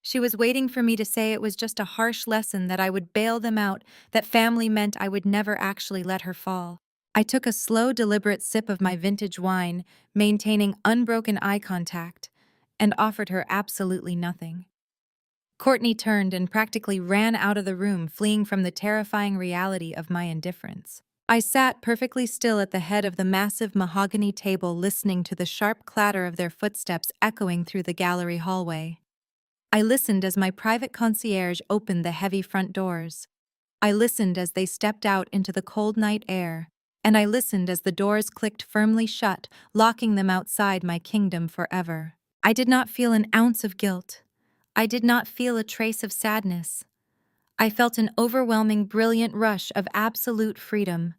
A: She was waiting for me to say it was just a harsh lesson, that I would bail them out, that family meant I would never actually let her fall. I took a slow, deliberate sip of my vintage wine, maintaining unbroken eye contact, and offered her absolutely nothing. Courtney turned and practically ran out of the room, fleeing from the terrifying reality of my indifference. I sat perfectly still at the head of the massive mahogany table, listening to the sharp clatter of their footsteps echoing through the gallery hallway. I listened as my private concierge opened the heavy front doors. I listened as they stepped out into the cold night air, and I listened as the doors clicked firmly shut, locking them outside my kingdom forever. I did not feel an ounce of guilt. I did not feel a trace of sadness. I felt an overwhelming, brilliant rush of absolute freedom.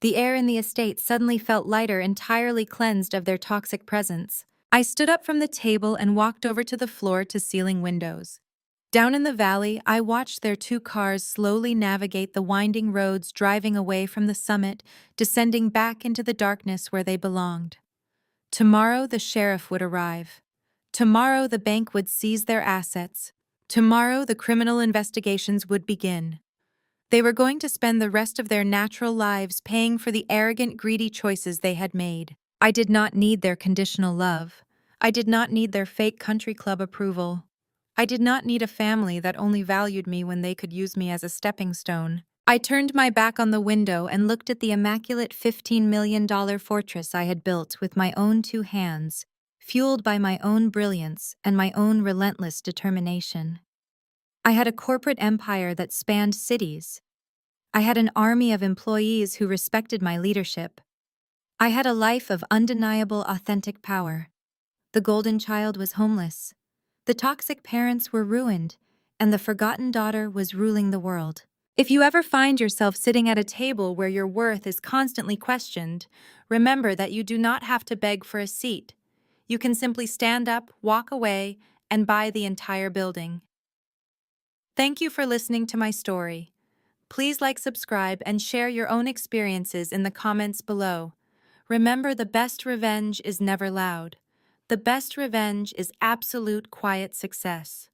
A: The air in the estate suddenly felt lighter, entirely cleansed of their toxic presence. I stood up from the table and walked over to the floor-to-ceiling windows. Down in the valley, I watched their 2 cars slowly navigate the winding roads, driving away from the summit, descending back into the darkness where they belonged. Tomorrow the sheriff would arrive. Tomorrow the bank would seize their assets. Tomorrow the criminal investigations would begin. They were going to spend the rest of their natural lives paying for the arrogant, greedy choices they had made. I did not need their conditional love. I did not need their fake country club approval. I did not need a family that only valued me when they could use me as a stepping stone. I turned my back on the window and looked at the immaculate $15 million fortress I had built with my own two hands, fueled by my own brilliance and my own relentless determination. I had a corporate empire that spanned cities. I had an army of employees who respected my leadership. I had a life of undeniable, authentic power. The golden child was homeless. The toxic parents were ruined, and the forgotten daughter was ruling the world. If you ever find yourself sitting at a table where your worth is constantly questioned, remember that you do not have to beg for a seat. You can simply stand up, walk away, and buy the entire building. Thank you for listening to my story. Please like, subscribe, and share your own experiences in the comments below. Remember, the best revenge is never loud. The best revenge is absolute quiet success.